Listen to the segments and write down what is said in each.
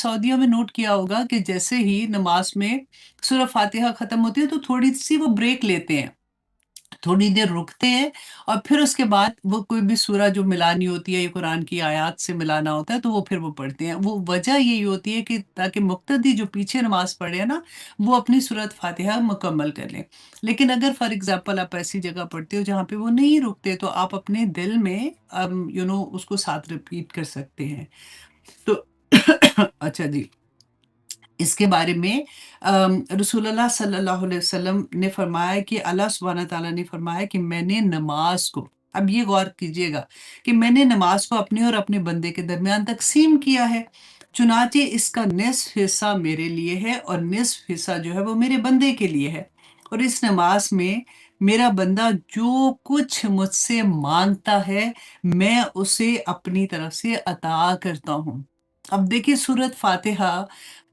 सऊदीया में नोट किया होगा कि जैसे ही नमाज में सूरह फातिहा ख़त्म होती है तो थोड़ी-सी वो ब्रेक लेते हैं। थोड़ी देर रुकते हैं और फिर उसके बाद वो कोई भी सूरा जो मिलानी होती है या कुरान की आयत से मिलाना होता है तो वो फिर वो पढ़ते हैं। वो वजह यही होती है कि ताकि मुक्तदी जो पीछे नमाज़ पढ़े हैं ना, वो अपनी सूरत फातिहा मुकम्मल कर लें। लेकिन अगर फॉर एग्ज़ाम्पल आप ऐसी जगह पढ़ते हो जहाँ पे वो नहीं रुकते तो आप अपने दिल में उसको साथ रिपीट कर सकते हैं। तो अच्छा जी। इसके बारे में रसूलुल्लाह सल्लल्लाहु अलैहि वसल्लम ने फरमाया कि अल्लाह सुब्हानहू तआला ने फरमाया कि मैंने नमाज को, अब ये गौर कीजिएगा कि मैंने नमाज को अपने और अपने बंदे के दरमियान तकसीम किया है। चुनांचे इसका निस्फ हिस्सा मेरे लिए है और निस्फ हिस्सा जो है वो मेरे बंदे के लिए है। और इस नमाज में मेरा बंदा जो कुछ मुझसे मांगता है, मैं उसे अपनी तरफ से अता करता हूँ। अब देखिए सूरत फातिहा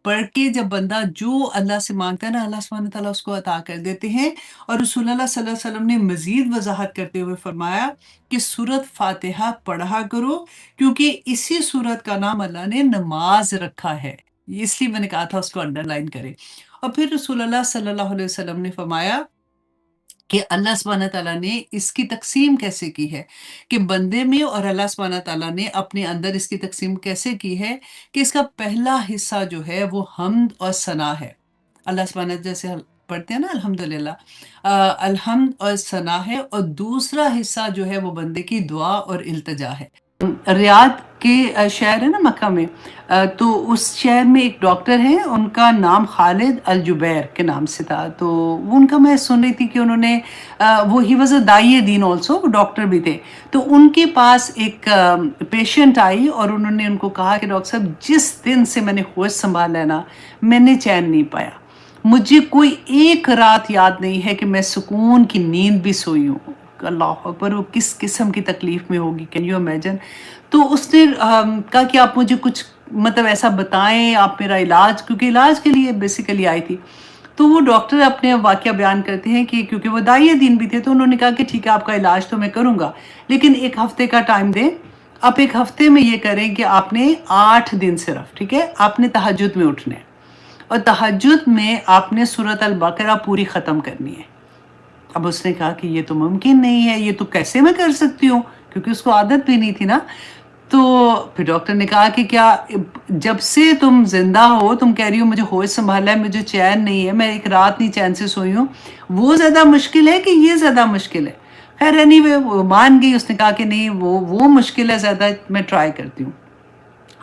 पढ़ के जब बंदा जो अल्लाह से माँगता है ना, अल्लाह सुब्हानहू तआला उसको अता कर देते हैं। और रसूलुल्लाह सल्लल्लाहु अलैहि वसल्लम ने मज़ीद वज़ाहत करते हुए फरमाया कि सूरत फातिहा पढ़ा करो क्योंकि इसी सूरत का नाम अल्लाह ने नमाज़ रखा है। इसलिए मैंने कहा था उसको अंडरलाइन करें। और फिर रसूलुल्लाह सल्लल्लाहु अलैहि वसल्लम ने फरमाया कि अल्लाह सुब्हानहू तआला ने इसकी तक़सीम कैसे की है, कि बंदे में और अल्लाह सुब्हानहू तआला ने अपने अंदर इसकी तक़सीम कैसे की है कि इसका पहला हिस्सा जो है वो हम्द और सना है। अल्लाह सुब्हानहू जैसे पढ़ते हैं ना अल्हम्दुलिल्लाह, अलहम्द और सना है और दूसरा हिस्सा जो है वो बंदे की दुआ और इल्तिजा है। रियाद के शहर है ना मक्का में, तो उस शहर में एक डॉक्टर हैं, उनका नाम खालिद अल जुबैर के नाम से था। तो वो उनका मैं सुन रही थी कि उन्होंने वो he was a Dai Deen also, वो डॉक्टर भी थे। तो उनके पास एक पेशेंट आई और उन्होंने उनको कहा कि डॉक्टर साहब जिस दिन से मैंने होश संभाला है ना, मैंने चैन नहीं पाया। मुझे कोई एक रात याद नहीं है कि मैं सुकून की नींद भी सोई हूँ। अल्लाह अकबर! वो किस किस्म की तकलीफ़ में होगी, कैन यू इमेजिन? तो उसने कहा कि आप मुझे कुछ मतलब ऐसा बताएँ, आप मेरा इलाज, क्योंकि इलाज के लिए बेसिकली आई थी। तो वो डॉक्टर अपने वाक़या बयान करते हैं कि क्योंकि वो दाई दीन भी थे तो उन्होंने कहा कि ठीक है आपका इलाज तो मैं करूँगा, लेकिन 1 हफ़्ते का टाइम दें। आप 1 हफ़्ते में ये करें कि आपने 8 दिन सिर्फ़, ठीक है, आपने तहज्जुद में उठना है और तहज्जुद में आपने सूरत अल बकरा पूरी ख़त्म करनी है। अब उसने कहा कि ये तो मुमकिन नहीं है, ये तो कैसे मैं कर सकती हूँ? क्योंकि उसको आदत भी नहीं थी ना। तो फिर डॉक्टर ने कहा कि क्या जब से तुम ज़िंदा हो, तुम कह रही हो मुझे होश संभाला है, मुझे चैन नहीं है, मैं 1 रात नहीं चैन से सोई हूँ, वो ज़्यादा मुश्किल है कि ये ज़्यादा मुश्किल है? ख़ैर एनीवे वो मान गई, उसने कहा कि नहीं वो मुश्किल है ज़्यादा, मैं ट्राई करती हूँ।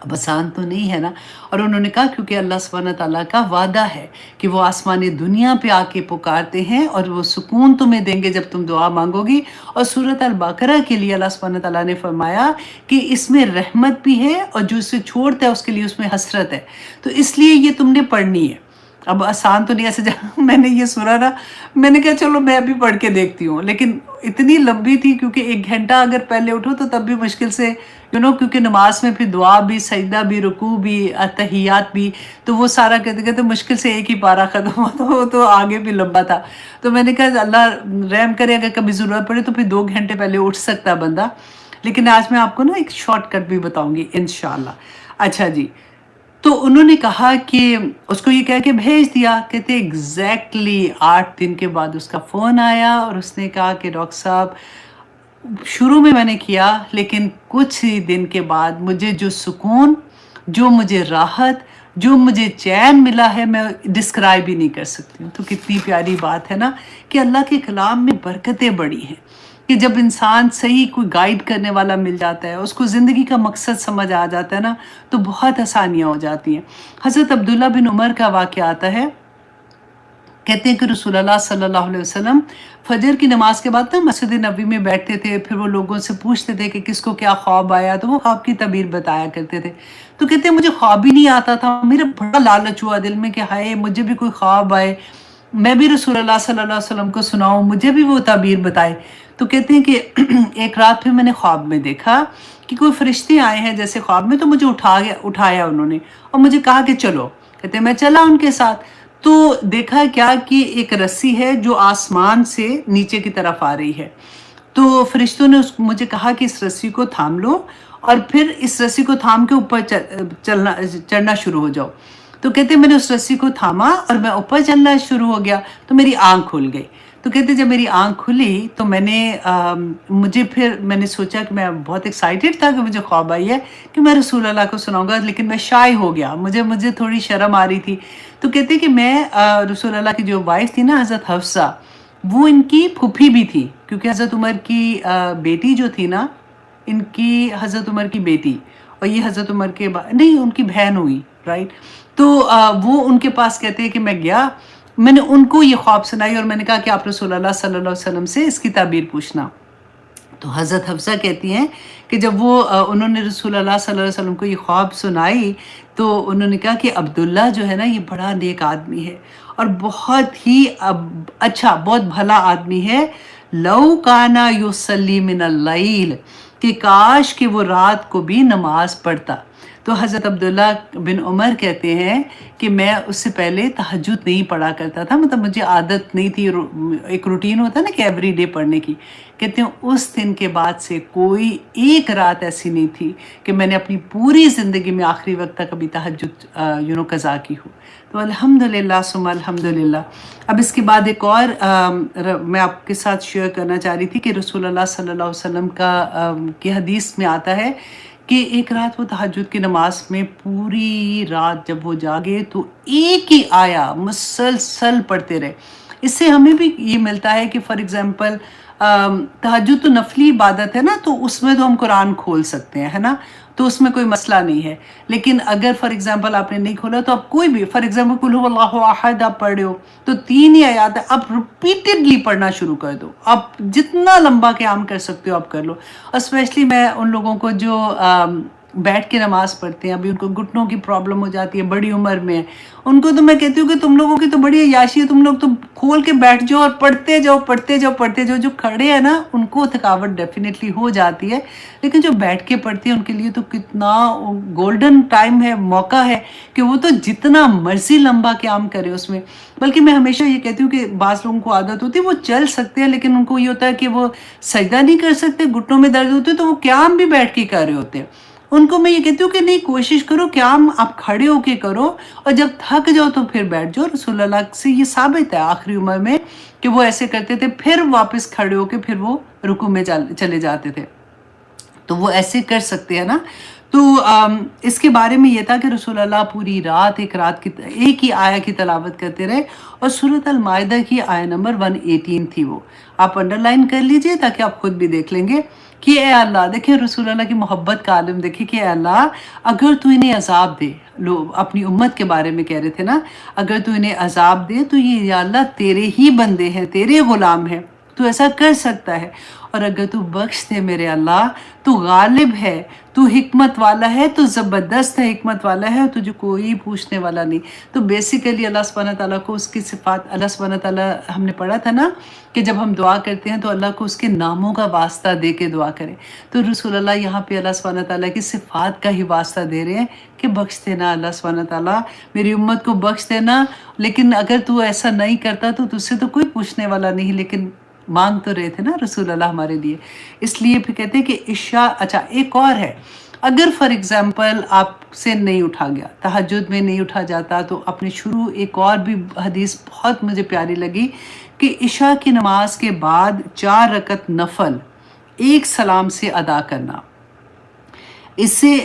अब आसान तो नहीं है ना। और उन्होंने कहा क्योंकि अल्लाह सुब्हानहू तआला का वादा है कि वो आसमानी दुनिया पे आके पुकारते हैं और वो सुकून तुम्हें देंगे जब तुम दुआ मांगोगी। और सूरत अल बकरा के लिए अल्लाह सुब्हानहू तआला ने फरमाया कि इसमें रहमत भी है और जो इसे छोड़ता है उसके लिए उसमें हसरत है, तो इसलिए ये तुमने पढ़नी है। अब आसान तो नहीं ऐसे मैंने ये सुना ना, मैंने कहा चलो मैं भी पढ़ के देखती हूँ, लेकिन इतनी लंबी थी क्योंकि 1 घंटा अगर पहले उठो तो तब भी मुश्किल से क्योंकि नमाज में फिर दुआ भी, सजदा भी, रुकू भी, तहियात भी, तो वो सारा कहते-कहते मुश्किल से एक ही पारा ख़त्म हुआ, तो वो तो आगे भी लंबा था। तो मैंने कहा अल्लाह रहम करे, अगर कभी ज़रूरत पड़े तो फिर 2 घंटे पहले उठ सकता है बंदा। लेकिन आज मैं आपको ना एक शॉर्टकट भी बताऊँगी इंशाअल्लाह। अच्छा जी, तो उन्होंने कहा कि उसको ये कह के भेज दिया। कहते एग्ज़ैक्टली 8 दिन के बाद उसका फ़ोन आया और उसने कहा कि डॉक्टर साहब शुरू में मैंने किया, लेकिन कुछ ही दिन के बाद मुझे जो सुकून, जो मुझे राहत, जो मुझे चैन मिला है, मैं डिस्क्राइब ही नहीं कर सकती हूँ। तो कितनी प्यारी बात है ना कि अल्लाह के कलाम में बरकतें बड़ी हैं कि जब इंसान सही कोई गाइड करने वाला मिल जाता है, उसको ज़िंदगी का मकसद समझ आ जाता है ना, तो बहुत आसानियाँ हो जाती हैं। हज़रत अब्दुल्ला बिन उमर का वाक़या आता है। कहते हैं कि रसूलुल्लाह सल्लल्लाहु अलैहि वसल्लम फजर की नमाज के बाद ना मस्जिद नबी में बैठते थे, फिर वो लोगों से पूछते थे कि किसको क्या ख्वाब आया, तो वो ख्वाब की तबीर बताया करते थे। तो कहते हैं मुझे ख्वाब ही नहीं आता था, मेरा बड़ा लालच हुआ दिल में कि हाय मुझे भी कोई ख्वाब आए, मैं भी रसूलुल्लाह सल्लल्लाहु अलैहि वसल्लम को सुनाऊँ, मुझे भी वो ताबीर बताए। तो कहते हैं कि एक रात फिर मैंने ख्वाब में देखा कि कोई फरिश्ते आए हैं जैसे ख्वाब में, तो मुझे उठाया उन्होंने और मुझे कहा कि चलो। कहते हैं मैं चला उनके साथ, तो देखा क्या कि एक रस्सी है जो आसमान से नीचे की तरफ आ रही है। तो फरिश्तों ने मुझे कहा कि इस रस्सी को थाम लो اور پھر اس رسی کو تھام کے اوپر چڑھنا شروع ہو جاؤ۔ تو کہتے میں نے اس رسی کو تھاما اور میں اوپر چلنا شروع ہو گیا تو میری آنکھ کھل گئی۔ تو کہتے جب میری آنکھ کھلی تو میں نے سوچا کہ میں بہت ایکسائٹیڈ تھا کہ مجھے خواب آئی ہے کہ میں رسول اللہ کو سناؤں گا، لیکن میں شائع ہو گیا، مجھے تھوڑی شرم آ رہی تھی۔ تو کہتے کہ میں رسول اللہ کی جو وائف تھی نا حضرت حفصہ، وہ ان کی پھوپھی بھی تھی، کیونکہ حضرت عمر کی بیٹی جو تھی نا، ان کی حضرت عمر کی بیٹی، اور یہ حضرت عمر کے نہیں ان کی بہن ہوئی، رائٹ؟ تو وہ ان کے پاس کہتے ہیں کہ میں گیا، میں نے ان کو یہ خواب سنائی اور میں نے کہا کہ آپ رسول اللہ صلی اللہ علیہ وسلم سے اس کی تعبیر پوچھنا۔ تو حضرت حفصہ کہتی ہیں کہ جب انہوں نے رسول اللہ صلی اللہ علیہ وسلم کو یہ خواب سنائی تو انہوں نے کہا کہ عبداللہ جو ہے نا یہ بڑا نیک آدمی ہے اور بہت ہی اچھا، بہت بھلا آدمی ہے۔ لو کانا یصلی من اللیل، کہ کاش کہ وہ رات کو بھی نماز پڑھتا۔ تو حضرت عبداللہ بن عمر کہتے ہیں کہ میں اس سے پہلے تہجد نہیں پڑھا کرتا تھا، مطلب مجھے عادت نہیں تھی، ایک روٹین ہوتا ہے نا کہ ایوری ڈے پڑھنے کی۔ کہتے ہیں اس دن کے بعد سے کوئی ایک رات ایسی نہیں تھی کہ میں نے اپنی پوری زندگی میں آخری وقت تک کبھی تہجد قضا کی ہو۔ تو الحمدللہ ثم الحمدللہ۔ اب اس کے بعد ایک اور میں آپ کے ساتھ شیئر کرنا چاہ رہی تھی کہ رسول اللہ صلی اللہ علیہ وسلم کی حدیث میں آتا ہے کہ ایک رات وہ تہجد کی نماز میں پوری رات جب وہ جاگے تو ایک ہی آیا مسلسل پڑھتے رہے۔ اس سے ہمیں بھی یہ ملتا ہے کہ فار ایگزامپل تہجد تو نفلی عبادت ہے نا، تو اس میں تو ہم قرآن کھول سکتے ہیں، ہے نا، تو اس میں کوئی مسئلہ نہیں ہے۔ لیکن اگر فار ایگزامپل آپ نے نہیں کھولا تو آپ کوئی بھی فار ایگزامپل قل هو اللہ احد آپ پڑھ رہے ہو تو 3 ہی آیات ہے، آپ ریپیٹڈلی پڑھنا شروع کر دو، آپ جتنا لمبا قیام کر سکتے ہو آپ کر لو۔ اور اسپیشلی میں ان لوگوں کو جو بیٹھ کے نماز پڑھتے ہیں، ابھی ان کو گھٹنوں کی پرابلم ہو جاتی ہے، بڑی عمر میں، ان کو تو میں کہتی ہوں کہ تم لوگوں کی تو بڑی عیاشی ہے، تم لوگ تو کھول کے بیٹھ جاؤ اور پڑھتے جاؤ پڑھتے جاؤ پڑھتے جاؤ۔ جو کھڑے ہیں نا ان کو تھکاوٹ ڈیفینیٹلی ہو جاتی ہے، لیکن جو بیٹھ کے پڑھتے ہیں ان کے لیے تو کتنا گولڈن ٹائم ہے، موقع ہے کہ وہ تو جتنا مرضی لمبا قیام کرے اس میں۔ بلکہ میں ہمیشہ یہ کہتی ہوں کہ بعض لوگوں کو عادت ہوتی ہے وہ چل سکتے ہیں لیکن ان کو یہ ہوتا ہے کہ وہ سجدہ نہیں کر سکتے، گھٹنوں میں درد ہوتے تو وہ قیام بھی بیٹھ کے کر رہے ہوتے ہیں۔ ان کو میں یہ کہتی ہوں کہ نہیں، کوشش کرو قیام آپ کھڑے ہو کے کرو، اور جب تھک جاؤ تو پھر بیٹھ جاؤ۔ رسول اللہ سے یہ ثابت ہے آخری عمر میں کہ وہ ایسے کرتے تھے، پھر واپس کھڑے ہو کے پھر وہ رکوع میں چلے جاتے تھے، تو وہ ایسے کر سکتے ہیں نا۔ تو اس کے بارے میں یہ تھا کہ رسول اللہ پوری رات ایک ہی آیہ کی تلاوت کرتے رہے، اور سورۃ المائدہ کی آیہ نمبر 118 تھی، وہ آپ انڈرلائن کر لیجئے تاکہ آپ خود بھی دیکھ لیں گے کہ اے اللہ، دیکھیں رسول اللہ کی محبت کا عالم دیکھیں کہ اے اللہ اگر تو انہیں عذاب دے، اپنی امت کے بارے میں کہہ رہے تھے نا، اگر تو انہیں عذاب دے تو یہ یا اللہ تیرے ہی بندے ہیں، تیرے غلام ہیں، تو ایسا کر سکتا ہے، اور اگر تو بخش دے میرے اللہ، تو غالب ہے، تو حکمت والا ہے، تو زبردست ہے، حکمت والا ہے، تجھے کوئی پوچھنے والا نہیں۔ تو بیسیکلی اللہ سبحانہ تعالیٰ کو اس کی صفات، اللہ سبحانہ تعالیٰ ہم نے پڑھا تھا نا کہ جب ہم دعا کرتے ہیں تو اللہ کو اس کے ناموں کا واسطہ دے کے دعا کریں، تو رسول اللہ یہاں پہ اللہ سبحانہ تعالیٰ کی صفات کا ہی واسطہ دے رہے ہیں کہ بخش دینا اللہ سبحانہ تعالیٰ، میری امت کو بخش دینا، لیکن اگر تو ایسا نہیں کرتا تو تجھ سے تو کوئی پوچھنے والا نہیں، لیکن مانگ تو رہے تھے نا رسول اللہ ہمارے لیے۔ اس لیے پھر کہتے ہیں کہ عشاء، اچھا ایک اور ہے، اگر فار ایگزامپل آپ سے نہیں اٹھا گیا، تہجد میں نہیں اٹھا جاتا، تو اپنے شروع ایک اور بھی حدیث بہت مجھے پیاری لگی کہ عشاء کی نماز کے بعد 4 رکعت نفل ایک سلام سے ادا کرنا، اس سے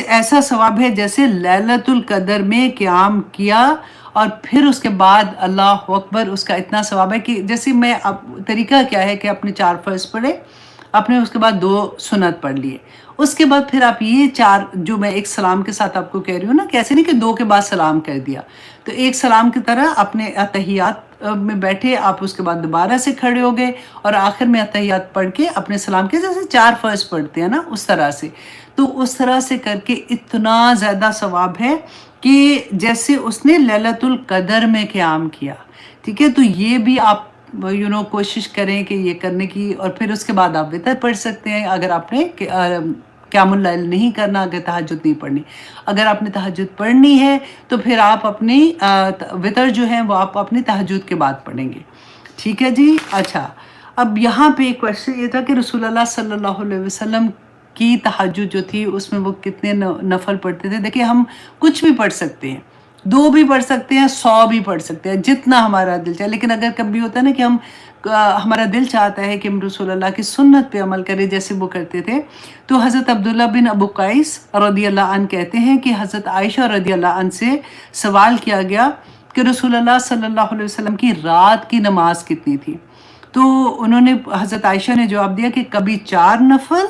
ایسا ثواب ہے جیسے لیلۃ القدر میں قیام کیا، اور پھر اس کے بعد اللہ اکبر، اس کا اتنا ثواب ہے کہ جیسے میں اب طریقہ کیا ہے کہ اپنے 4 فرض پڑھے، اپنے اس کے بعد 2 سنت پڑھ لیے، اس کے بعد پھر آپ یہ 4 جو میں ایک سلام کے ساتھ آپ کو کہہ رہی ہوں نا، کیسے نہیں کہ 2 کے بعد سلام کر دیا، تو ایک سلام کی طرح اپنے اتحیات میں بیٹھے، آپ اس کے بعد دوبارہ سے کھڑے ہو گئے اور آخر میں اتحیات پڑھ کے اپنے سلام کے جیسے 4 فرض پڑھتے ہیں نا اس طرح سے، تو اس طرح سے کر کے اتنا زیادہ ثواب ہے کہ جیسے اس نے لیلۃ القدر میں قیام کیا، ٹھیک ہے۔ تو یہ بھی آپ کوشش کریں کہ یہ کرنے کی، اور پھر اس کے بعد آپ وتر پڑھ سکتے ہیں اگر آپ نے قیام اللیل نہیں کرنا، اگر تہجد نہیں پڑھنی۔ اگر آپ نے تہجد پڑھنی ہے تو پھر آپ اپنی وتر جو ہے وہ آپ اپنی تہجد کے بعد پڑھیں گے، ٹھیک ہے جی۔ اچھا، اب یہاں پہ ایک کوشچن یہ تھا کہ رسول اللہ صلی اللہ علیہ وسلم کی तहज्जुद जो थी उसमें वो कितने नफल पढ़ते थे। देखिए हम कुछ भी पढ़ सकते हैं, 2 भी पढ़ सकते हैं, 100 भी पढ़ सकते हैं, जितना हमारा दिल चाहे। लेकिन अगर कभी होता है ना कि हम हमारा दिल चाहता है कि हम रसूलुल्लाह की सुन्नत पे अमल करें जैसे वो करते थे, तो हज़रत अब्दुल्ला बिन अबू क़ैस रदियल्लाहु अन्हु कहते हैं कि हज़रत आयशा रदियल्लाहु अन्हा से सवाल किया गया कि रसूलुल्लाह सल्लल्लाहु अलैहि वसल्लम की रात की नमाज कितनी थी? तो उन्होंने हज़रत आयशा ने जवाब दिया कि कभी 4 नफल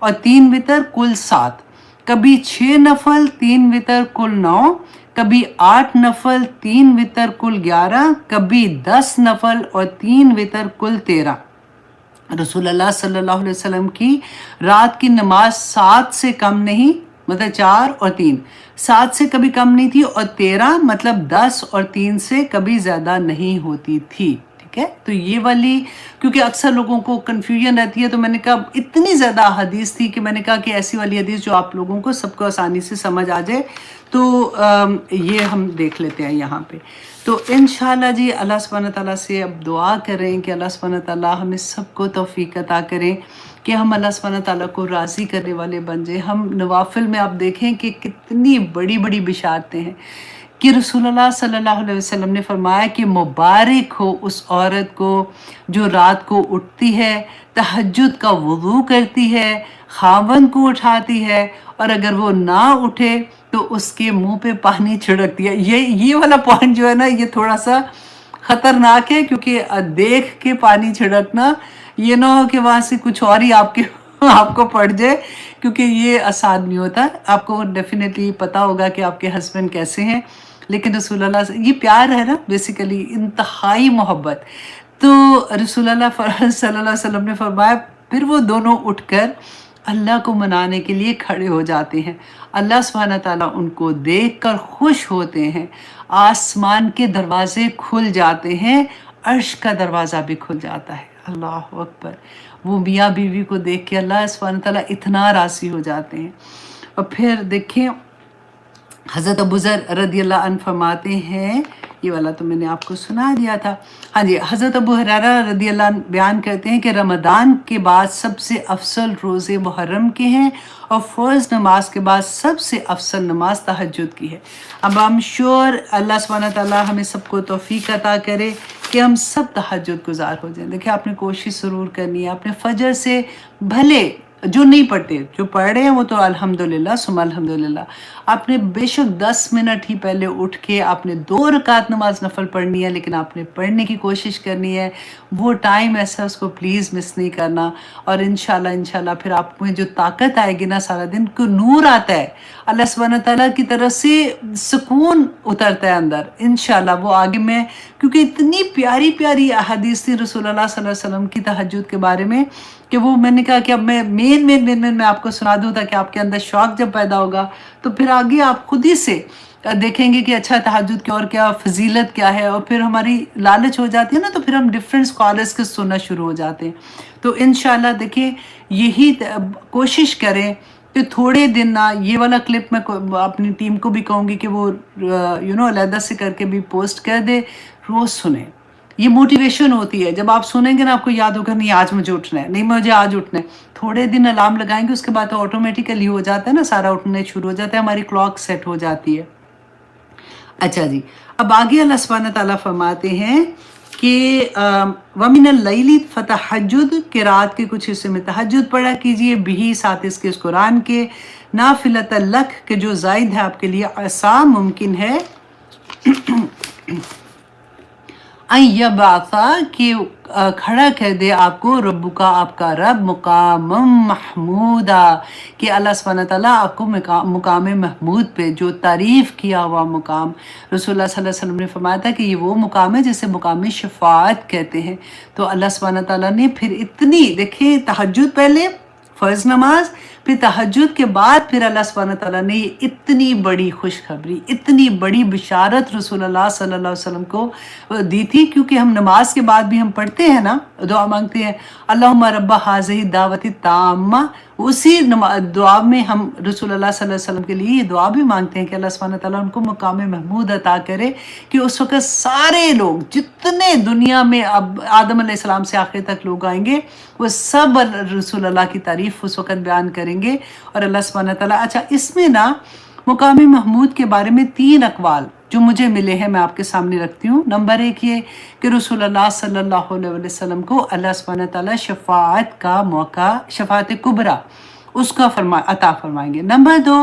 और 3 वितर कुल 7, कभी 6 नफल 3 वितर कुल 9, कभी 8 नफल 3 वितर कुल 11, कभी 10 नफल और 3 वितर कुल 13। रसूलुल्लाह सल्लल्लाहु अलैहि वसल्लम की रात की नमाज 7 से कम नहीं, मतलब 4 और 3, 7 से कभी कम नहीं थी, और 13 मतलब 10 और 3 से कभी ज़्यादा नहीं होती थी। ठीक है, तो ये वाली, क्योंकि अक्सर लोगों को कन्फ्यूजन रहती है, तो मैंने कहा इतनी ज़्यादा हदीस थी कि मैंने कहा कि ऐसी वाली हदीस जो आप लोगों को सबको आसानी से समझ आ जाए, तो ये हम देख लेते हैं यहाँ पे। तो इंशाल्लाह जी अल्लाह सुब्हानहू तआला से अब दुआ करें कि अल्लाह सुब्हानहू तआला हमें सबको तौफीक अता करें कि हम अल्लाह सुब्हानहू तआला को राज़ी करने वाले बन जाएं। हम नवाफिल में आप देखें कि कितनी बड़ी बड़ी बिशारतें हैं कि रसूलुल्लाह सल्लल्लाहु अलैहि वसल्लम ने फरमाया कि मुबारक हो उस औरत को जो रात को उठती है, तहज्जुद का वुज़ू करती है, खावंद को उठाती है, और अगर वो ना उठे तो उसके मुंह पे पानी छिड़कती है। ये वाला पॉइंट जो है ना, ये थोड़ा सा खतरनाक है, क्योंकि देख के पानी छिड़कना, ये ना हो कि वहाँ से कुछ और ही आपको पड़ जाए, क्योंकि ये आसान नहीं होता। आपको डेफिनेटली पता होगा कि आपके हस्बैंड कैसे हैं, लेकिन रसूलुल्लाह से ये प्यार है ना, बेसिकली इंतहाई मोहब्बत। तो रसूलुल्लाह सल्लल्लाहु अलैहि वसल्लम ने फरमाया फिर वो दोनों उठकर अल्लाह को मनाने के लिए खड़े हो जाते हैं। अल्लाह सुब्हानहू तआला उनको देखकर खुश होते हैं, आसमान के दरवाजे खुल जाते हैं, अर्श का दरवाज़ा भी खुल जाता है। अल्लाह अकबर। वो मियाँ बीवी को देख के अल्लाह सुब्हानहू तआला इतना राज़ी हो जाते हैं। और फिर देखें हज़रत अबू ज़र रदियल्लाहु अन्हु फरमाते हैं, ये वाला तो मैंने आपको सुना दिया था। हाँ जी, हज़रत अबू हुरैरा रदियल्लाहु अन्हु बयान करते हैं कि रमज़ान के बाद सबसे अफसल रोज़े मुहर्रम के हैं, और फ़र्ज़ नमाज के बाद सबसे अफसल नमाज तहज्जुद की है। अब आई एम श्योर अल्लाह सुब्हानहू तआला हमें सबको तौफ़ीक अता करे कि हम सब तहज्जुद गुज़ार हो जाएं। देखिए आपने कोशिश ज़रूर करनी है, आपने फ़जर से भले जो नहीं पढ़ते, जो पढ़ रहे हैं वो तो अल्हम्दुलिल्लाह सुम्मा अल्हम्दुलिल्लाह, आपने बेशक 10 मिनट ही पहले उठ के आपने 2 रकात नमाज नफल पढ़नी है, लेकिन आपने पढ़ने की कोशिश करनी है। वो टाइम ऐसा उसको प्लीज़ मिस नहीं करना, और इंशाल्लाह फिर आप में जो ताकत आएगी ना, सारा दिन को नूर आता है, अल्लाह सुब्हानहू तआला की तरफ से सुकून उतरता है अंदर। इंशाल्लाह वो आगे में, क्योंकि इतनी प्यारी प्यारी अहादीस थी रसूलुल्लाह सल्लल्लाहु अलैहि वसल्लम की तहज्जुद के बारे में, कि वो मैंने कहा कि अब मैं मेन मैं आपको सुना दूँ, ताकि आपके अंदर शौक जब पैदा होगा तो फिर आगे आप खुद ही से देखेंगे कि अच्छा तहज्जुद की और क्या फजीलत क्या है, और फिर हमारी लालच हो जाती है ना, तो फिर हम डिफरेंट स्कॉलर्स के सुनना शुरू हो जाते हैं। तो इंशाल्लाह देखिए यही कोशिश करें कि थोड़े दिन ना, ये वाला क्लिप मैं अपनी टीम को भी कहूँगी कि वो अलहदा से करके भी पोस्ट कर दे, रोज़ सुने। ये मोटिवेशन होती है, जब आप सुनेंगे ना आपको याद होगा नहीं आज मुझे उठना है, नहीं मुझे आज उठना है। थोड़े दिन अलार्म लगाएंगे, उसके बाद तो ऑटोमेटिकली हो जाता है ना, सारा उठने शुरू हो जाता है, हमारी क्लॉक सेट हो जाती है। अच्छा जी, अब आगे अल्लाह सुब्हानहू तआला फरमाते हैं कि वमिनल लैली फतहज्जुद, के रात के कुछ हिस्से में तहज्जुद पढ़ा कीजिए, बिही साथ इसके इस कुरान के, नाफिलतल लक, के जो जायद है आपके लिए, आसा मुमकिन है बासा कि खड़ा कर दे आपको रब्बु का, आपका रब, मुकाम महमूदा, कि अल्लाह सुब्हानहू तआला आपको मुकाम महमूद पे, जो तारीफ़ किया हुआ मुकाम। रसूलुल्लाह सल्लल्लाहु अलैहि वसल्लम ने फरमाया था कि ये वो मुकाम है जिसे मुकाम शफ़ाअत कहते हैं। तो अल्लाह सुब्हानहू तआला ने फिर इतनी, देखिए तहज्जुद पहले, फ़र्ज़ नमाज, फिर तहज्जुद के बाद फिर अल्लाह सुब्हानहू तआला ने इतनी बड़ी खुशखबरी, इतनी बड़ी बिशारत रसूलुल्लाह सल्लल्लाहु अलैहि वसल्लम को दी थी, क्योंकि हम नमाज के बाद भी हम पढ़ते हैं ना, दुआ मांगते हैं, अल्लाहुम्मा रब्बा हाज़िही दावती ताम्मा اسی دعا میں ہم رسول اللہ صلی اللہ علیہ وسلم کے لیے یہ دعا بھی مانگتے ہیں کہ اللہ سبحانہ تعالیٰ ان کو مقام محمود عطا کرے، کہ اس وقت سارے لوگ جتنے دنیا میں اب آدم علیہ السلام سے آخر تک لوگ آئیں گے، وہ سب رسول اللہ کی تعریف اس وقت بیان کریں گے، اور اللہ سبحانہ تعالیٰ اچھا اس میں نا مقام محمود کے بارے میں 3 اقوال جو مجھے ملے ہیں میں آپ کے سامنے رکھتی ہوں۔ نمبر 1 یہ کہ رسول اللہ صلی اللہ علیہ وسلم کو اللہ سبحانہ تعالیٰ شفاعت کا موقع، شفاعت کبریٰ اس کا عطا فرمائیں گے۔ نمبر 2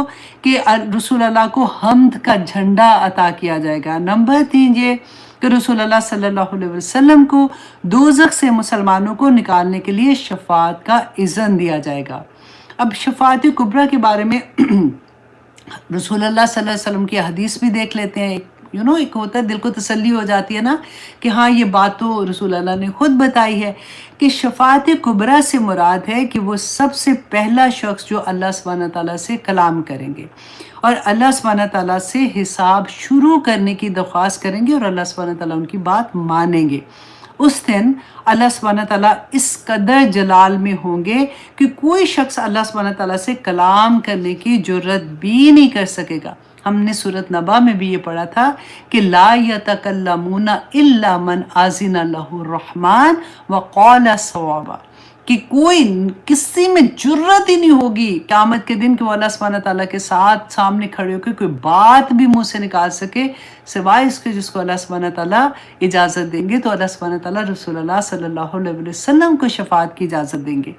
کہ رسول اللہ کو حمد کا جھنڈا عطا کیا جائے گا۔ نمبر 3 یہ کہ رسول اللہ صلی اللہ علیہ وسلم کو دوزخ سے مسلمانوں کو نکالنے کے لیے شفاعت کا اذن دیا جائے گا۔ اب شفاعت کبریٰ کے بارے میں رسول اللہ صلی اللہ علیہ وسلم کی حدیث بھی دیکھ لیتے ہیں۔ ایک ہوتا ہے دل کو تسلی ہو جاتی ہے نا کہ ہاں یہ بات تو رسول اللہ نے خود بتائی ہے کہ شفاعت کبریٰ سے مراد ہے کہ وہ سب سے پہلا شخص جو اللہ سبحانہ تعالیٰ سے کلام کریں گے اور اللہ سبحانہ تعالیٰ سے حساب شروع کرنے کی درخواست کریں گے، اور اللہ سبحانہ تعالیٰ ان کی بات مانیں گے۔ اس دن اللہ سبحانہ تعالیٰ اس قدر جلال میں ہوں گے کہ کوئی شخص اللہ سبحانہ تعالیٰ سے کلام کرنے کی جرت بھی نہیں کر سکے گا۔ ہم نے سورۃ نبا میں بھی یہ پڑھا تھا کہ لا یتکلمون الا من اذن له الرحمن وقال صوابا، کہ کوئی کسی میں جرت ہی نہیں ہوگی قیامت کے دن کہ وہ اللہ سبحانہ تعالیٰ کے ساتھ سامنے کھڑے ہو کے کوئی بات بھی منہ سے نکال سکے سوائے اس کے جس کو اللہ سبحانہ تعالیٰ اجازت دیں گے۔ تو اللہ سبحانہ تعالیٰ رسول اللہ صلی اللہ علیہ وسلم کو شفاعت کی اجازت دیں گے۔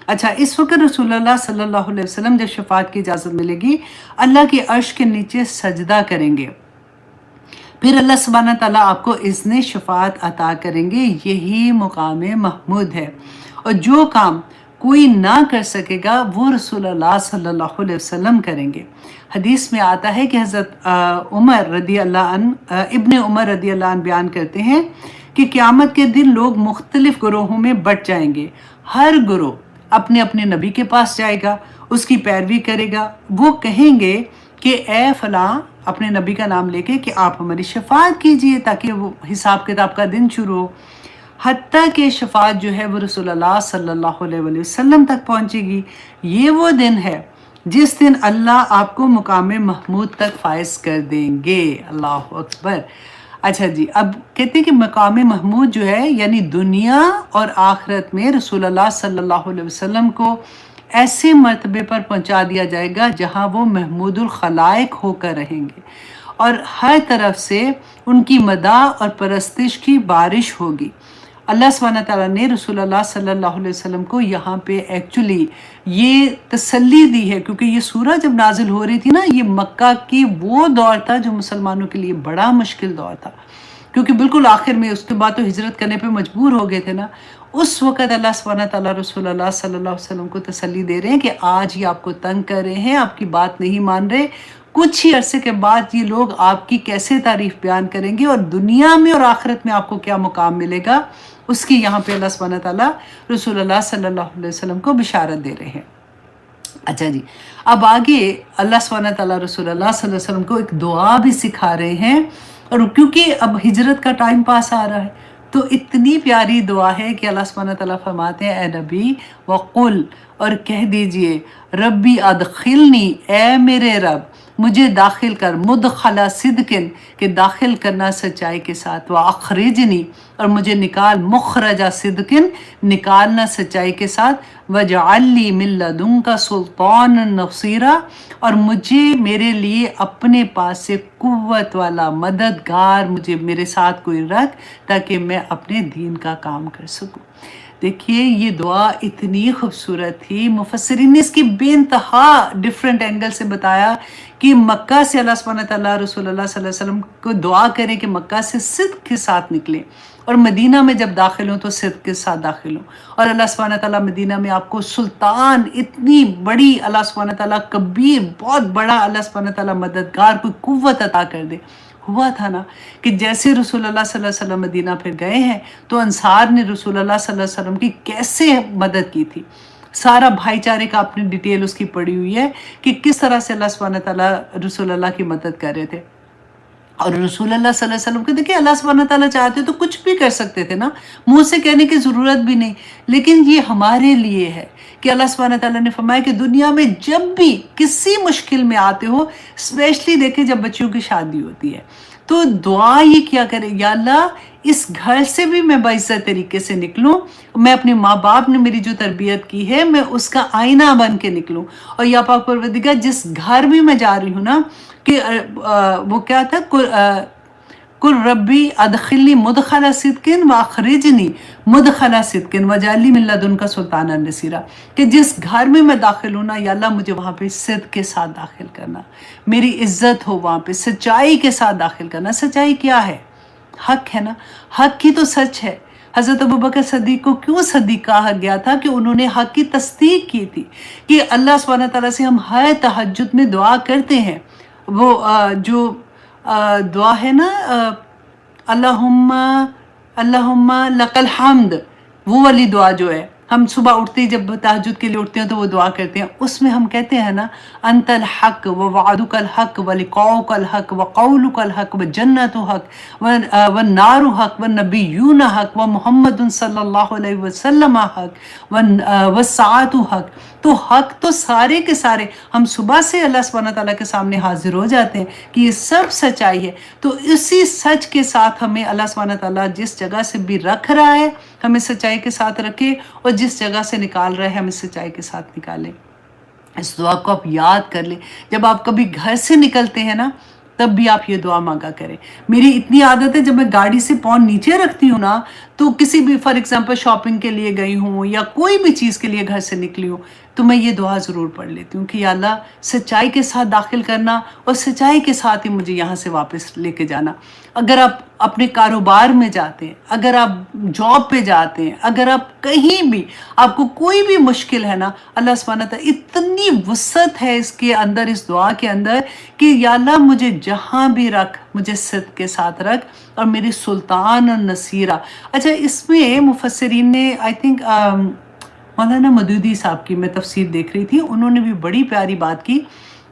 اچھا اس وقت رسول اللہ صلی اللہ علیہ وسلم جب شفاعت کی اجازت ملے گی، اللہ کے عرش کے نیچے سجدہ کریں گے، پھر اللہ سبحانہ تعالیٰ آپ کو اذن شفاعت عطا کریں گے۔ یہی مقام محمود ہے، اور جو کام کوئی نہ کر سکے گا وہ رسول اللہ صلی اللہ علیہ وسلم کریں گے۔ حدیث میں آتا ہے کہ حضرت عمر رضی اللہ عنہ، ابن عمر رضی اللہ عنہ بیان کرتے ہیں کہ قیامت کے دن لوگ مختلف گروہوں میں بٹ جائیں گے، ہر گروہ اپنے اپنے نبی کے پاس جائے گا، اس کی پیروی کرے گا۔ وہ کہیں گے کہ اے فلاں، اپنے نبی کا نام لے کے، کہ آپ ہماری شفاعت کیجئے تاکہ وہ حساب کتاب کا دن شروع ہو، حتیٰ کہ شفاعت جو ہے وہ رسول اللہ صلی اللہ علیہ وسلم تک پہنچے گی۔ یہ وہ دن ہے جس دن اللہ آپ کو مقام محمود تک فائز کر دیں گے۔ اللہ اکبر۔ اچھا جی، اب کہتے ہیں کہ مقام محمود جو ہے یعنی دنیا اور آخرت میں رسول اللہ صلی اللہ علیہ وسلم کو ایسے مرتبے پر پہنچا دیا جائے گا جہاں وہ محمود الخلائق ہو کر رہیں گے، اور ہر طرف سے ان کی مدح اور پرستش کی بارش ہوگی۔ اللہ سبحانہ تعالیٰ نے رسول اللہ صلی اللہ علیہ وسلم کو یہاں پہ ایکچولی یہ تسلی دی ہے، کیونکہ یہ سورہ جب نازل ہو رہی تھی نا، یہ مکہ کی وہ دور تھا جو مسلمانوں کے لیے بڑا مشکل دور تھا، کیونکہ بالکل آخر میں اس کے بعد تو ہجرت کرنے پہ مجبور ہو گئے تھے نا۔ اس وقت اللہ سبحانہ تعالیٰ رسول اللہ صلی اللہ علیہ وسلم کو تسلی دے رہے ہیں کہ آج یہ آپ کو تنگ کر رہے ہیں، آپ کی بات نہیں مان رہے، کچھ ہی عرصے کے بعد یہ لوگ آپ کی کیسے تعریف بیان کریں گے، اور دنیا میں اور آخرت میں آپ کو کیا مقام ملے گا، اس کی یہاں پہ اللہ سبحانہ تعالیٰ رسول اللہ صلی اللہ علیہ وسلم کو بشارت دے رہے ہیں۔ اچھا جی، اب آگے اللہ سبحانہ تعالیٰ رسول اللہ صلی اللہ علیہ وسلم کو ایک دعا بھی سکھا رہے ہیں، اور کیونکہ اب ہجرت کا ٹائم پاس آ رہا ہے تو اتنی پیاری دعا ہے کہ اللہ سبحانہ تعالیٰ فرماتے ہیں، اے نبی وقل، اور کہہ دیجئے، ربی ادخلنی، اے میرے رب مجھے داخل کر، مدخلا صدقن، کہ داخل کرنا سچائی کے ساتھ، واخرجنی، اور مجھے نکال، مخرجہ صدقن، نکالنا سچائی کے ساتھ، وجعل لی من لدنک سلطانا نصیرا، اور مجھے میرے لیے اپنے پاس سے قوت والا مددگار مجھے میرے ساتھ کوئی رکھ تاکہ میں اپنے دین کا کام کر سکوں۔ دیکھیے یہ دعا اتنی خوبصورت تھی، مفسرین نے اس کی بے انتہا ڈیفرنٹ اینگل سے بتایا کہ مکہ سے اللہ سبحانہ تعالیٰ رسول اللہ صلی اللہ علیہ وسلم کو دعا کریں کہ مکہ سے صدق کے ساتھ نکلیں، اور مدینہ میں جب داخل ہوں تو صدق کے ساتھ داخل ہوں، اور اللہ سبحانہ تعالیٰ مدینہ میں آپ کو سلطان، اتنی بڑی اللہ سبحانہ تعالیٰ کبیر، بہت بڑا اللہ سبحانہ تعالیٰ مددگار، کوئی قوت عطا کر دے۔ ہوا تھا نا کہ جیسے رسول اللہ صلی اللہ علیہ وسلم مدینہ پھر گئے ہیں تو انصار نے رسول اللہ صلی اللہ علیہ وسلم کی کیسے مدد کی تھی، سارا بھائی چارے کا اپنی ڈیٹیل اس کی پڑی ہوئی ہے کہ کس طرح سے اللہ سبحانہ تعالیٰ رسول اللہ کی مدد کر رہے تھے۔ اور رسول اللہ صلی اللہ علیہ وسلم کو دیکھیں اللہ سبحانہ تعالیٰ چاہتے تو کچھ بھی کر سکتے تھے نا، منہ سے کہنے کی ضرورت بھی نہیں، لیکن یہ ہمارے لیے ہے کہ اللہ سبحانہ تعالیٰ نے فرمایا کہ دنیا میں جب بھی کسی مشکل میں آتے ہو، اسپیشلی دیکھیں جب بچیوں کی شادی ہوتی ہے، تو دعا یہ کیا کرے، یا اللہ اس گھر سے بھی میں باعزت طریقے سے نکلوں، میں اپنے ماں باپ نے میری جو تربیت کی ہے میں اس کا آئینہ بن کے نکلوں، اور یا پاک پروردگار جس گھر بھی میں جا رہی ہوں نا، کہ وہ کیا تھا، قل ربی ادخلنی مدخل صدق واخرجنی مدخل صدق واجعل لی من لدنک سلطانا نصیرا، کہ جس گھر میں میں داخل ہوں نا، یا اللہ مجھے وہاں پہ صدق کے ساتھ داخل کرنا، میری عزت ہو وہاں پہ، سچائی کے ساتھ داخل کرنا۔ سچائی کیا ہے؟ حق ہے نا، حق کی تو سچ ہے۔ حضرت ابوبکر صدیق کو کیوں صدیق کہا گیا تھا؟ کہ انہوں نے حق کی تصدیق کی تھی، کہ اللہ سبحانہ تعالیٰ سے ہم ہر تہجد میں دعا کرتے ہیں، وہ جو دعا ہے نا، اللہم اللہم لک الحمد، وہ والی دعا جو ہے، ہم صبح اٹھتے ہی جب تہجد کے لیے اٹھتے ہیں تو وہ دعا کرتے ہیں، اس میں ہم کہتے ہیں نا، انت الحق ووعدک الحق ولقاؤک الحق وقولک الحق وجنت حق والنار حق والنبیون حق ومحمد صلی اللہ علیہ وسلم حق والساعۃ حق۔ تو حق تو سارے کے سارے ہم صبح سے اللہ سبحانہ تعالیٰ کے سامنے حاضر ہو جاتے ہیں کہ یہ سب سچائی ہے، تو اسی سچ کے ساتھ ہمیں اللہ سبحانہ تعالیٰ جس جگہ سے بھی رکھ رہا ہے ہمیں سچائی کے ساتھ رکھے، اور جس جگہ سے نکال رہا ہے ہمیں سچائی کے ساتھ نکالے۔ اس دعا کو آپ یاد کر لیں، جب آپ کبھی گھر سے نکلتے ہیں نا تب بھی آپ یہ دعا مانگا کریں۔ میری اتنی عادت ہے، جب میں گاڑی سے پاؤں نیچے رکھتی ہوں نا، تو کسی بھی فار ایگزامپل شاپنگ کے لیے گئی ہوں یا کوئی بھی چیز کے لیے گھر سے نکلی ہوں، تو میں یہ دعا ضرور پڑھ لیتی ہوں کہ یا اللہ سچائی کے ساتھ داخل کرنا، اور سچائی کے ساتھ ہی مجھے یہاں سے واپس لے کے جانا۔ اگر آپ اپنے کاروبار میں جاتے ہیں، اگر آپ جاب پہ جاتے ہیں، اگر آپ کہیں بھی آپ کو کوئی بھی مشکل ہے نا، اللہ سبحانہ تعالیٰ اتنی وسعت ہے اس کے اندر، اس دعا کے اندر، کہ یا اللہ مجھے جہاں بھی رکھ، مجھے صدق کے ساتھ رکھ، اور میری سلطان اور نصیرہ۔ اچھا، اس میں مفسرین نے آئی تھنک مولانا مودودی صاحب کی میں تفسیر دیکھ رہی تھی، انہوں نے بھی بڑی پیاری بات کی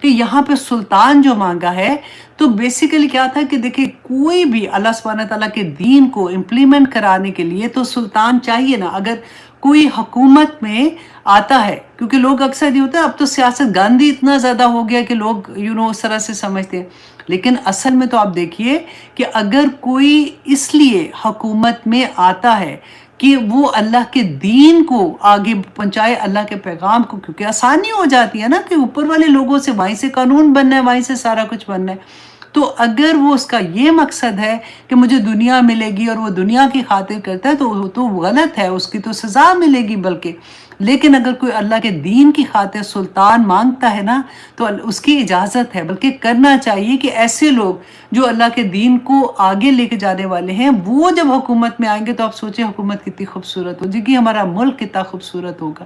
کہ یہاں پہ سلطان جو مانگا ہے، تو بیسیکلی کیا تھا کہ دیکھیں کوئی بھی اللہ سبحانہ تعالیٰ کے دین کو امپلیمنٹ کرانے کے لیے تو سلطان چاہیے نا۔ اگر کوئی حکومت میں آتا ہے، کیونکہ لوگ اکثر یہ ہوتا ہے، اب تو سیاست گاندھی اتنا زیادہ ہو گیا کہ لوگ اس طرح سے سمجھتے ہیں، لیکن اصل میں تو آپ دیکھیے کہ اگر کوئی اس لیے حکومت میں آتا ہے کہ وہ اللہ کے دین کو آگے پہنچائے، اللہ کے پیغام کو، کیونکہ آسانی ہو جاتی ہے نا کہ اوپر والے لوگوں سے وہیں سے قانون بننا ہے، وہیں سے سارا کچھ بننا ہے، تو اگر وہ اس کا یہ مقصد ہے کہ مجھے دنیا ملے گی اور وہ دنیا کی خاطر کرتا ہے تو غلط ہے، اس کی تو سزا ملے گی بلکہ۔ لیکن اگر کوئی اللہ کے دین کی خاطر سلطان مانگتا ہے نا، تو اس کی اجازت ہے، بلکہ کرنا چاہیے کہ ایسے لوگ جو اللہ کے دین کو آگے لے کے جانے والے ہیں، وہ جب حکومت میں آئیں گے تو آپ سوچیں حکومت کتنی خوبصورت ہو جائے گی، ہمارا ملک کتنا خوبصورت ہوگا۔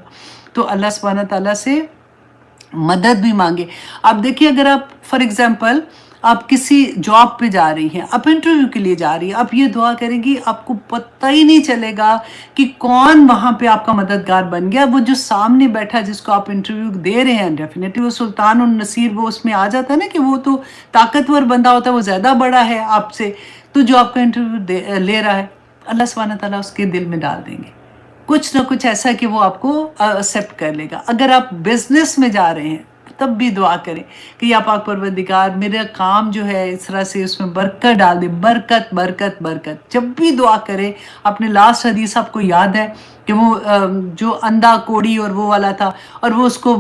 تو اللہ سبحانہ تعالیٰ سے مدد بھی مانگے۔ آپ دیکھیے، اگر آپ فار ایگزامپل آپ کسی جاب پہ جا رہی ہیں، آپ انٹرویو کے لیے جا رہی ہیں، آپ یہ دعا کریں گی، آپ کو پتہ ہی نہیں چلے گا کہ کون وہاں پہ آپ کا مددگار بن گیا۔ وہ جو سامنے بیٹھا جس کو آپ انٹرویو دے رہے ہیں، ڈیفینیٹلی وہ سلطان اور نصیر وہ اس میں آ جاتا ہے نا، کہ وہ تو طاقتور بندہ ہوتا ہے، وہ زیادہ بڑا ہے آپ سے، تو جو آپ کا انٹرویو لے رہا ہے، اللہ سبحانہ تعالیٰ اس کے دل میں ڈال دیں گے کچھ نہ کچھ ایسا کہ وہ آپ کو ایکسیپٹ کر لے گا۔ اگر آپ بزنس میں جا رہے ہیں تب بھی دعا کریں کہ یا پاک پروردگار میرا کام جو ہے اس طرح سے اس میں برکت ڈال دے، برکت برکت برکت۔ جب بھی دعا کرے، اپنے لاسٹ حدیث آپ کو یاد ہے کہ وہ جو اندھا کوڑی اور وہ والا تھا، اور وہ اس کو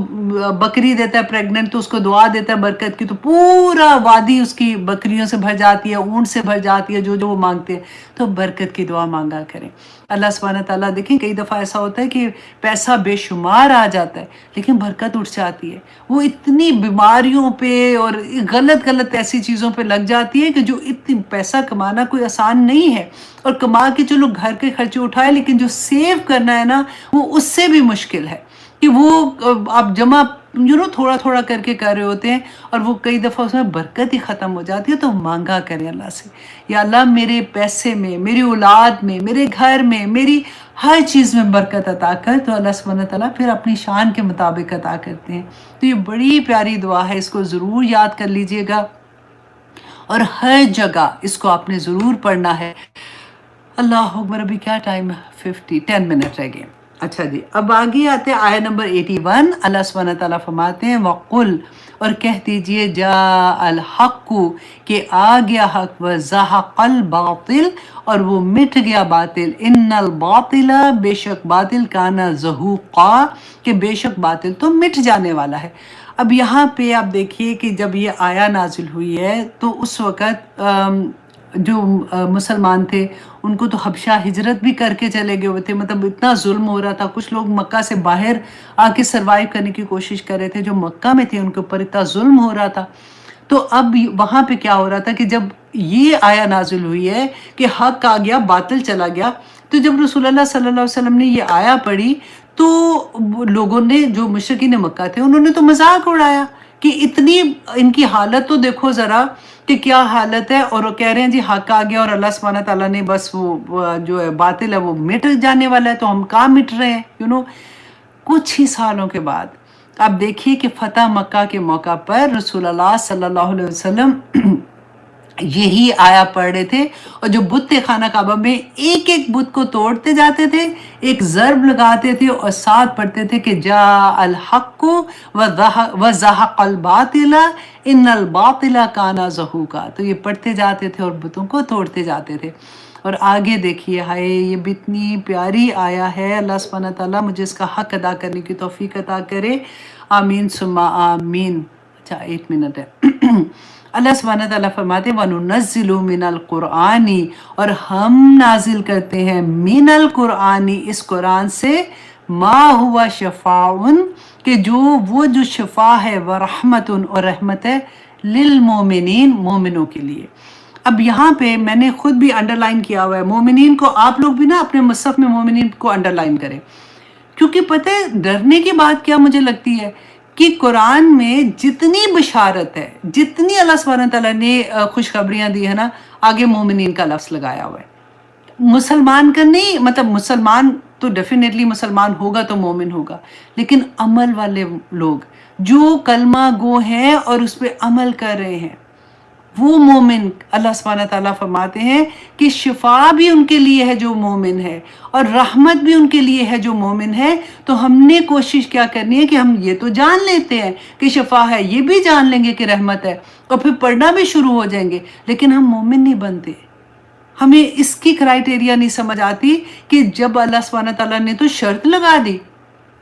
بکری دیتا ہے پریگننٹ، تو اس کو دعا دیتا ہے برکت کی، تو پورا وادی اس کی بکریوں سے بھر جاتی ہے، اونٹ سے بھر جاتی ہے، جو جو وہ مانگتے ہیں۔ تو برکت کی دعا مانگا کریں۔ اللہ سبحانہ تعالیٰ دیکھیں کئی دفعہ ایسا ہوتا ہے کہ پیسہ بے شمار آ جاتا ہے لیکن برکت اٹھ جاتی ہے، وہ اتنی بیماریوں پہ اور غلط غلط ایسی چیزوں پہ لگ جاتی ہے کہ جو اتنی پیسہ کمانا کوئی آسان نہیں ہے، اور کما کے چلو گھر کے خرچے اٹھائے، لیکن جو سیو کرنا ہے نا وہ اس سے بھی مشکل ہے، کہ وہ آپ جمع تھوڑا تھوڑا کر کے کر رہے ہوتے ہیں، اور وہ کئی دفعہ اس میں برکت ہی ختم ہو جاتی ہے۔ تو مانگا کریں اللہ سے، یا اللہ میرے پیسے میں، میری اولاد میں، میرے گھر میں، میری ہر چیز میں برکت عطا کر۔ تو اللہ سبحانہ تعالیٰ پھر اپنی شان کے مطابق عطا کرتے ہیں۔ تو یہ بڑی پیاری دعا ہے، اس کو ضرور یاد کر لیجئے گا۔ اور ہر جگہ اس کو آپ نے ضرور پڑھنا ہے۔ اللہ اکبر، ابھی کیا ٹائم ہے؟ 10 منٹ رہ گئے۔ اچھا جی، اب آگے آتے ہیں آیت نمبر 81۔ اللہ سبحانہ تعالیٰ فرماتے ہیں وَقُلْ، اور کہہ دیجئے جَاءَ الْحَقُّ، کہ آ گیا حق، وَزَهَقَ الْبَاطِلُ، اور وہ مٹ گیا باطل، اِنَّ الْبَاطِلَ، بے شک باطل، کَانَ زَہُوقًا، کہ بے شک باطل تو مٹ جانے والا ہے۔ اب یہاں پہ آپ دیکھیے کہ جب یہ آیا نازل ہوئی ہے تو اس وقت جو مسلمان تھے ان کو تو حبشہ ہجرت بھی کر کے چلے گئے ہوئے تھے، مطلب اتنا ظلم ہو رہا تھا، کچھ لوگ مکہ سے باہر آ کے سروائیو کرنے کی کوشش کر رہے تھے، جو مکہ میں تھے ان کے اوپر اتنا ظلم ہو رہا تھا۔ تو اب وہاں پہ کیا ہو رہا تھا کہ جب یہ آیا نازل ہوئی ہے کہ حق آ گیا باطل چلا گیا، تو جب رسول اللہ صلی اللہ علیہ وسلم نے یہ آیا پڑھی تو لوگوں نے، جو مشرکین مکہ تھے، انہوں نے تو مذاق اڑایا کہ اتنی ان کی حالت تو دیکھو ذرا کہ کیا حالت ہے، اور وہ کہہ رہے ہیں جی حق آ گیا اور اللہ سبحانہ تعالیٰ نے بس وہ جو ہے باطل ہے وہ مٹ جانے والا ہے، تو ہم کہاں مٹ رہے ہیں کچھ ہی سالوں کے بعد آپ دیکھیے کہ فتح مکہ کے موقع پر رسول اللہ صلی اللہ علیہ وسلم یہی آیا پڑھ رہے تھے، اور جو بت تھے خانہ کعبہ میں ایک ایک بت کو توڑتے جاتے تھے، ایک ضرب لگاتے تھے اور ساتھ پڑھتے تھے کہ جاء الحق وزهق الباطل ان الباطل کان زہوقا، تو یہ پڑھتے جاتے تھے اور بتوں کو توڑتے جاتے تھے۔ اور آگے دیکھیے، ہائے یہ بھی اتنی پیاری آیا ہے، اللہ سبحانہ تعالیٰ مجھے اس کا حق ادا کرنے کی توفیق عطا کرے، آمین ثم آمین۔ اچھا 8 منٹ ہے۔ اللہ سبحانہ تعالیٰ فرماتے ہیں وَنُنَزِّلُ مِنَ الْقُرْآنِ، اور ہم نازل کرتے ہیں من القرآن، اس قرآن سے، ما ہوا شفاء، کہ وہ جو شفا ہے، ورحمت، اور رحمت ہے، للمومنین، مومنوں کے لیے۔ اب یہاں پہ میں نے خود بھی انڈرلائن کیا ہوا ہے مومنین کو، آپ لوگ بھی نا اپنے مصحف میں مومنین کو انڈرلائن کریں، کیونکہ پتہ ہے ڈرنے کی بات کیا مجھے لگتی ہے کہ قرآن میں جتنی بشارت ہے، جتنی اللہ سبحانہ تعالیٰ نے خوشخبریاں دی ہے نا، آگے مومنین کا لفظ لگایا ہوا ہے۔ مسلمان کا نہیں، مطلب مسلمان تو ڈیفینیٹلی مسلمان ہوگا تو مومن ہوگا، لیکن عمل والے لوگ جو کلمہ گو ہیں اور اس پہ عمل کر رہے ہیں، وہ مومن، اللہ سبحانہ تعالیٰ فرماتے ہیں کہ شفا بھی ان کے لیے ہے جو مومن ہے، اور رحمت بھی ان کے لیے ہے جو مومن ہے۔ تو ہم نے کوشش کیا کرنی ہے کہ ہم یہ تو جان لیتے ہیں کہ شفا ہے، یہ بھی جان لیں گے کہ رحمت ہے، اور پھر پڑھنا بھی شروع ہو جائیں گے، لیکن ہم مومن نہیں بنتے۔ ہمیں اس کی کرائٹیریا نہیں سمجھ آتی کہ جب اللہ سبحانہ تعالیٰ نے تو شرط لگا دی۔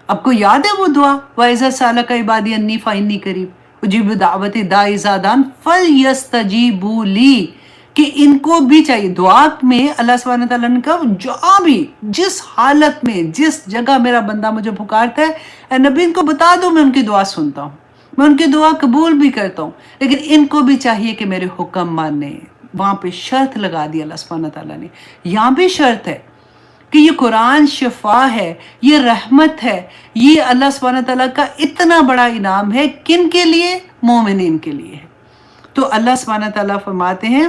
آپ کو یاد ہے وہ دعا، وَإِذَا سَأَلَكَ عِبَادِي أَنِّي فَإِنِّي قَرِيبٌ أُجِيبُ دَعْوَتَ الدَّاعِ إِذَا دَعَانِ فَلْيَسْتَجِيبُوا لِي، کہ ان کو بھی چاہیے دعا میں۔ اللہ سبحانہ تعالیٰ نے کہا جہاں بھی، جس حالت میں، جس جگہ میرا بندہ مجھے پکارتا ہے، اے نبی ان کو بتا دو میں ان کی دعا سنتا ہوں، میں ان کی دعا قبول بھی کرتا ہوں، لیکن ان کو بھی چاہیے کہ میرے حکم مانے۔ وہاں پہ شرط لگا دی اللہ سبحانہ تعالیٰ نے، یہاں بھی شرط ہے کہ یہ قرآن شفا ہے، یہ رحمت ہے، یہ اللہ سبحانہ تعالیٰ کا اتنا بڑا انعام ہے، کن کے لیے؟ مومنین کے لیے ہے۔ تو اللہ سبحانہ تعالیٰ فرماتے ہیں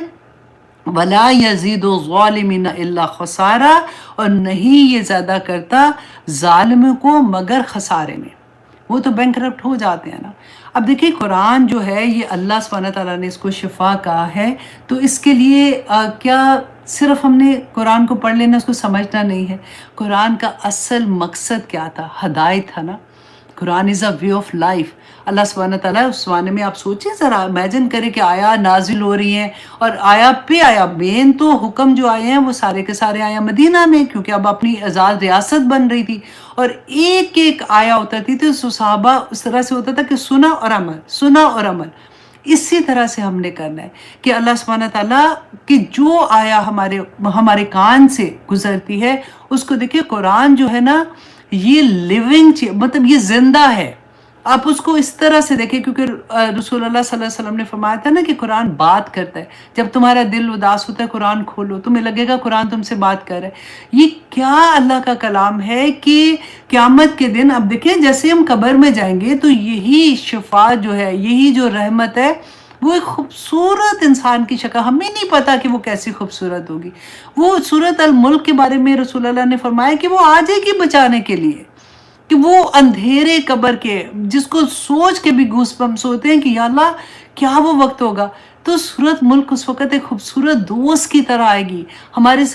وَلَا يَزِيدُ الظَّالِمِينَ إِلَّا خَسَارًا، اور نہیں یہ زیادہ کرتا ظالموں کو مگر خسارے میں، وہ تو بینکرپٹ ہو جاتے ہیں نا۔ اب دیکھیں قرآن جو ہے یہ اللہ سبحانہ تعالیٰ نے اس کو شفا کہا ہے، تو اس کے لیے کیا صرف ہم نے قرآن کو پڑھ لینا، اس کو سمجھنا نہیں ہے؟ قرآن کا اصل مقصد کیا تھا؟ ہدایت تھا نا۔ قرآن از اے وے آف لائف۔ اللہ سبحانہ تعالیٰ اس زمانے میں، آپ سوچیں ذرا، امیجن کریں کہ آیا نازل ہو رہی ہیں، اور آیا پہ آیا، مین تو حکم جو آئے ہیں وہ سارے کے سارے آیا مدینہ میں، کیونکہ اب اپنی آزاد ریاست بن رہی تھی، اور ایک ایک آیا اترتی تھی، تو صحابہ اس طرح سے ہوتا تھا کہ سنا اور عمل، سنا اور عمل۔ اسی طرح سے ہم نے کرنا ہے کہ اللہ سبحانہ تعالیٰ کی جو آیا ہمارے کان سے گزرتی ہے، اس کو دیکھیں قرآن جو ہے نا یہ لیونگ، مطلب یہ زندہ ہے۔ آپ اس کو اس طرح سے دیکھیں، کیونکہ رسول اللہ صلی اللہ علیہ وسلم نے فرمایا تھا نا کہ قرآن بات کرتا ہے۔ جب تمہارا دل اداس ہوتا ہے قرآن کھولو، تمہیں لگے گا قرآن تم سے بات کر رہا ہے۔ یہ کیا اللہ کا کلام ہے کہ قیامت کے دن، اب دیکھیں جیسے ہم قبر میں جائیں گے تو یہی شفا جو ہے، یہی جو رحمت ہے، وہ ایک خوبصورت انسان کی شکل، ہمیں نہیں پتا کہ وہ کیسی خوبصورت ہوگی۔ وہ سورۃ الملک کے بارے میں رسول اللہ نے فرمایا کہ وہ آ جائے گی بچانے کے لیے، کہ وہ اندھیرے قبر کے، جس کو سوچ کے بھی گوس بمس ہوتے ہیں کہ یا اللہ کیا وہ وقت ہوگا۔ تو सूरत मुल्क उस वक़्त एक खूबसूरत दोस्त की तरह आएगी,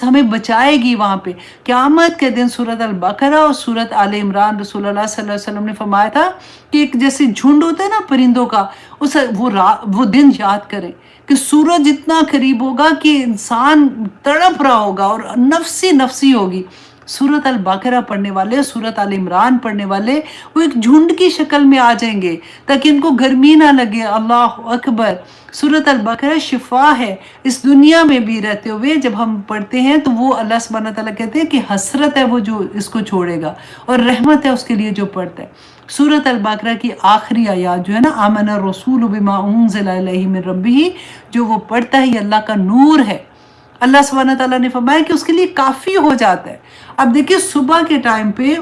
हमें बचाएगी वहाँ पे। क़यामत के दिन सूरत अल-बक़रा और सूरत आले इमरान रसूलुल्लाह सल्लल्लाहु अलैहि वसल्लम ने फरमाया था कि एक जैसे झुंड होता है ना परिंदों का, वो दिन याद करें कि सूरज इतना करीब होगा कि इंसान तड़प रहा होगा और नफ़सी नफ़सी होगी। सूरत अल-बक़रा पढ़ने वाले, सूरत आल इमरान पढ़ने वाले, वो एक झुंड की शक्ल में आ जाएँगे ताकि इनको गर्मी ना लगे। अल्लाह अकबर! सूरत अल-बक़रा शिफ़ा है। इस दुनिया में भी रहते हुए जब हम पढ़ते हैं तो वो अल्लाह सुब्हानहू व तआला कहते हैं कि हसरत है वो जो इसको छोड़ेगा, और रहमत है उसके लिए जो पढ़ता है। सूरत अल-बक़रा की आखिरी आयत जो है ना, आमना रसूलु बिमा उन्ज़िला इलैहि मिन रब्बिही, जो वो पढ़ता है ये अल्लाह का नूर है। अल्लाह सुब्हानहू व तआला ने फरमाया कि उसके लिए काफ़ी हो जाता है। अब देखिए सुबह के टाइम पे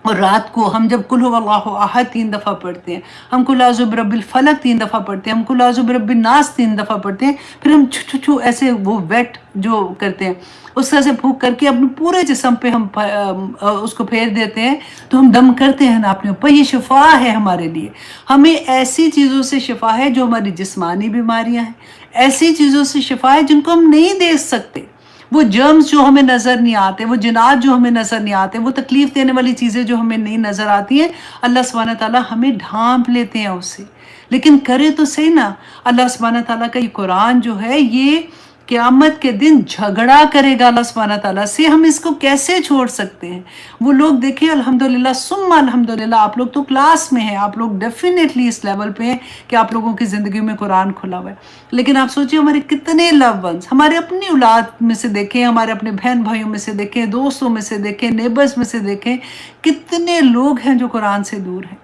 और रात को हम जब कुल हुवल्लाहु अहद 3 दफ़ा पढ़ते हैं, हम कुल आउज़ु बिरब्बिल फलक 3 दफ़ा पढ़ते हैं, हम कुल आउज़ु बिरब्बिन नास 3 दफ़ा पढ़ते हैं, फिर हम छू छू छू ऐसे वो वेट जो करते हैं उस तरह से फूँक करके अपने पूरे जिस्म पे हम उसको फेर देते हैं, तो हम दम करते हैं ना अपने ऊपर। ये शिफ़ा है हमारे लिए। हमें ऐसी चीज़ों से शिफ़ा है जो हमारी जिस्मानी बीमारियाँ हैं, ऐसी चीज़ों से शिफ़ा है जिनको हम नहीं देख सकते। वो जर्म्स जो हमें नज़र नहीं आते, वो जिनात जो हमें नज़र नहीं आते, वो तकलीफ़ देने वाली चीज़ें जो हमें नहीं नज़र आती हैं, अल्लाह सुब्हानहू व तआला हमें ढाँप लेते हैं उससे। लेकिन करे तो सही ना, अल्लाह सुब्हानहू व तआला का ये कुरान जो है ये क़यामत के दिन झगड़ा करेगा अल्लाह सुब्हानहू व तआला से, हम इसको कैसे छोड़ सकते हैं? वो लोग देखिए अल्हम्दुलिल्लाह सुम्मा अल्हम्दुलिल्लाह, आप लोग तो क्लास में हैं, आप लोग डेफ़िनेटली इस लेवल पे हैं कि आप लोगों की ज़िंदगी में कुरान खुला हुआ है। लेकिन आप सोचिए हमारे कितने लव्ड वन्स, हमारे अपनी औलाद में से देखें, हमारे अपने बहन-भाइयों में से देखें, दोस्तों में से देखें, नेबर्स में से देखें, कितने लोग हैं जो कुरान से दूर हैं।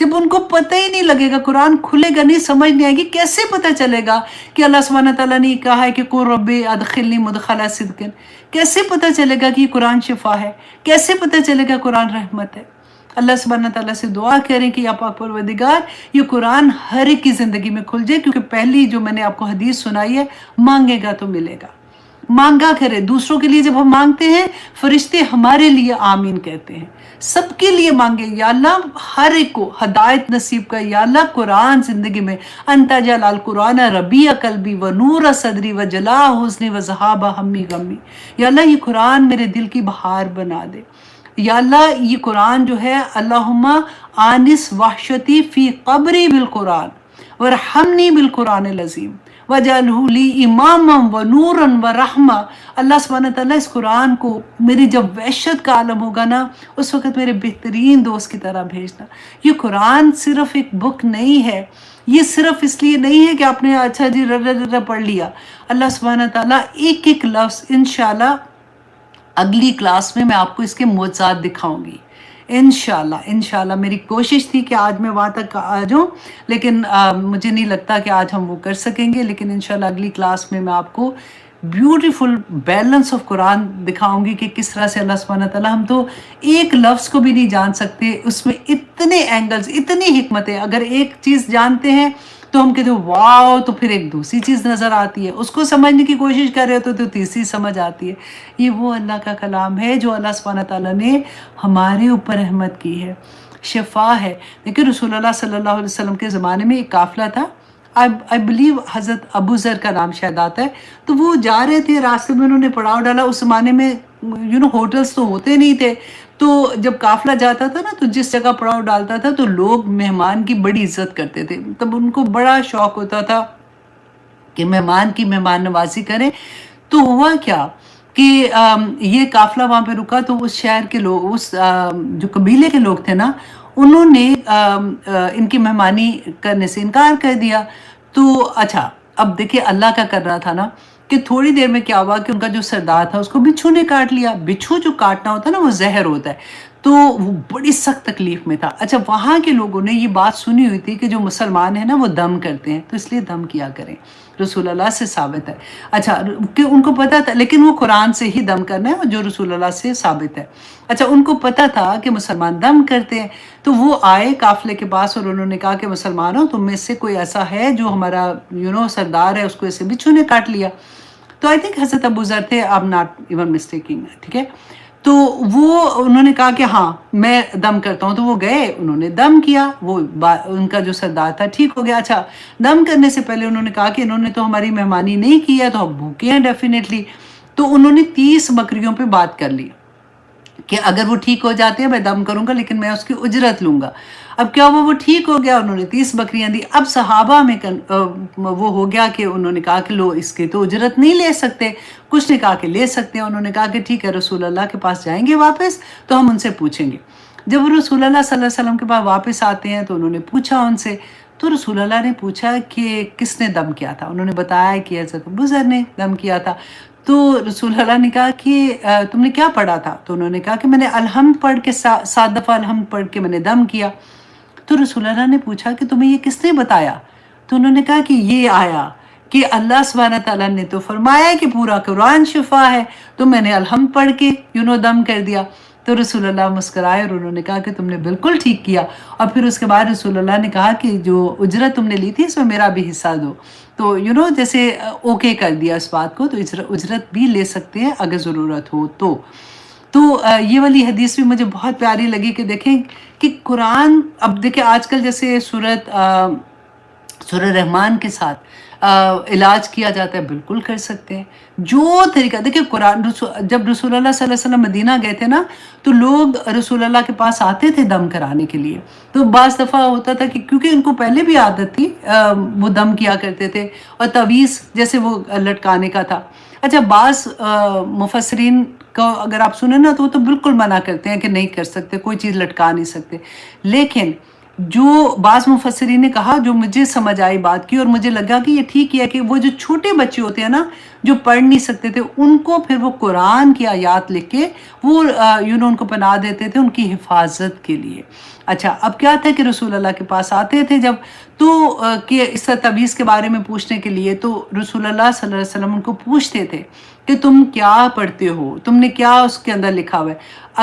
जब उनको पता ही नहीं लगेगा, कुरान खुलेगा नहीं, समझ नहीं आएगी, कैसे पता चलेगा कि अल्लाह सुब्हानहू व तआला ने कहा है कि कुल रब्बी अदखिलनी मुदखला सिद्क़िन? कैसे पता चलेगा कि ये कुरान शिफ़ा है? कैसे पता चलेगा कुरान रहमत है? अल्लाह सुब्हानहू व तआला से दुआ करें कि या पाक परवरदिगार ये कुरान हर एक की ज़िंदगी में खुल जाए, क्योंकि पहली जो मैंने आपको हदीस सुनाई है, मांगेगा तो मिलेगा। मांगा करें, दूसरों के लिए जब हम मांगते हैं फरिश्ते हमारे लिए आमीन कहते हैं। सबके लिए मांगे, या अल्लाह हर एक को हदायत नसीब कर, या अल्लाह कुरान ज़िंदगी में अंता जलाल कुरान रबिया कल्बी व नूर सदरी व जला हुस्नी व ज़हाबा हम्मी गम्मी। या अल्लाह ये कुरान मेरे दिल की बहार बना दे। या अल्लाह ये कुरान जो है, अल्लाहुम्मा आनिस वहशती फ़ी क़ब्री बिल कुरान वरहमनी बिल कुरानिल अज़ीम वजअलहु ली इमामम व नूरन व रहमा। अल्लाह सुब्हानहू व तआला इस कुरान को मेरी जब वहशत का आलम होगा ना, उस वक़्त मेरे बेहतरीन दोस्त की तरह भेजना। ये कुरान सिर्फ़ एक बुक नहीं है, ये सिर्फ़ इसलिए नहीं है कि आपने अच्छा जी र पढ़ लिया। अल्लाह सुब्हानहू व तआला एक-एक लफ्ज़ इंशाअल्लाह अगली क्लास में मैं आपको इसके मोज़ात दिखाऊँगी। इंशाअल्लाह मेरी कोशिश थी कि आज मैं वहाँ तक आ जाऊँ, लेकिन मुझे नहीं लगता कि आज हम वो कर सकेंगे। लेकिन इंशाअल्लाह अगली क्लास में मैं आपको ब्यूटीफुल बैलेंस ऑफ कुरान दिखाऊंगी कि किस तरह से अल्लाह सुब्हानहू व तआला, हम तो एक लफ्ज़ को भी नहीं जान सकते, उसमें इतने एंगल्स, इतनी हिकमतें। अगर एक चीज़ जानते हैं तो हम कहते हैं वाओ, तो फिर एक दूसरी चीज़ नज़र आती है, उसको समझने की कोशिश कर रहे हो तो तीसरी समझ आती है। ये वो अल्लाह का कलाम है जो अल्लाह सुब्हानहू व तआला ने हमारे ऊपर रहमत की है, शिफ़ा है। देखिए रसूलुल्लाह सल्लल्लाहु अलैहि वसल्लम के ज़माने में एक काफ़िला था, आई बिलीव हज़रत अबू ज़र का नाम शायद आता है। तो वो जा रहे थे, रास्ते में उन्होंने पड़ाव डाला। उस ज़माने में होटल्स तो होते नहीं थे, तो जब काफ़िला जाता था ना, तो जिस जगह पड़ाव डालता था तो लोग मेहमान की बड़ी इज़्ज़त करते थे। तब उनको बड़ा शौक़ होता था कि मेहमान की मेहमान नवाज़ी करें। तो हुआ क्या कि ये काफ़िला वहाँ पे रुका, तो उस शहर के लोग, जो कबीले के लोग थे ना, उन्होंने इनकी मेहमानी करने से इनकार कर दिया। तो अच्छा, अब देखिए अल्लाह का कर रहा था ना कि थोड़ी देर में क्या हुआ कि उनका जो सरदार था उसको बिच्छू ने काट लिया। बिच्छू जो काटना होता है ना, वो ज़हर होता है, तो वो बड़ी सख्त तकलीफ़ में था। अच्छा, वहाँ के लोगों ने ये बात सुनी हुई थी कि जो मुसलमान हैं ना वो दम करते हैं, तो इसलिए दम किया करें, रसूलुल्लाह से साबित है। अच्छा, कि उनको पता था, लेकिन वो कुरान से ही दम करना है जो रसूलुल्लाह से साबित है। अच्छा, उनको पता था कि मुसलमान दम करते हैं, तो वो आए काफ़िले के पास और उन्होंने कहा कि मुसलमानों, तुम में से कोई ऐसा है जो हमारा सरदार है, उसको ऐसे बिच्छू ने काट लिया। तो आई थिंक हज़रत अबू ज़र थे, I am not even mistaking, ठीक है। تو وہ انہوں نے کہا کہ ہاں میں دم کرتا ہوں، تو وہ گئے، انہوں نے دم کیا، وہ ان کا جو سردار تھا ٹھیک ہو گیا۔ اچھا، دم کرنے سے پہلے انہوں نے کہا کہ انہوں نے تو ہماری مہمانی نہیں کی ہے، تو اب بھوکے ہیں ڈیفینیٹلی۔ تو انہوں نے 30 بکریوں پہ بات کر لی کہ اگر وہ ٹھیک ہو جاتے ہیں میں دم کروں گا، لیکن میں اس کی اجرت لوں گا۔ اب کیا وہ ٹھیک ہو گیا، انہوں نے 30 بکریاں دی۔ اب صحابہ میں وہ ہو گیا کہ انہوں نے کہا کہ لو اس کی تو اجرت نہیں لے سکتے، کچھ نے کہا کہ لے سکتے ہیں، انہوں نے کہا کہ ٹھیک ہے رسول اللہ کے پاس جائیں گے واپس تو ہم ان سے پوچھیں گے۔ جب وہ رسول اللہ صلی اللہ علیہ وسلم کے پاس واپس آتے ہیں تو انہوں نے پوچھا ان سے، تو رسول اللہ نے پوچھا کہ کس نے دم کیا تھا، انہوں نے بتایا کہ حضرت ابوذر نے دم کیا تھا۔ تو رسول اللہ نے کہا کہ تم نے کیا پڑھا تھا؟ تو انہوں نے کہا کہ میں نے الحمد پڑھ کے 7 دفعہ الحمد پڑھ کے میں نے دم کیا۔ تو رسول اللہ نے پوچھا کہ تمہیں یہ کس نے بتایا؟ تو انہوں نے کہا کہ یہ آیا کہ اللہ سبحانہ تعالیٰ نے تو فرمایا کہ پورا قرآن شفا ہے، تو میں نے الحمد پڑھ کے دم کر دیا۔ تو رسول اللہ مسکرائے اور انہوں نے کہا کہ تم نے بالکل ٹھیک کیا۔ اور پھر اس کے بعد رسول اللہ نے کہا کہ جو اجرت تم نے لی تھی اس میں میرا بھی حصہ دو۔ تو جیسے اوکے کر دیا اس بات کو، تو اجرت بھی لے سکتے ہیں اگر ضرورت ہو تو۔ تو یہ والی حدیث بھی مجھے بہت پیاری لگی کہ دیکھیں کہ قرآن، اب دیکھیں آج کل جیسے سورہ رحمان کے ساتھ علاج کیا جاتا ہے، بالکل کر سکتے ہیں جو طریقہ۔ دیکھیں قرآن، جب رسول اللہ صلی اللہ علیہ وسلم مدینہ گئے تھے نا، تو لوگ رسول اللہ کے پاس آتے تھے دم کرانے کے لیے۔ تو بعض دفعہ ہوتا تھا کہ کیونکہ ان کو پہلے بھی عادت تھی، وہ دم کیا کرتے تھے، اور تعویذ جیسے وہ لٹکانے کا تھا۔ اچھا، بعض مفسرین کو اگر آپ سنیں نا تو وہ تو بالکل منع کرتے ہیں کہ نہیں کر سکتے، کوئی چیز لٹکا نہیں سکتے۔ لیکن جو بعض مفسرین نے کہا، جو مجھے سمجھ آئی بات کی اور مجھے لگا کہ یہ ٹھیک ہے، کہ وہ جو چھوٹے بچے ہوتے ہیں نا جو پڑھ نہیں سکتے تھے، ان کو پھر وہ قرآن کی آیات لکھ کے وہ ان کو پناہ دیتے تھے ان کی حفاظت کے لیے۔ اچھا، اب کیا تھا کہ رسول اللہ کے پاس آتے تھے جب، تو کہ اس تعویذ کے بارے میں پوچھنے کے لیے، تو رسول اللہ صلی اللہ علیہ وسلم ان کو پوچھتے تھے کہ تم کیا پڑھتے ہو، تم نے کیا اس کے اندر لکھا ہوا ہے۔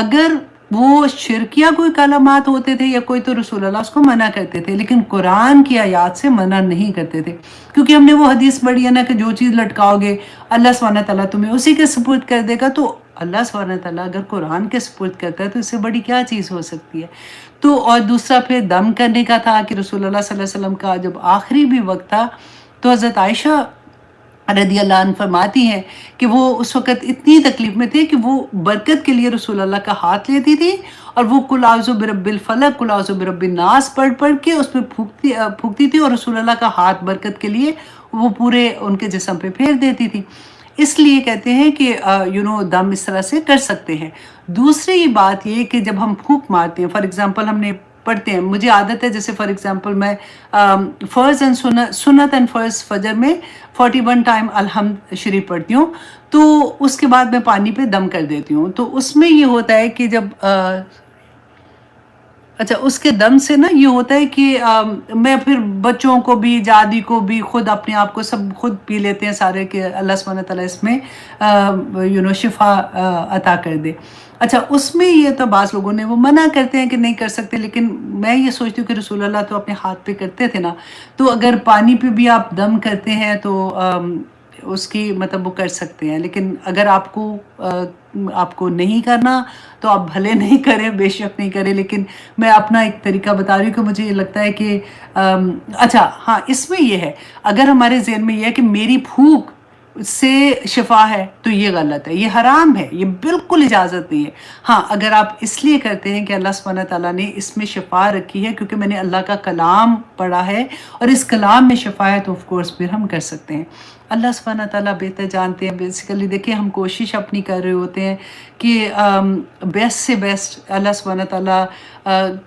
اگر وہ شرکیہ کوئی کلمات ہوتے تھے یا کوئی، تو رسول اللہ اس کو منع کرتے تھے، لیکن قرآن کی آیات سے منع نہیں کرتے تھے، کیونکہ ہم نے وہ حدیث پڑھی ہے نا کہ جو چیز لٹکاؤ گے اللہ سبحانہ تعالیٰ تمہیں اسی کے سپرد کر دے گا۔ تو اللہ سبحانہ تعالیٰ اگر قرآن کے سپرد کرتا ہے تو اس سے بڑی کیا چیز ہو سکتی ہے۔ تو اور دوسرا پھر دم کرنے کا تھا کہ رسول اللہ صلی اللہ علیہ وسلم کا جب آخری بھی وقت تھا، تو حضرت عائشہ رضی اللہ عنہ فرماتی ہیں کہ وہ اس وقت اتنی تکلیف میں تھے کہ وہ برکت کے لیے رسول اللہ کا ہاتھ لیتی تھی، اور وہ قل اعوذ برب الفلق، قل اعوذ برب الناس پڑھ کے اس پہ پھونکتی تھی، اور رسول اللہ کا ہاتھ برکت کے لیے وہ پورے ان کے جسم پہ پھیر دیتی تھی۔ اس لیے کہتے ہیں کہ دم اس طرح سے کر سکتے ہیں۔ دوسری بات یہ کہ جب ہم پھونک مارتے ہیں، فار ایگزامپل ہم نے پڑھتے ہیں، مجھے عادت ہے جیسے فار ایگزامپل میں فرض اینڈ سنت اینڈ فرض فجر میں 41 ٹائم الحمد شریف پڑھتی ہوں، تو اس کے بعد میں پانی پہ دم کر دیتی ہوں۔ تو اس میں یہ ہوتا ہے کہ جب اچھا، اس کے دم سے نا یہ ہوتا ہے کہ میں پھر بچوں کو بھی، جادی کو بھی، خود اپنے آپ کو سب خود پی لیتے ہیں سارے، کہ اللہ سبحانہ تعالیٰ اس میں شفا عطا کر دے۔ اچھا، اس میں یہ تو بعض لوگوں نے وہ منع کرتے ہیں کہ نہیں کر سکتے، لیکن میں یہ سوچتی ہوں کہ رسول اللہ تو اپنے ہاتھ پہ کرتے تھے نا، تو اگر پانی پہ بھی آپ دم کرتے ہیں تو اس کی مطلب وہ کر سکتے ہیں۔ لیکن اگر آپ کو نہیں کرنا تو آپ بھلے نہیں کریں، بے شک نہیں کریں، لیکن میں اپنا ایک طریقہ بتا رہی ہوں کہ مجھے یہ لگتا ہے کہ اچھا ہاں، اس میں یہ ہے، اگر ہمارے ذہن میں یہ ہے کہ میری پھونک سے شفا ہے تو یہ غلط ہے، یہ حرام ہے، یہ بالکل اجازت نہیں ہے۔ ہاں، اگر آپ اس لیے کرتے ہیں کہ اللہ سبحانہ تعالیٰ نے اس میں شفا رکھی ہے، کیونکہ میں نے اللہ کا کلام پڑھا ہے اور اس کلام میں شفا ہے، تو آف کورس پھر ہم کر سکتے ہیں۔ اللہ سبحانہ تعالیٰ بہتر جانتے ہیں۔ بیسیکلی دیکھیں، ہم کوشش اپنی کر رہے ہوتے ہیں کہ بیسٹ سے بیسٹ اللہ سبحانہ تعالیٰ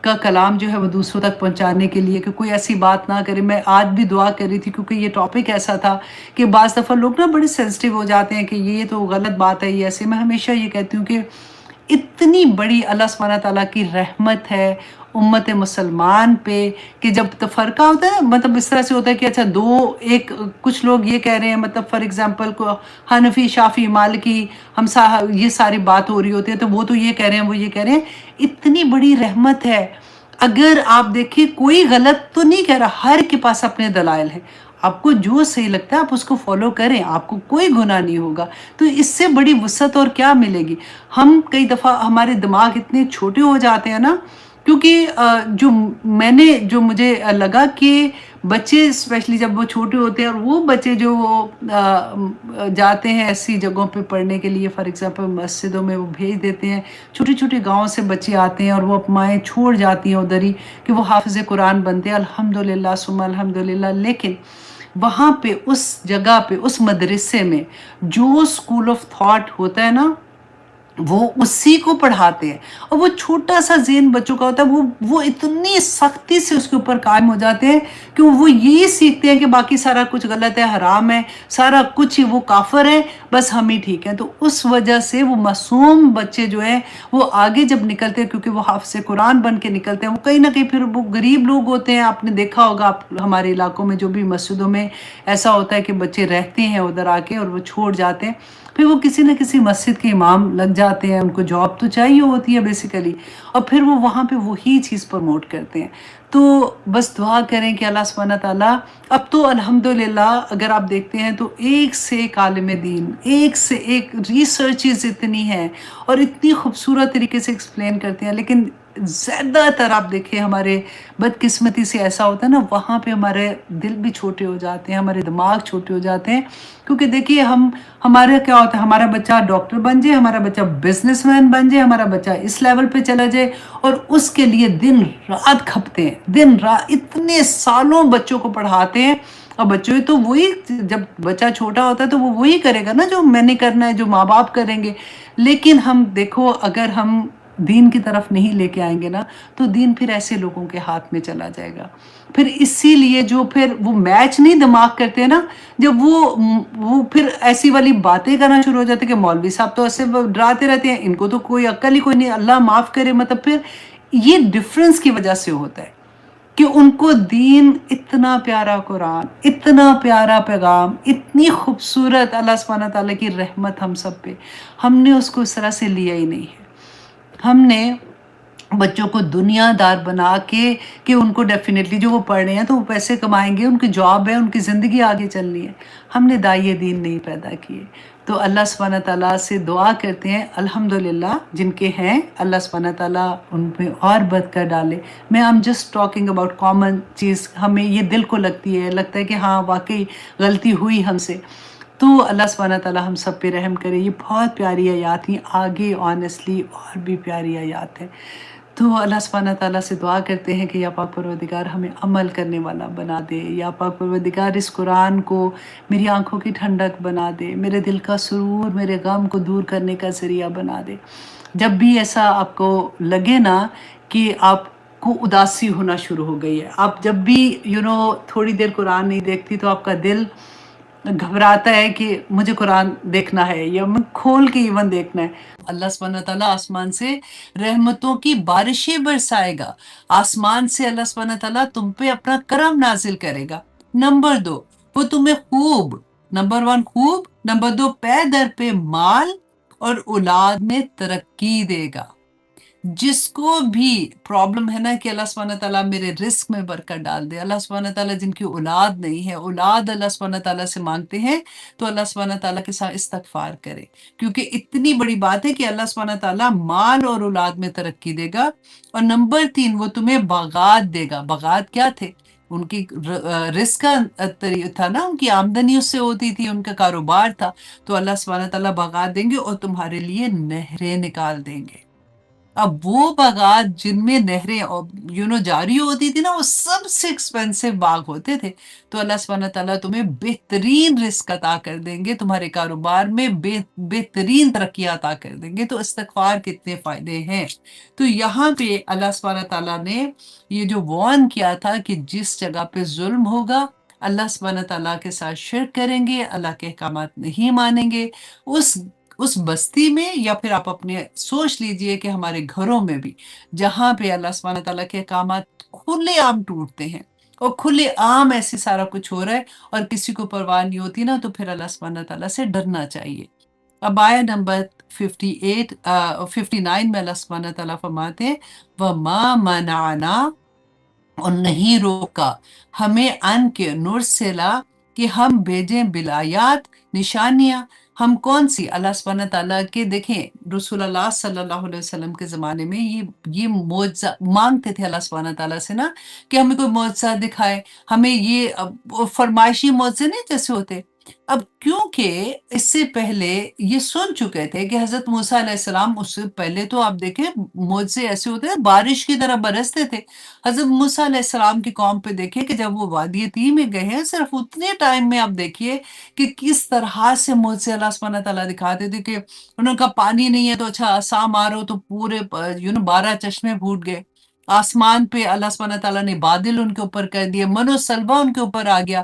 کا کلام جو ہے وہ دوسروں تک پہنچانے کے لیے، کہ کوئی ایسی بات نہ کرے۔ میں آج بھی دعا کر رہی تھی، کیونکہ یہ ٹاپک ایسا تھا کہ بعض دفعہ لوگ نا بڑے سینسٹیو ہو جاتے ہیں کہ یہ تو غلط بات ہے، یہ ایسے۔ میں ہمیشہ یہ کہتی ہوں کہ اتنی بڑی اللہ سبحانہ تعالیٰ کی رحمت ہے امت مسلمان پہ، کہ جب تفرقہ ہوتا ہے، مطلب اس طرح سے ہوتا ہے کہ اچھا کچھ لوگ یہ کہہ رہے ہیں، مطلب فار ایگزامپل کو حنفی، شافعی، مالکی، یہ ساری بات ہو رہی ہوتی ہے، تو وہ تو یہ کہہ رہے ہیں، وہ یہ کہہ رہے ہیں۔ اتنی بڑی رحمت ہے، اگر آپ دیکھیں کوئی غلط تو نہیں کہہ رہا، ہر کے پاس اپنے دلائل ہیں۔ آپ کو جو صحیح لگتا ہے آپ اس کو فالو کریں، آپ کو کوئی گناہ نہیں ہوگا۔ تو اس سے بڑی وسعت اور کیا ملے گی؟ ہم کئی دفعہ ہمارے دماغ اتنے چھوٹے ہو جاتے ہیں نا، کیونکہ جو مجھے لگا کہ بچے اسپیشلی جب وہ چھوٹے ہوتے ہیں، اور وہ بچے جو جاتے ہیں ایسی جگہوں پہ پڑھنے کے لیے، فار ایگزامپل مسجدوں میں وہ بھیج دیتے ہیں، چھوٹے چھوٹے گاؤں سے بچے آتے ہیں اور وہ مائیں چھوڑ جاتی ہیں ادھر ہی کہ وہ حافظ قرآن بنتے ہیں، الحمدللہ ثم الحمدللہ۔ لیکن وہاں پہ اس جگہ پہ اس مدرسے میں جو اسکول آف تھاٹ ہوتا ہے نا، وہ اسی کو پڑھاتے ہیں، اور وہ چھوٹا سا ذہن بچوں کا ہوتا ہے، وہ اتنی سختی سے اس کے اوپر قائم ہو جاتے ہیں کہ وہ یہی سیکھتے ہیں کہ باقی سارا کچھ غلط ہے، حرام ہے، سارا کچھ ہی وہ کافر ہے، بس ہم ہی ٹھیک ہیں۔ تو اس وجہ سے وہ معصوم بچے جو ہیں وہ آگے جب نکلتے ہیں، کیونکہ وہ حافظ قرآن بن کے نکلتے ہیں، وہ کہیں نہ کہیں پھر وہ غریب لوگ ہوتے ہیں۔ آپ نے دیکھا ہوگا، آپ ہمارے علاقوں میں جو بھی مسجدوں میں ایسا ہوتا ہے کہ بچے رہتے ہیں ادھر آ کے اور وہ چھوڑ جاتے ہیں، پھر وہ کسی نہ کسی مسجد کے امام لگ جاتے ہیں، ان کو جاب تو چاہیے ہوتی ہے بیسیکلی، اور پھر وہ وہاں پہ وہی چیز پروموٹ کرتے ہیں۔ تو بس دعا کریں کہ اللہ سبحانہ تعالیٰ، اب تو الحمدللہ اگر آپ دیکھتے ہیں تو ایک سے ایک عالم دین، ایک سے ایک ریسرچز اتنی ہیں اور اتنی خوبصورت طریقے سے ایکسپلین کرتے ہیں، لیکن زیادہ تر آپ دیکھیں ہمارے بدقسمتی سے ایسا ہوتا ہے نا، وہاں پہ ہمارے دل بھی چھوٹے ہو جاتے ہیں، ہمارے دماغ چھوٹے ہو جاتے ہیں، کیونکہ دیکھیے ہمارا کیا ہوتا ہے، ہمارا بچہ ڈاکٹر بن جائے، ہمارا بچہ بزنس مین بن جائے، ہمارا بچہ اس لیول پہ چلا جائے، اور اس کے لیے دن رات کھپتے ہیں، دن رات اتنے سالوں بچوں کو پڑھاتے ہیں، اور بچوں تو وہی، جب بچہ چھوٹا ہوتا ہے تو وہ وہی کرے گا نا جو میں نے کرنا ہے، جو ماں باپ کریں گے۔ لیکن ہم دیکھو، اگر ہم دین کی طرف نہیں لے کے آئیں گے نا، تو دین پھر ایسے لوگوں کے ہاتھ میں چلا جائے گا۔ پھر اسی لیے جو پھر وہ میچ نہیں دماغ کرتے نا، جب وہ پھر ایسی والی باتیں کرنا شروع ہو جاتے کہ مولوی صاحب تو ایسے ڈراتے رہتے ہیں، ان کو تو کوئی عقل ہی کوئی نہیں، اللہ معاف کرے، مطلب پھر یہ ڈفرنس کی وجہ سے ہوتا ہے کہ ان کو دین، اتنا پیارا قرآن، اتنا پیارا پیغام، اتنی خوبصورت اللہ سبحانہ تعالیٰ کی رحمت ہم سب پہ، ہم نے اس کو اس طرح سے لیا ہی نہیں ہے۔ ہم نے بچوں کو دنیا دار بنا کے کہ ان کو ڈیفینیٹلی جو وہ پڑھ رہے ہیں تو وہ پیسے کمائیں گے، ان کی جاب ہے، ان کی زندگی آگے چلنی ہے، ہم نے داعیے دین نہیں پیدا کیے۔ تو اللہ سبحانہ تعالیٰ سے دعا کرتے ہیں، الحمدللہ جن کے ہیں اللہ سبحانہ تعالیٰ ان پہ اور بد کر ڈالے۔ میں I'm just talking about common چیز، ہمیں یہ دل کو لگتی ہے، لگتا ہے کہ ہاں واقعی غلطی ہوئی ہم سے، تو اللہ سبحانہ تعالیٰ ہم سب پہ رحم کرے۔ یہ بہت پیاری آیات ہیں، آگے آنیسٹلی اور بھی پیاری آیات ہیں۔ تو اللہ سبحانہ تعالیٰ سے دعا کرتے ہیں کہ یا پاک پروردگار ہمیں عمل کرنے والا بنا دے، یا پاک پروردگار اس قرآن کو میری آنکھوں کی ٹھنڈک بنا دے، میرے دل کا سرور، میرے غم کو دور کرنے کا ذریعہ بنا دے۔ جب بھی ایسا آپ کو لگے نا کہ آپ کو اداسی ہونا شروع ہو گئی ہے، آپ جب بھی تھوڑی دیر قرآن نہیں دیکھتی تو آپ کا دل گھبراتا ہے کہ مجھے قرآن دیکھنا ہے، یا میں کھول کے ایون دیکھنا ہے، اللہ سبحانہ تعالیٰ آسمان سے رحمتوں کی بارشیں برسائے گا، آسمان سے اللہ سبحانہ تعالیٰ تم پہ اپنا کرم نازل کرے گا۔ نمبر 2، وہ تمہیں نمبر 1 خوب، نمبر 2 پے در پہ مال اور اولاد میں ترقی دے گا۔ جس کو بھی پرابلم ہے نا کہ اللہ سبحانہ تعالیٰ میرے رزق میں برکت ڈال دے، اللہ سبحانہ تعالیٰ جن کی اولاد نہیں ہے، اولاد اللہ سبحانہ تعالیٰ سے مانگتے ہیں، تو اللہ سبحانہ تعالیٰ کے ساتھ استغفار کرے، کیونکہ اتنی بڑی بات ہے کہ اللہ سبحانہ تعالیٰ مال اور اولاد میں ترقی دے گا۔ اور نمبر 3، وہ تمہیں باغات دے گا۔ باغات کیا تھے؟ ان کی رزق کا تھا نا، ان کی آمدنی اس سے ہوتی تھی، ان کا کاروبار تھا، تو اللہ سبحانہ تعالیٰ باغات دیں گے اور تمہارے لیے نہریں نکال دیں گے۔ اب وہ باغات جن میں نہریں جاری ہوتی تھی نا، وہ سب سے ایکسپینسو باغ ہوتے تھے، تو اللہ سبحانہ تعالیٰ تمہیں بہترین رزق عطا کر دیں گے، تمہارے کاروبار میں بہترین ترقی عطا کر دیں گے۔ تو استغفار کے اتنے فائدے ہیں۔ تو یہاں پہ اللہ سبحانہ تعالیٰ نے یہ جو وارن کیا تھا کہ جس جگہ پہ ظلم ہوگا، اللہ سبحانہ تعالیٰ کے ساتھ شرک کریں گے، اللہ کے احکامات نہیں مانیں گے، اس بستی میں، یا پھر آپ اپنے سوچ لیجئے کہ ہمارے گھروں میں بھی، جہاں پہ اللہ سبحانہ تعالیٰ کے احکامات کھلے عام ٹوٹتے ہیں اور کھلے عام ایسے سارا کچھ ہو رہا ہے اور کسی کو پرواہ نہیں ہوتی نا، تو پھر اللہ سبحانہ تعالیٰ سے ڈرنا چاہیے۔ اب آیا نمبر 59 میں اللہ سبحانہ تعالیٰ فرماتے ہیں، وَمَا مَنَعَنَا اور نہیں روکا ہمیں ان کے نرسلا کہ ہم بھیجیں بلایات نشانیاں. ہم کون سی؟ اللہ سبحانہ تعالیٰ کے دیکھیں رسول اللہ صلی اللہ علیہ وسلم کے زمانے میں یہ معجزہ مانگتے تھے اللہ سبحانہ تعالیٰ سے نا کہ ہمیں کوئی معجزہ دکھائے، ہمیں یہ فرمائشی معجزے نہیں جیسے ہوتے. اب کیونکہ اس سے پہلے یہ سن چکے تھے کہ حضرت موسیٰ علیہ السلام، اس سے پہلے تو آپ دیکھیں معجزے ایسے ہوتے ہیں بارش کی طرح برستے تھے. حضرت موسیٰ علیہ السلام کی قوم پہ دیکھیے کہ جب وہ وادی طی میں گئے ہیں، صرف اتنے ٹائم میں آپ دیکھیے کہ کس طرح سے معجزے اللہ سبحانہ تعالیٰ دکھاتے تھے کہ انہوں نے کہا پانی نہیں ہے تو اچھا عصا مارو تو پورے 12 چشمے پھوٹ گئے. آسمان پہ اللہ سبحانہ تعالیٰ نے بادل ان کے اوپر کر دیے، من و سلوا ان کے اوپر آ گیا.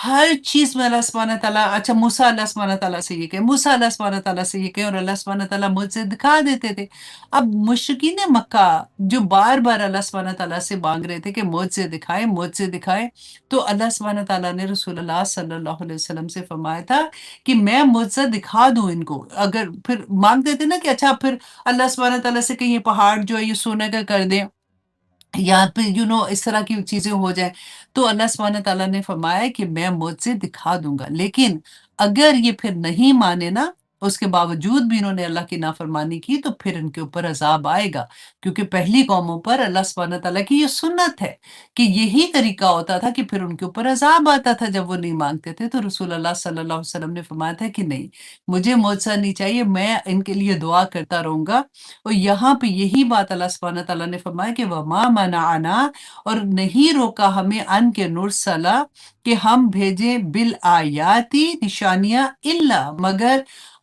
ہر چیز میں اللہ سبحانہ تعالیٰ، اچھا موسیٰ اللہ سبحانہ تعالیٰ سے یہ کہیں، موسیٰ اللہ سبحانہ تعالیٰ سے یہ کہیں، اور اللہ سبحانہ تعالیٰ معجزے دکھا دیتے تھے. اب مشرکین مکہ جو بار بار اللہ سبحانہ تعالیٰ سے مانگ رہے تھے کہ معجزے دکھائے معجزے دکھائے، تو اللہ سبحانہ تعالیٰ نے رسول اللہ صلی اللہ علیہ وسلم سے فرمایا تھا کہ میں معجزہ دکھا دوں ان کو. اگر پھر مانگتے تھے نا کہ اچھا پھر اللہ سبحانہ تعالیٰ سے کہ یہ پہاڑ جو ہے یہ سونے کا کر دیں، یا پہ اس طرح کی چیزیں ہو جائیں، تو اللہ سبحانہ تعالیٰ نے فرمایا کہ میں معجزے دکھا دوں گا. لیکن اگر یہ پھر نہیں مانے نا، اس کے باوجود بھی انہوں نے اللہ کی نافرمانی کی، تو پھر ان کے اوپر عذاب آئے گا. کیونکہ پہلی قوموں پر اللہ سبحانہ تعالیٰ کی یہ سنت ہے کہ یہی طریقہ ہوتا تھا کہ پھر ان کے اوپر عذاب آتا تھا جب وہ نہیں مانگتے تھے. تو رسول اللہ صلی اللہ علیہ وسلم نے فرمایا تھا کہ نہیں، مجھے معجزہ نہیں چاہیے، میں ان کے لیے دعا کرتا رہوں گا. اور یہاں پہ یہی بات اللہ سبحانہ تعالیٰ نے فرمایا کہ وَمَا مَنَعَنَا، اور نہیں روکا ہمیں ان کے نرسلا کہ ہم بھیجیں بالآیاتی نشانیاں، الا مگر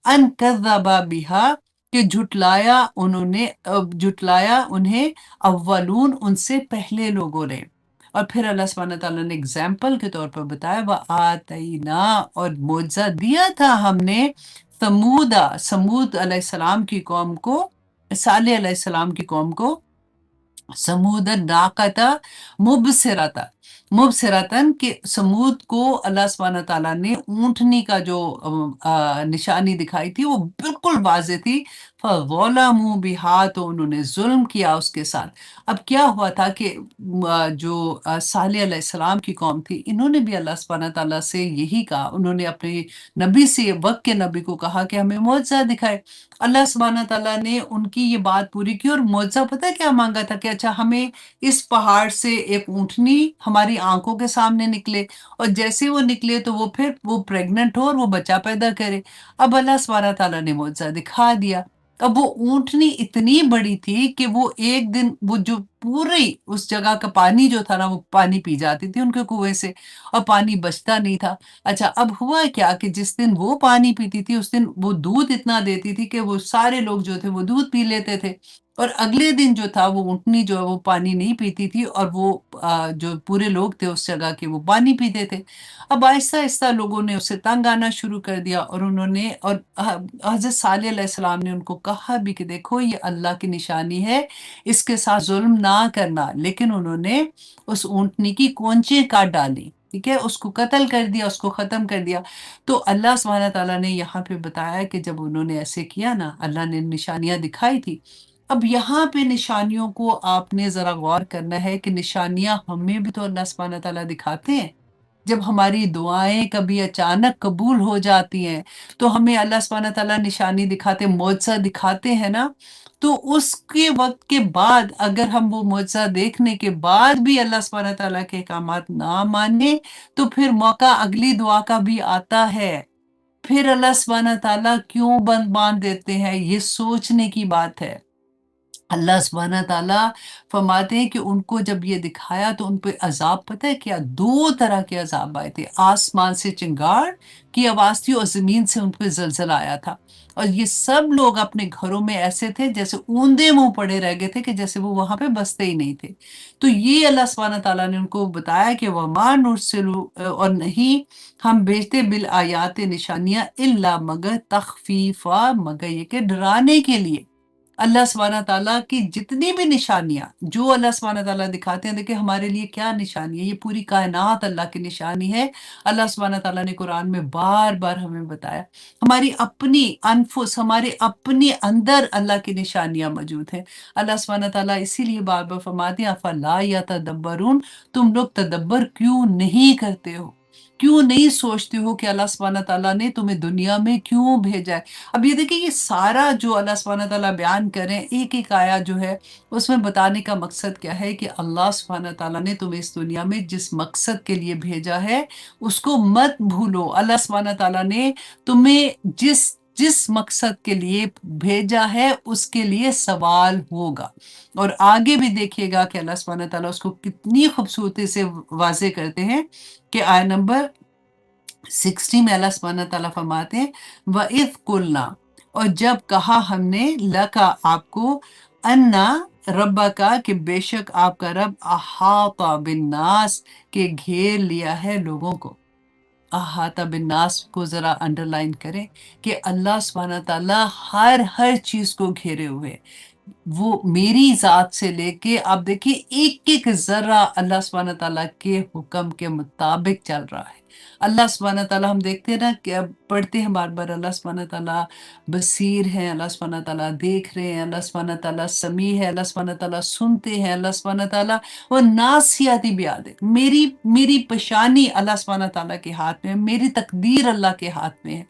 ان کذبا بہا کہ جھٹلایا انہیں اولون ان سے پہلے لوگوں نے. اور پھر اللہ سبحانہ تعالیٰ نے اگزامپل کے طور پر بتایا وَآتَيْنَا، اور معجزہ دیا تھا ہم نے سمود علیہ السلام کی قوم کو، صالح علیہ السلام کی قوم کو، سمود ناقتا مبصرتا مبصرتن، کہ سمود کو اللہ سبحانہ تعالیٰ نے اونٹنی کا جو نشانی دکھائی تھی وہ بالکل واضح تھی. فَظَلَمُوا بِهَا، تو انہوں نے ظلم کیا اس کے ساتھ. اب کیا ہوا تھا کہ جو صالح علیہ السلام کی قوم تھی، انہوں نے بھی اللہ سبحانہ تعالیٰ سے یہی کہا، انہوں نے اپنے نبی سے، وقت کے نبی کو کہا کہ ہمیں معجزہ دکھائے. اللہ سبحانہ تعالیٰ نے ان کی یہ بات پوری کی، اور معجزہ پتہ ہے کیا مانگا تھا کہ اچھا ہمیں اس پہاڑ سے ایک اونٹنی ہماری آنکھوں کے سامنے نکلے، اور جیسے وہ نکلے تو وہ پھر وہ پریگننٹ ہو اور وہ بچہ پیدا کرے. اب اللہ سبحانہ تعالیٰ نے معجزہ دکھا دیا. اب وہ اونٹنی اتنی بڑی تھی کہ وہ ایک دن وہ جو پوری اس جگہ کا پانی جو تھا نا، وہ پانی پی جاتی تھی ان کے کنویں سے، اور پانی بچتا نہیں تھا. اچھا اب ہوا کیا کہ جس دن وہ پانی پیتی تھی اس دن وہ دودھ اتنا دیتی تھی کہ وہ سارے لوگ جو تھے وہ دودھ پی لیتے تھے. اور اگلے دن جو تھا وہ اونٹنی جو ہے وہ پانی نہیں پیتی تھی، اور وہ جو پورے لوگ تھے اس جگہ کے وہ پانی پیتے تھے. اب آہستہ آہستہ لوگوں نے اسے تنگ آنا شروع کر دیا، اور انہوں نے، اور حضرت صالح علیہ السلام نے ان کو کہا بھی کہ دیکھو یہ اللہ کی نشانی ہے، اس کے ساتھ ظلم نہ کرنا. لیکن انہوں نے اس اونٹنی کی کونچیں کاٹ ڈالی، ٹھیک ہے، اس کو قتل کر دیا، اس کو ختم کر دیا. تو اللہ سبحانہ تعالیٰ نے یہاں پہ بتایا کہ جب انہوں نے ایسے کیا نا، اللہ نے نشانیاں دکھائی تھی. اب یہاں پہ نشانیوں کو آپ نے ذرا غور کرنا ہے کہ نشانیاں ہمیں بھی تو اللہ سبحانہ تعالیٰ دکھاتے ہیں. جب ہماری دعائیں کبھی اچانک قبول ہو جاتی ہیں تو ہمیں اللہ سبحانہ تعالیٰ نشانی دکھاتے، معجزہ دکھاتے ہیں نا. تو اس کے وقت کے بعد اگر ہم وہ معجزہ دیکھنے کے بعد بھی اللہ سبحانہ تعالیٰ کے احکامات نہ مانیں، تو پھر موقع اگلی دعا کا بھی آتا ہے. پھر اللہ سبحانہ تعالیٰ کیوں بند باندھ دیتے ہیں، یہ سوچنے کی بات ہے. اللہ سبحانہ تعالیٰ فرماتے ہیں کہ ان کو جب یہ دکھایا تو ان پہ عذاب، پتہ ہے کیا، 2 طرح کے عذاب آئے تھے. آسمان سے چنگاڑ کی آواز تھی، اور زمین سے ان پہ زلزلہ آیا تھا. اور یہ سب لوگ اپنے گھروں میں ایسے تھے جیسے اوندے منہ پڑے رہ گئے تھے، کہ جیسے وہ وہاں پہ بستے ہی نہیں تھے. تو یہ اللہ سبحانہ تعالیٰ نے ان کو بتایا کہ وَمَا نُرْسِلُ، اور نہیں ہم بھیجتے بالآیات نشانیاں، الا مگر تخفیفا، مگر یہ کہ ڈرانے کے لیے. अल्लाह सुब्हानहू तआला की जितनी भी निशानियाँ, जो अल्लाह सुब्हानहू तआला दिखाते हैं, देखिए हमारे लिए क्या निशानी है, ये पूरी कायनात अल्लाह की निशानी है। अल्लाह सुब्हानहू तआला ने कुरान में बार-बार हमें बताया। हमारी अपनी अनफुस, हमारे अपने अंदर अल्लाह की निशानियाँ मौजूद हैं। अल्लाह सुब्हानहू तआला इसीलिए बार-बार फरमाते हैं, अफ़ला यतदब्बरून, तुम लोग तदब्बर क्यों नहीं करते हो? क्यों नहीं सोचते हो कि अल्लाह सुब्हानहू तआला ने तुम्हें दुनिया में क्यों भेजा है? अब ये देखिए, ये सारा जो अल्लाह सुब्हानहू तआला बयान कर रहे हैं, एक-एक आयत जो है, उसमें बताने का मकसद क्या है कि अल्लाह सुब्हानहू तआला ने तुम्हें इस दुनिया में जिस मकसद के लिए भेजा है, उसको मत भूलो। अल्लाह सुब्हानहू तआला ने तुम्हें जिस जिस मकसद के लिए भेजा है, उसके लिए सवाल होगा। और आगे भी देखिएगा कि अल्लाह सुब्हानहू तआला उसको कितनी खूबसूरती से वाज़ेह करते हैं कि आयत नंबर 60 में अल्लाह सुब्हानहू तआला फरमाते हैं, वइज़ कुलना, और जब कहा हमने लका आपको, अन्ना रब्बका कि बेशक आपका रब अहाता बिन्नास के घेर लिया है लोगों को। अहाता बिन्नास को ज़रा अंडरलाइन करें कि अल्लाह सुब्हानहू तआला हर चीज़ को घेरे हुए हैं। वो मेरी ज़ात से लेके आप देखिए एक-एक ज़र्रा अल्लाह सुब्हानहू तआला के हुक्म के मुताबिक चल रहा है। अल्लाह सुब्हानहू तआला, हम देखते हैं ना कि अब पढ़ते हैं बार-बार, अल्लाह सुब्हानहू तआला बसीर हैं, अल्लाह सुब्हानहू तआला देख रहे हैं, अल्लाह सुब्हानहू तआला समी है, अल्लाह सुब्हानहू तआला सुनते हैं, अल्लाह सुब्हानहू तआला वो नासियाती बियाद है। मेरी मेरी पेशानी अल्लाह सुब्हानहू तआला के हाथ में है, मेरी तकदीर अल्लाह के हाथ में है।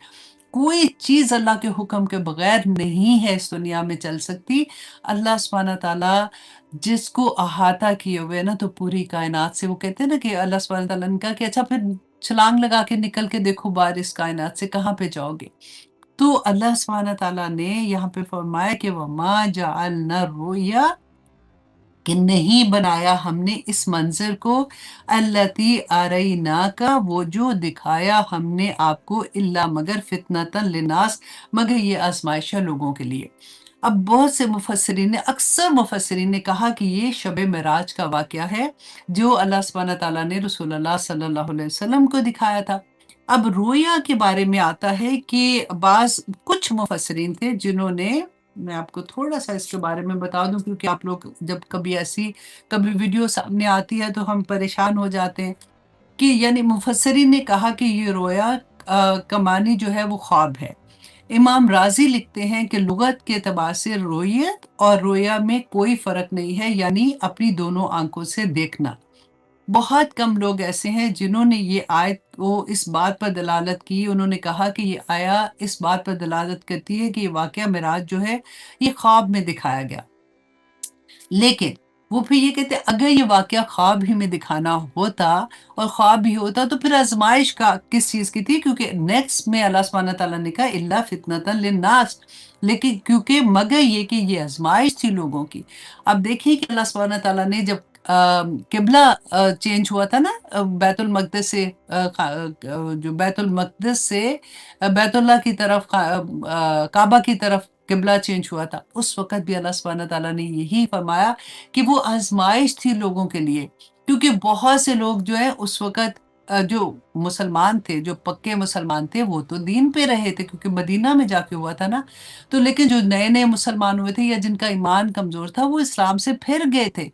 कोई चीज़ अल्लाह के हुक्म के बगैर नहीं है इस दुनिया में चल सकती। अल्लाह सुब्हानहू तआला जिसको अहाता किए हुए है ना, तो पूरी कायनात से, वो कहते हैं ना कि अल्लाह सुब्हानहू तआला ने कहा कि अच्छा फिर छलांग लगा के निकल के देखो बाहर इस कायनात से, कहाँ पे जाओगे? तो अल्लाह सुब्हानहू तआला ने यहाँ पे फरमाया कि वमा जअलना रुया, कि नहीं बनाया हमने इस मंज़र को, अल्लती अरैनाका, वो जो दिखाया हमने आपको, इल्ला मगर फितनतन लिन्नास, मगर ये आज़माइश है लोगों के लिए। अब बहुत से मुफस्सिरीन ने, अक्सर मुफस्सिरीन ने कहा कि ये शब मेराज का वाक़या है, जो अल्लाह सुब्हानहू तआला ने रसूलुल्लाह सल्लल्लाहु अलैहि वसल्लम को दिखाया था। अब रोया के बारे में आता है कि कुछ मुफस्सिरीन थे जिन्होंने, मैं आपको थोड़ा-सा इसके बारे में बता दूँ, क्योंकि आप लोग जब कभी वीडियो सामने आती है तो हम परेशान हो जाते हैं कि, यानी मुफस्सिरीन ने कहा कि ये रोया का मानी जो है वो ख्वाब है। इमाम राज़ी लिखते हैं कि लुग़त के एतबार से रोयत और रोया में कोई फ़र्क नहीं है, यानी अपनी दोनों आँखों से देखना। बहुत कम लोग ऐसे हैं जिन्होंने ये आयत को इस बात पर दलालत की, उन्होंने कहा कि ये आया इस बात पर दलालत करती है कि ये वाक़या मिराज जो है, ये ख्वाब में दिखाया गया। लेकिन वो फिर ये कहते हैं, अगर ये वाक़या ख्वाब ही में दिखाना होता और ख्वाब ही होता, तो फिर आज़माइश का किस चीज़ की थी? क्योंकि नेक्स्ट में अल्लाह सुब्हानहू तआला ने कहा इल्ला फितनतन लिन्नास, लेकिन क्योंकि मगर ये कि ये आज़माइश थी लोगों की। अब देखिए कि अल्लाह सुब्हानहू तआला ने जब किबला चेंज हुआ था ना, बैतुल मक़दिस से जो बैतुल मक़दिस से बैतुल्लाह की तरफ, काबा की तरफ किबला चेंज हुआ था, उस वक़्त भी अल्लाह सुब्हानहू तआला ने यही फरमाया कि वो आज़माइश थी लोगों के लिए। क्योंकि बहुत से लोग जो हैं उस वक़्त, जो मुसलमान थे, जो पक्के मुसलमान थे, वो तो दीन पे रहे थे क्योंकि मदीना में जाके हुआ था ना। तो लेकिन जो नए-नए मुसलमान हुए थे या जिनका ईमान कमज़ोर था, वो इस्लाम से फिर गए थे।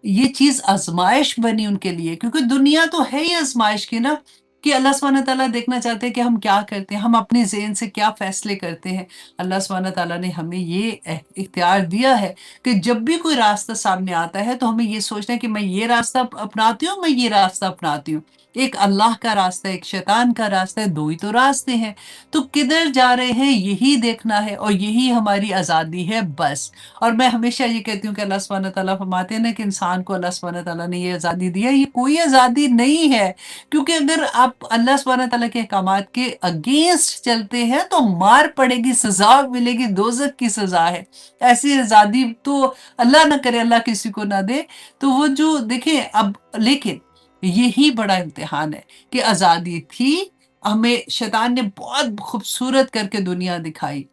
ये चीज़ आज़माइश बनी उनके लिए, क्योंकि दुनिया तो है ही आज़माइश की ना, कि अल्लाह सुब्हानहू तआला देखना चाहते हैं कि हम क्या करते हैं, हम अपने ज़हन से क्या फ़ैसले करते हैं। अल्लाह सुब्हानहू तआला ने हमें ये इख्तियार दिया है कि जब भी कोई रास्ता सामने आता है, तो हमें ये सोचना है कि मैं ये रास्ता अपनाती हूँ, मैं ये रास्ता अपनाती हूँ। एक अल्लाह का रास्ता है, एक शैतान का रास्ता है, 2 ही तो रास्ते हैं। तो किधर जा रहे हैं, यही देखना है, और यही हमारी आज़ादी है बस। और मैं हमेशा ये कहती हूँ कि अल्लाह सुब्हानहू तआला फरमाते हैं ना कि इंसान को अल्लाह सुब्हानहू तआला ने ये आज़ादी दी है, ये कोई आज़ादी नहीं है। क्योंकि अगर आप अल्लाह सुब्हानहू तआला के अहकामात के अगेंस्ट चलते हैं, तो मार पड़ेगी, सज़ा मिलेगी, दोज़ख की सज़ा है। ऐसी आज़ादी तो अल्लाह ना करे, अल्लाह किसी को ना दे। तो वो जो देखिए अब, लेकिन यही बड़ा इम्तिहान है कि आज़ादी थी, हमें शैतान ने बहुत खूबसूरत करके दुनिया दिखाई।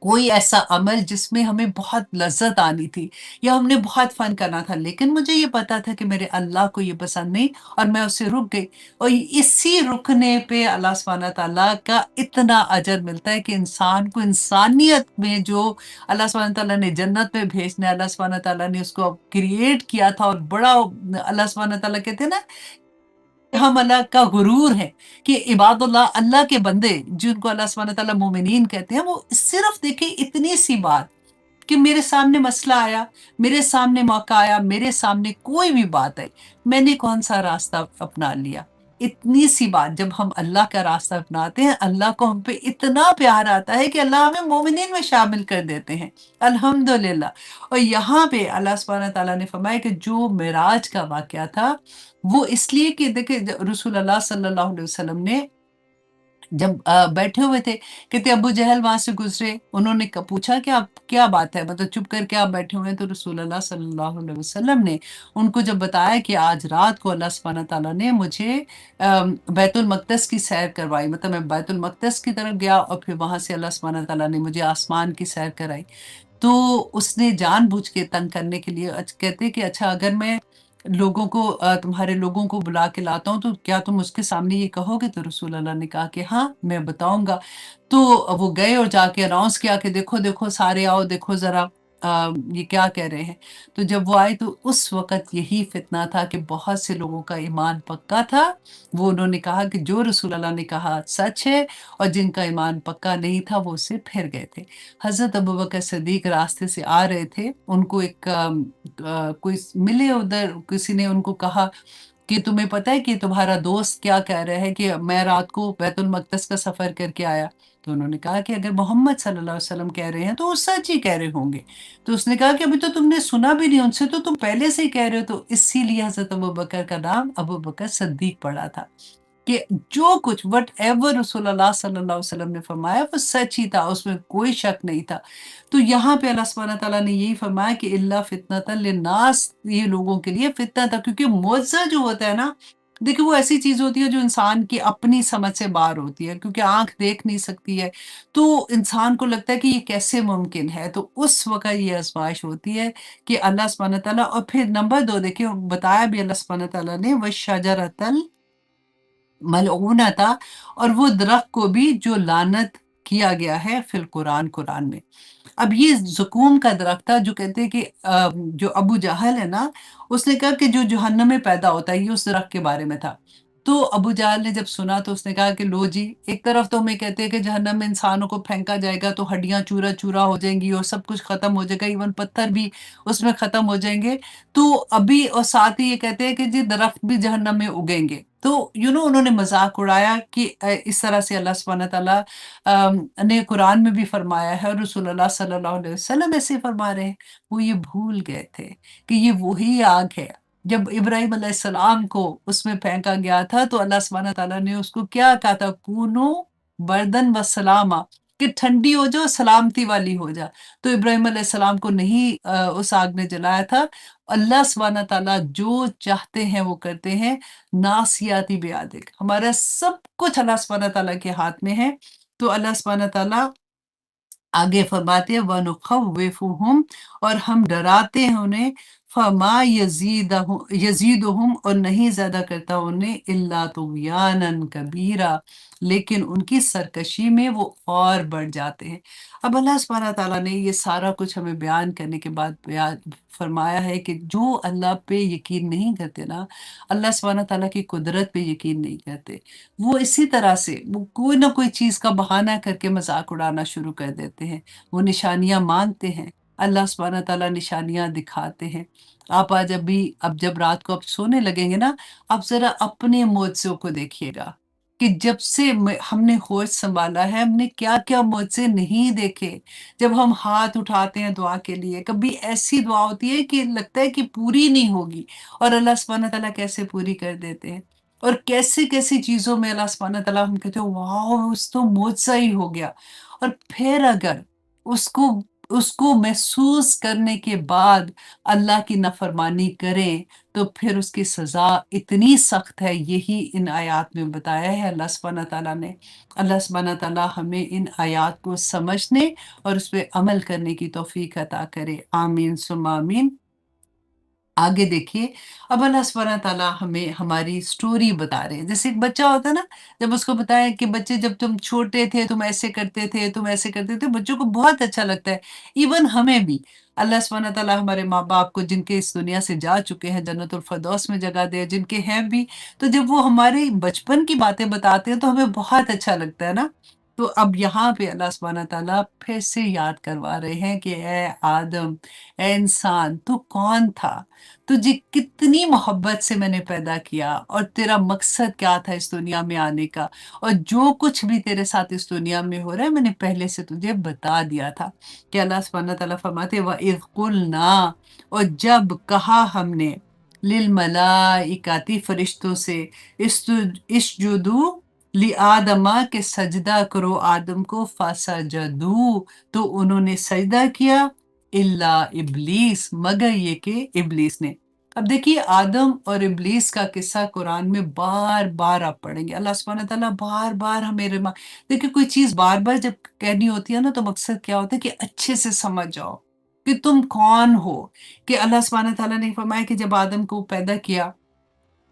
कोई ऐसा अमल जिसमें हमें बहुत लज़्ज़त आनी थी या हमने बहुत फ़न करना था, लेकिन मुझे ये पता था कि मेरे अल्लाह को ये पसंद नहीं और मैं उससे रुक गई। और इसी रुकने पे अल्लाह सुब्हानह तआला का इतना अजर मिलता है कि इंसान को इंसानियत में जो अल्लाह सुब्हानह तआला ने जन्नत में भेजना है, अल्लाह सुब्हानह तआला ने उसको क्रिएट किया था और बड़ा अल्लाह सुब्हानह तआला कहते हैं ना, हम अल्लाह का गुरूर है कि इबादुल्लाह अल्लाह के बंदे जिनको अल्लाह सुब्हानहू तआला मोमिनीन कहते हैं, वो सिर्फ़ देखिए इतनी सी बात कि मेरे सामने मसला आया, मेरे सामने मौका आया, मेरे सामने कोई भी बात आई, मैंने कौन-सा रास्ता अपना लिया। इतनी सी बात जब हम अल्लाह का रास्ता अपनाते हैं, अल्लाह को हम पे इतना प्यार आता है कि अल्लाह हमें मोमिनीन में शामिल कर देते हैं। अल्हम्दुलिल्लाह। और यहाँ पे अल्लाह सुब्हानहू तआला ने फरमाया कि जो मेराज का वाक़या था, वो इसलिए कि देखिए रसूल अल्लाह सल्लल्लाहु अलैहि वसल्लम ने जब बैठे हुए थे, कहते अबू जहल वहाँ से गुज़रे, उन्होंने क पूछा कि आप क्या बात है? मतलब चुप करके आप बैठे हुए हैं, तो रसूल अल्लाह सल्लल्लाहु अलैहि वसल्लम ने उनको जब बताया कि आज रात को अल्लाह सुब्हानहू तआला ने मुझे बैतुल मक़दस की सैर करवाई, मतलब मैं बैतुल मक़दस की तरफ गया और फिर वहाँ से अल्लाह सुब्हानहू तआला ने मुझे आसमान की सैर कराई। तो उसने जानबूझ के तंग करने के लिए कहते कि अच्छा अगर मैं लोगों को तुम्हारे लोगों को बुला के लाता हूँ, तो क्या तुम उसके सामने ये कहोगे? तो रसूल अल्लाह ने कहा कि हाँ, मैं बताऊँगा। तो वो गए और जाके अनाउंस किया कि देखो, देखो सारे आओ, देखो ज़रा ये क्या कह रहे हैं। तो जब वो आए तो उस वक़्त यही फ़ितना था कि बहुत से लोगों का ईमान पक्का था। वो उन्होंने कहा कि जो रसूल अल्लाह ने कहा सच है, और जिनका ईमान पक्का नहीं था वो उससे फिर गए थे। हज़रत अबू बकर सिद्दीक़ रास्ते से आ रहे थे, उनको एक कोई मिले उधर, किसी ने उनको कहा कि तुम्हें पता है कि तुम्हारा दोस्त क्या कह रहा है कि मैं रात को बैतुल मक़दस का सफ़र करके आया। तो उन्होंने कहा कि अगर मोहम्मद सल्लल्लाहु अलैहि वसल्लम कह रहे हैं तो वो सच ही कह रहे होंगे। तो उसने कहा कि अभी तो तुमने सुना भी नहीं उनसे, तो तुम पहले से ही कह रहे हो। तो इसीलिए हज़रत अबू बकर का नाम अबू बकर सिद्दीक़ पड़ा था। कि जो कुछ व्हाटएवर रसूलुल्लाह सल्लल्लाहु अलैहि वसल्लम ने फरमाया वो सच ही था, उसमें कोई शक नहीं था। तो यहाँ पे अल्लाह सुब्हानहू तआला ने यही फरमाया कि इल्ला फितनतन लिन्नास, ये लोगों के लिए फितना था, क्योंकि मुआज़ज़ा जो होता है ना, देखिए वो ऐसी चीज़ होती है जो इंसान की अपनी समझ से बाहर होती है, क्योंकि आँख देख नहीं सकती है। तो इंसान को लगता है कि ये कैसे मुमकिन है? तो उस वक़्त ये आज़माइश होती है कि अल्लाह सुब्हानहू तआला, और फिर नंबर 2 देखिए बताया भी अल्लाह सुब्हानहू तआला ने वशजरतल मलऊना था, और वो दरख़्त को भी जो लानत किया गया है फ़िल कुरान में। अब ये ज़क़ूम का दरख़्त था, जो कहते हैं कि जो अबू जहल है ना, उसने कहा कि जो जहन्नम में पैदा होता है, ये उस दरख़्त के बारे में था। तो अबू जहल ने जब सुना तो उसने कहा कि लो जी, एक तरफ तो हमें कहते हैं कि जहन्नम में इंसानों को फेंका जाएगा तो हड्डियाँ चूरा-चूरा हो जाएँगी और सब कुछ ख़त्म हो जाएगा, इवन पत्थर भी उसमें ख़त्म हो जाएँगे। तो अभी और साथ ही ये कहते हैं कि जी दरख़्त भी जहन्नम में उगेंगे। तो उन्होंने मज़ाक उड़ाया कि इस तरह से अल्लाह सुब्हानहू तआला ने कुरान में भी फरमाया है और रसूलुल्लाह सल्लल्लाहु अलैहि वसल्लम ऐसे फरमा रहे हैं। वो ये भूल गए थे कि ये वही आग है। जब इब्राहीम अलैहिस्सलाम को उसमें फेंका गया था तो अल्लाह सुब्हानहू तआला ने उसको क्या कहा था? कूनू बर्दन व सलामा, कि ठंडी हो जाओ, सलामती वाली हो जा। तो इब्राहीम अलैहिस्सलाम को नहीं उस आग ने जलाया था। अल्लाह सुब्हानहू तआला जो चाहते हैं वो करते हैं। नासियाती बियादिक, हमारा सब कुछ अल्लाह सुब्हानहू तआला के हाथ में है। तो अल्लाह सुब्हानहू तआला आगे फरमाते हैं वनुखव्विफुहुम, और हम डराते हैं उन्हें, फमा यज़ीदुहुम, और नहीं ज़्यादा करता उन्हें, इल्ला तुग़यानन कबीरा, लेकिन उनकी सरकशी में वो और बढ़ जाते हैं। अब अल्लाह सुब्हानहू तआला ने ये सारा कुछ हमें बयान करने के बाद फरमाया है कि जो अल्लाह पे यकीन नहीं करते ना, अल्लाह सुब्हानहू तआला की कुदरत पे यकीन नहीं करते, वो इसी तरह से वो कोई ना कोई चीज़ का बहाना करके मज़ाक उड़ाना शुरू कर देते हैं। वो निशानियाँ माँगते हैं, अल्लाह सुब्हानहू तआला निशानियाँ दिखाते हैं। आप आज अभी अब जब रात को आप सोने लगेंगे ना, आप ज़रा अपने मुआज़ज़ों को देखिएगा कि जब से हमने होश सँभाला है, हमने क्या-क्या मुआज़ज़े नहीं देखे। जब हम हाथ उठाते हैं दुआ के लिए, कभी ऐसी दुआ होती है कि लगता है कि पूरी नहीं होगी, और अल्लाह सुब्हानहू तआला कैसे पूरी कर देते हैं। और कैसी-कैसी चीज़ों में अल्लाह सुब्हानहू तआला, हम कहते हैं वाओ! उस तो मुआज़ज़ा ही हो गया। और फिर अगर उसको اس کو محسوس کرنے کے بعد اللہ کی نافرمانی کریں تو پھر اس کی سزا اتنی سخت ہے، یہی ان آیات میں بتایا ہے اللہ سبحانہ تعالیٰ نے۔ اللہ سبحانہ تعالیٰ ہمیں ان آیات کو سمجھنے اور اس پہ عمل کرنے کی توفیق عطا کرے، آمین ثم آمین۔ آگے دیکھیے، اب اللہ سبحانہ تعالیٰ ہمیں ہماری سٹوری بتا رہے ہیں۔ جیسے ایک بچہ ہوتا ہے نا، جب اس کو بتائیں کہ بچے جب تم چھوٹے تھے تم ایسے کرتے تھے، تم ایسے کرتے تھے، بچوں کو بہت اچھا لگتا ہے۔ ایون ہمیں بھی اللہ سبحانہ تعالیٰ ہمارے ماں باپ کو، جن کے اس دنیا سے جا چکے ہیں، جنت الفردوس میں جگہ دے، جن کے ہیں بھی، تو جب وہ ہمارے بچپن کی باتیں بتاتے ہیں تو ہمیں بہت اچھا لگتا ہے نا۔ تو اب یہاں پہ اللہ سبحانہ تعالیٰ پھر سے یاد کروا رہے ہیں کہ اے آدم، اے انسان، تو کون تھا؟ تجھے کتنی محبت سے میں نے پیدا کیا، اور تیرا مقصد کیا تھا اس دنیا میں آنے کا، اور جو کچھ بھی تیرے ساتھ اس دنیا میں ہو رہا ہے میں نے پہلے سے تجھے بتا دیا تھا۔ کہ اللہ سبحانہ تعالیٰ فرماتے وَإِذْ قُلْنَا، اور جب کہا ہم نے، للملائکاتی فرشتوں سے، اسجدو لآدمہ کہ سجدہ کرو آدم کو، فسجدو تو انہوں نے سجدہ کیا، الا ابلیس مگر یہ کہ ابلیس نے۔ اب دیکھیے آدم اور ابلیس کا قصہ قرآن میں بار بار آپ پڑھیں گے، اللہ سبحانہ تعالیٰ بار بار ہمیں دیکھیے کوئی چیز بار بار جب کہنی ہوتی ہے نا تو مقصد کیا ہوتا ہے کہ اچھے سے سمجھ جاؤ کہ تم کون ہو۔ کہ اللہ سبحانہ تعالیٰ نے فرمایا کہ جب آدم کو پیدا کیا،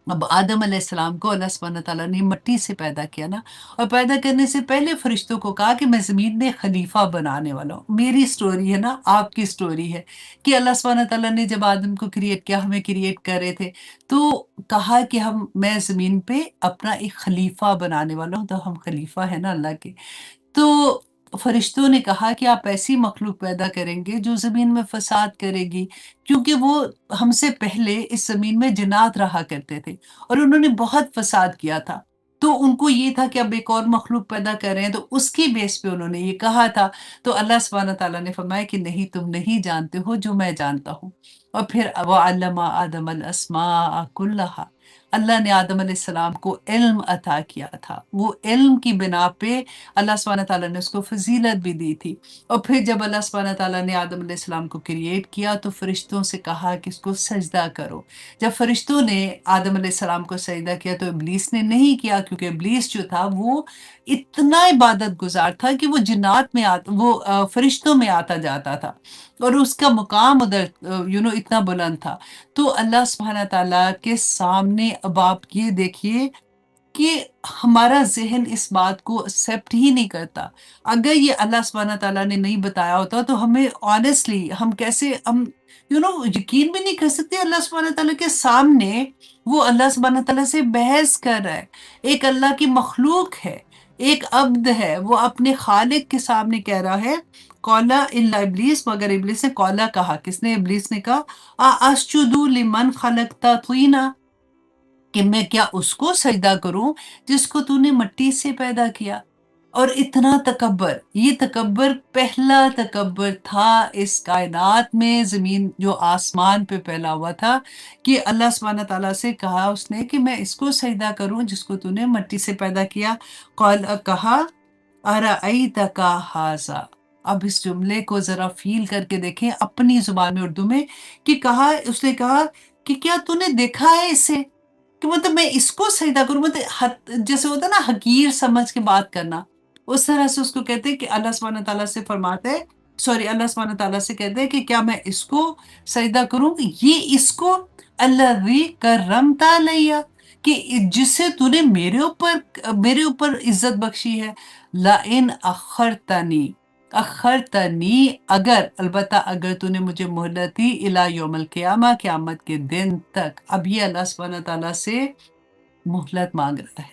اب آدم علیہ السلام کو اللہ سبحانہ تعالیٰ نے مٹی سے پیدا کیا نا، اور پیدا کرنے سے پہلے فرشتوں کو کہا کہ میں زمین میں خلیفہ بنانے والا ہوں۔ میری سٹوری ہے نا، آپ کی سٹوری ہے کہ اللہ سبحانہ تعالیٰ نے جب آدم کو کریٹ کیا، ہمیں کریٹ کر رہے تھے، تو کہا کہ میں زمین پہ اپنا ایک خلیفہ بنانے والا ہوں، تو ہم خلیفہ ہیں نا اللہ کے۔ تو فرشتوں نے کہا کہ آپ ایسی مخلوق پیدا کریں گے جو زمین میں فساد کرے گی، کیونکہ وہ ہم سے پہلے اس زمین میں جنات رہا کرتے تھے اور انہوں نے بہت فساد کیا تھا۔ تو ان کو یہ تھا کہ اب ایک اور مخلوق پیدا کر رہے ہیں، تو اس کی بیس پہ انہوں نے یہ کہا تھا۔ تو اللہ سبحانہ تعالیٰ نے فرمایا کہ نہیں، تم نہیں جانتے ہو جو میں جانتا ہوں۔ اور پھر وَعَلَّمَ آدَمَ الْأَسْمَاءَ كُلَّهَا، اللہ نے آدم علیہ السلام کو علم عطا کیا تھا، وہ علم کی بنا پہ اللہ سبحانہ تعالیٰ نے اس کو فضیلت بھی دی تھی۔ اور پھر جب اللہ سبحانہ تعالیٰ نے آدم علیہ السلام کو کریٹ کیا تو فرشتوں سے کہا کہ اس کو سجدہ کرو۔ جب فرشتوں نے آدم علیہ السلام کو سجدہ کیا تو ابلیس نے نہیں کیا، کیونکہ ابلیس جو تھا وہ اتنا عبادت گزار تھا کہ وہ جنات میں فرشتوں میں آتا جاتا تھا، اور اس کا مقام ادھر اتنا بلند تھا۔ تو اللہ سبحانہ تعالیٰ کے سامنے اب آپ یہ دیکھیے کہ ہمارا ذہن اس بات کو ایکسیپٹ ہی نہیں کرتا۔ اگر یہ اللہ سبحانہ تعالیٰ نے نہیں بتایا ہوتا تو ہمیں آنیسٹلی ہم یقین بھی نہیں کر سکتے اللہ سبحانہ تعالیٰ کے سامنے۔ وہ اللہ سبحانہ تعالیٰ سے بحث کر رہا ہے، ایک اللہ کی مخلوق ہے، ایک عبد ہے، وہ اپنے خالق کے سامنے کہہ رہا ہے قولا الا ابلیس، مگر ابلیس نے قولا کہا، کس نے؟ ابلیس نے کہا اسجد لمن خلقت طینا، کہ میں کیا اس کو سجدہ کروں جس کو تو نے مٹی سے پیدا کیا۔ اور اتنا تکبر، یہ تکبر پہلا تکبر تھا اس کائنات میں، زمین جو آسمان پہ پھیلا ہوا تھا، کہ اللہ سبحانہ تعالیٰ سے کہا اس نے کہ میں اس کو سجدہ کروں جس کو تو نے مٹی سے پیدا کیا۔ قال کہا ارأیتک ھذا، اب اس جملے کو ذرا فیل کر کے دیکھیں اپنی زبان میں اردو میں، کہ کہا، اس نے کہا کہ کیا تو نے دیکھا ہے اسے، کہ مطلب میں اس کو سجدہ کروں، مطلب جیسے ہوتا ہے نا حقیر سمجھ کے بات کرنا، اس طرح سے اس کو کہتے ہیں کہ اللہ سبحانہ تعالیٰ سے فرماتے ہیں، اللہ سبحانہ تعالیٰ سے کہتے ہیں کہ کیا میں اس کو سجدہ کروں، یہ اس کو الذی کرمت علیہ، کہ جسے تو نے میرے اوپر عزت بخشی ہے، لئن اخرتنی اگر، البتہ اگر تو نے مجھے مہلت دی، الی یوم القیامہ، قیامت کے دن تک۔ اب یہ اللہ سبحانہ تعالیٰ سے مہلت مانگ رہا ہے۔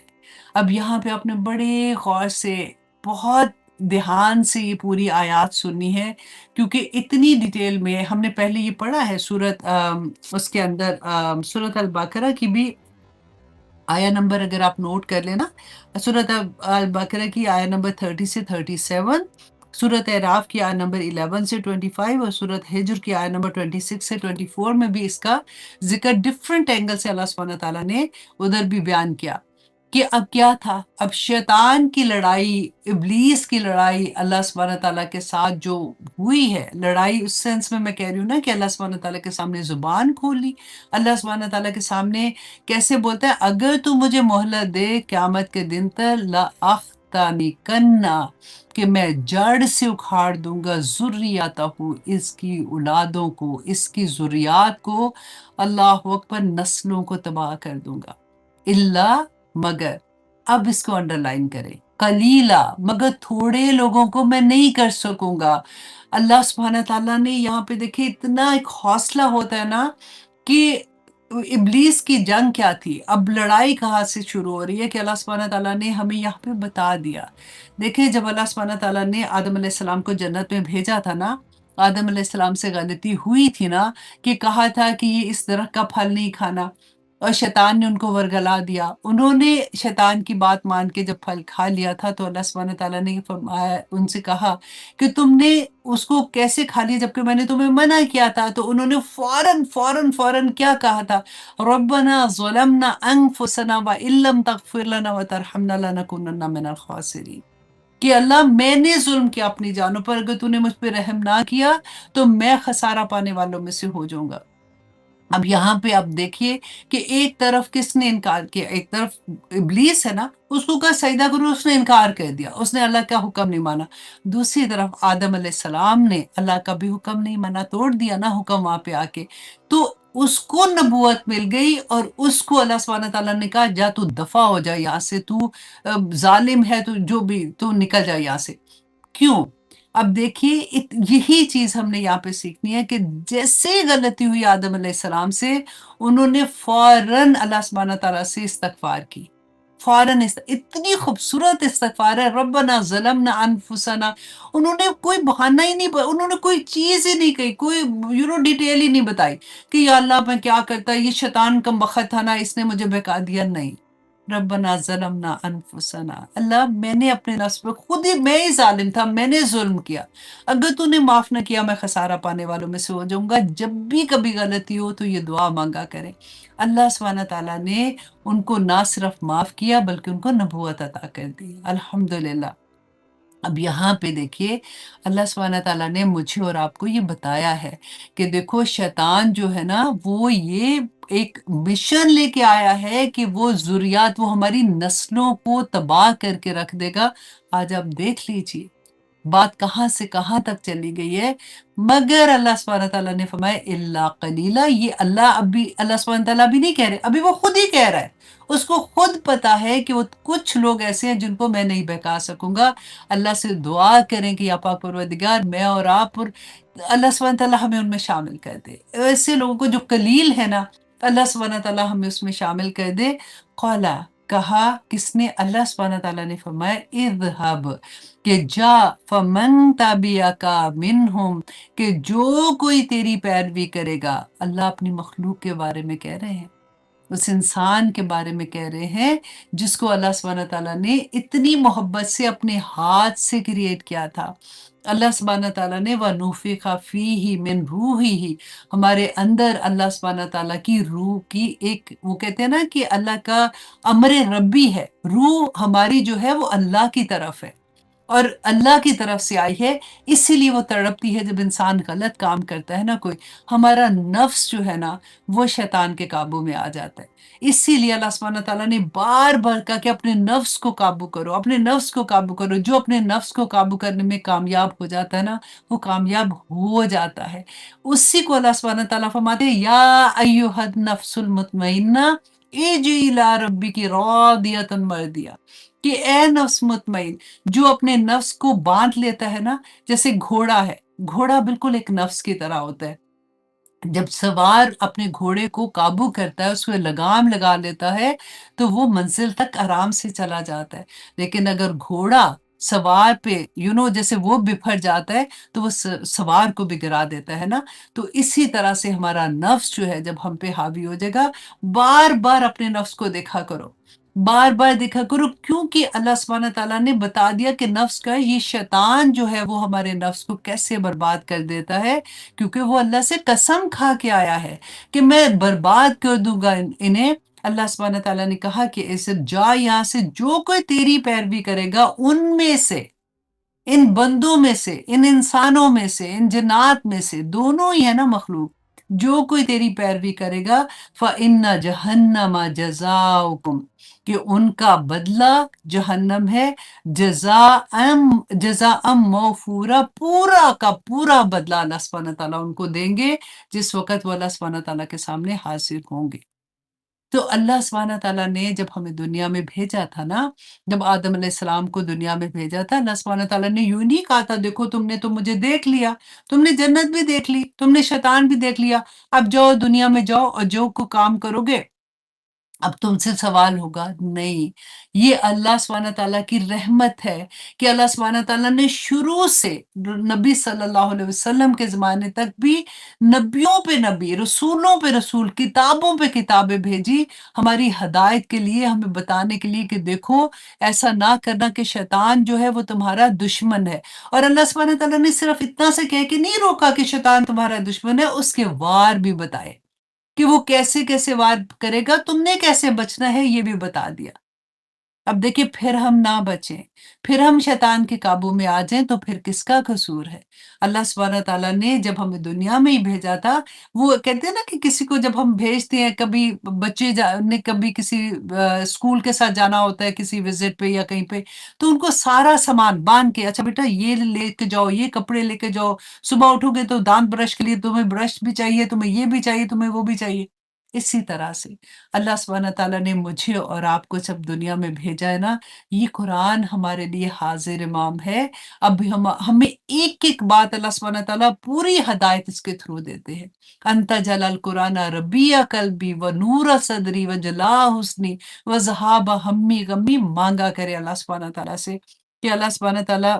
اب یہاں پہ آپ نے بڑے غور سے، بہت دھیان سے یہ پوری آیات سننی ہے، کیونکہ اتنی ڈیٹیل میں ہم نے پہلے یہ پڑھا ہے اس کے اندر سورۃ البقرہ کی بھی آیا نمبر اگر آپ نوٹ کر لینا، سورۃ البقرہ کی آیا نمبر 30 سے 37، سورۃ اعراف کی آیا نمبر 11 سے 25، اور سورۃ ہجر کی آیا نمبر 26 سے 24 میں بھی اس کا ذکر ڈفرینٹ اینگل سے اللہ سبحانہ تعالیٰ نے ادھر بھی بیان کیا۔ کہ اب کیا تھا؟ اب شیطان کی لڑائی، ابلیس کی لڑائی اللہ سبحانہ تعالیٰ کے ساتھ جو ہوئی ہے، لڑائی اس سینس میں کہہ رہی ہوں نا کہ اللہ سبحانہ تعالیٰ کے سامنے زبان کھولی، اللہ سبحانہ تعالیٰ کے سامنے کیسے بولتا ہے، اگر تو مجھے مہلت دے قیامت کے دن تک لَأَخْتَنِكَنَّ، کہ میں جڑ سے اکھاڑ دوں گا ذریاتہ، اس کی اولادوں کو، اس کی ذریات کو، اللہ اکبر، نسلوں کو تباہ کر دوں گا، اللہ، مگر، اب اس کو انڈر لائن کریں، قلیلہ، مگر تھوڑے لوگوں کو میں نہیں کر سکوں گا۔ اللہ سبحانہ تعالیٰ نے یہاں پہ دیکھے اتنا ایک حوصلہ ہوتا ہے نا کہ ابلیس کی جنگ کیا تھی، اب لڑائی کہاں سے شروع ہو رہی ہے کہ اللہ سبحانہ تعالیٰ نے ہمیں یہاں پہ بتا دیا۔ دیکھیں جب اللہ سبحانہ تعالیٰ نے آدم علیہ السلام کو جنت میں بھیجا تھا نا، آدم علیہ السلام سے غلطی ہوئی تھی نا کہ کہا تھا کہ یہ اس درخت کا پھل نہیں کھانا، اور شیطان نے ان کو ورگلا دیا، انہوں نے شیطان کی بات مان کے جب پھل کھا لیا تھا تو اللہ سبحانہ تعالیٰ نے فرمایا، ان سے کہا کہ تم نے اس کو کیسے کھا لیا جبکہ میں نے تمہیں منع کیا تھا؟ تو انہوں نے فوراً کیا کہا تھا، ربنا ظلمنا انفسنا وان لم تغفر لنا وترحمنا لنکونن من الخاسرین، کہ اللہ میں نے ظلم کیا اپنی جانوں پر، اگر تو نے مجھ پہ رحم نہ کیا تو میں خسارہ پانے والوں میں سے ہو جاؤں گا۔ اب یہاں پہ آپ دیکھیے کہ ایک طرف کس نے انکار کیا، ایک طرف ابلیس ہے نا، اس کو کہا سجدہ کرو، اس نے انکار کر دیا، اس نے اللہ کا حکم نہیں مانا۔ دوسری طرف آدم علیہ السلام نے اللہ کا بھی حکم نہیں مانا، توڑ دیا نا حکم وہاں پہ آ کے، تو اس کو نبوت مل گئی، اور اس کو اللہ سبحانہ تعالیٰ نے کہا جا تو دفع ہو جا یہاں سے، تو ظالم ہے، تو جو بھی، تو نکل جا یہاں سے۔ کیوں؟ اب دیکھیے یہی چیز ہم نے یہاں پہ سیکھنی ہے کہ جیسے غلطی ہوئی آدم علیہ السلام سے، انہوں نے فوراً اللہ سبحانہ تعالیٰ سے استغفار کی، فوراً اتنی خوبصورت استغفار ہے، ربنا ظلمنا انفسنا، انہوں نے کوئی بہانہ ہی نہیں، انہوں نے کوئی چیز ہی نہیں کہی، کوئی ڈیٹیل ہی نہیں بتائی کہ یا اللہ میں کیا کرتا، یہ شیطان کا بخت تھا نا، اس نے مجھے بہکا دیا، نہیں، ربنا ظلمنا انفسنا، اللہ میں نے اپنے نفس پہ خود ہی، میں ہی ظالم تھا، میں نے ظلم کیا، اگر تو نے معاف نہ کیا میں خسارہ پانے والوں میں سے ہو جاؤں گا۔ جب بھی کبھی غلطی ہو تو یہ دعا مانگا کریں، اللہ سبحانہ تعالیٰ نے ان کو نہ صرف معاف کیا بلکہ ان کو نبوت عطا کر دی، الحمدللہ۔ اب یہاں پہ دیکھیے اللہ سبحانہ تعالیٰ نے مجھے اور آپ کو یہ بتایا ہے کہ دیکھو شیطان جو ہے نا، وہ یہ ایک مشن لے کے آیا ہے کہ وہ ذریات، وہ ہماری نسلوں کو تباہ کر کے رکھ دے گا۔ آج آپ دیکھ لیجیے بات کہاں سے کہاں تک چلی گئی ہے، مگر اللہ سبحانہ تعالیٰ نے فرمایا اللہ قلیلہ، یہ اللہ ابھی، اللہ سبحانہ تعالیٰ بھی نہیں کہہ رہے، ابھی وہ خود ہی کہہ رہا ہے، اس کو خود پتا ہے کہ وہ کچھ لوگ ایسے ہیں جن کو میں نہیں بہکا سکوں گا۔ اللہ سے دعا کریں کہ یا پاک پروردگار، میں اور آپ اور اللہ سبحانہ تعالیٰ ہمیں ان میں شامل کر دے، ایسے لوگوں کو جو قلیل ہے نا، اللہ سبحانہ تعالیٰ ہمیں اس میں شامل کر دے۔ قالا، کہا کس نے؟ اللہ سبحانہ تعالیٰ نے فرمایا اذهب، کہ جا، فمن تبعک منہم، کہ جو کوئی تیری پیروی کرے گا، اللہ اپنی مخلوق کے بارے میں کہہ رہے ہیں، اس انسان کے بارے میں کہہ رہے ہیں جس کو اللہ سبحانہ تعالیٰ نے اتنی محبت سے اپنے ہاتھ سے کریٹ کیا تھا۔ اللہ سبحانہ تعالیٰ نے وَنُفِخَ فِيهِ مِن رُوحِهِ، ہمارے اندر اللہ سبحانہ تعالیٰ کی روح کی ایک، وہ کہتے ہیں نا کہ اللہ کا امر ربی ہے، روح ہماری جو ہے وہ اللہ کی طرف ہے اور اللہ کی طرف سے آئی ہے، اسی لیے وہ تڑپتی ہے جب انسان غلط کام کرتا ہے نا کوئی، ہمارا نفس جو ہے نا وہ شیطان کے قابو میں آ جاتا ہے، اسی لیے اللہ سبحانہ تعالیٰ نے بار بار کہا کہ اپنے نفس کو قابو کرو، اپنے نفس کو قابو کرو، جو اپنے نفس کو قابو کرنے میں کامیاب ہو جاتا ہے نا وہ کامیاب ہو جاتا ہے۔ اسی کو اللہ سبحانہ تعالیٰ فرماتے ہیں یا ایھا النفس المطمئنہ ارجعی الی ربک راضیۃ مرضیہ، کہ اے نفس مطمئن، جو اپنے نفس کو باندھ لیتا ہے نا، جیسے گھوڑا ہے، گھوڑا بالکل ایک نفس کی طرح ہوتا ہے، جب سوار اپنے گھوڑے کو قابو کرتا ہے، اس کو لگام لگا لیتا ہے تو وہ منزل تک آرام سے چلا جاتا ہے، لیکن اگر گھوڑا سوار پہ جیسے وہ بپھر جاتا ہے تو وہ سوار کو بھی گرا دیتا ہے نا، تو اسی طرح سے ہمارا نفس جو ہے جب ہم پہ حاوی ہو جائے گا، بار بار اپنے نفس کو دیکھا کرو، بار بار دیکھا کرو، کیونکہ اللہ سبحانہ تعالیٰ نے بتا دیا کہ نفس کا یہ شیطان جو ہے وہ ہمارے نفس کو کیسے برباد کر دیتا ہے، کیونکہ وہ اللہ سے قسم کھا کے آیا ہے کہ میں برباد کر دوں گا انہیں، अल्लाह सुब्हानहू तआला ने कहा कि ऐसे जा यहाँ से, जो कोई तेरी पैरवी करेगा उनमें से, इन बंदों में से, इन इंसानों में से, इन जिन्नात में से, दोनों ही है ना मखलूक, जो कोई तेरी पैरवी करेगा फ़इन्ना जहन्नम जज़ाउकुम, कि उनका बदला जहन्नम है, जज़ाअम मौफूरा, पूरा का पूरा बदला अल्लाह सुब्हानहू तआला उनको देंगे जिस वक़्त वो अल्लाह सुब्हानहू तआला के सामने हाज़िर होंगे। तो अल्लाह सुब्हानहू तआला ने जब हमें दुनिया में भेजा था ना, जब आदम अलैहिस्सलाम को दुनिया में भेजा था, अल्लाह सुब्हानहू तआला ने यूँ नहीं कहा था, देखो तुमने तो मुझे देख लिया, तुमने जन्नत भी देख ली, तुमने शैतान भी देख लिया, अब जाओ दुनिया में जाओ और जो को काम करोगे, अब तुमसे सवाल होगा। नहीं, ये अल्लाह सुब्हानहू तआला की रहमत है कि अल्लाह सुब्हानहू तआला ने शुरू से नबी सल्लल्लाहु अलैहि वसल्लम के ज़माने तक भी नबियों पे नबी, रसूलों पे रसूल, किताबों पे किताबें भेजी, हमारी हिदायत के लिए, हमें बताने के लिए कि देखो, ऐसा ना करना कि शैतान जो है वो तुम्हारा दुश्मन है। और अल्लाह सुब्हानहू तआला ने सिर्फ़ इतना से कह के नहीं रोका कि शैतान तुम्हारा दुश्मन है, उसके वार भी बताए। कि वो कैसे-कैसे वार करेगा, तुमने कैसे बचना है ये भी बता दिया। अब देखिए फिर हम ना बचें, फिर हम शैतान के काबू में आ जाएँ तो फिर किसका कसूर है? अल्लाह सुब्हानहू तआला ने जब हमें दुनिया में ही भेजा था, वो कहते हैं ना कि किसी को जब हम भेजते हैं, कभी बच्चे ने कभी किसी स्कूल के साथ जाना होता है किसी विज़िट पे या कहीं पे, तो उनको सारा सामान बाँध के, अच्छा बेटा ये लेके जाओ, ये कपड़े लेके जाओ, सुबह उठोगे तो दाँत ब्रश के लिए तुम्हें ब्रश भी चाहिए, तुम्हें ये भी चाहिए, तुम्हें वो भी चाहिए। इसी तरह से अल्लाह सुब्हानहू तआला ने मुझे और आपको जब दुनिया में भेजा है ना, ये कुरान हमारे लिए हाज़िर इमाम है। अब हमें एक-एक बात अल्लाह सुब्हानहू तआला पूरी हिदायत इसके थ्रू देते हैं। अंत जलल कुरान रबिया कल्बी व नूर सदरी व जला हुस्नी व ज़हाब हम्मी गम्मी, मांगा करे अल्लाह सुब्हानहू तआला से कि अल्लाह सुब्हानहू तआला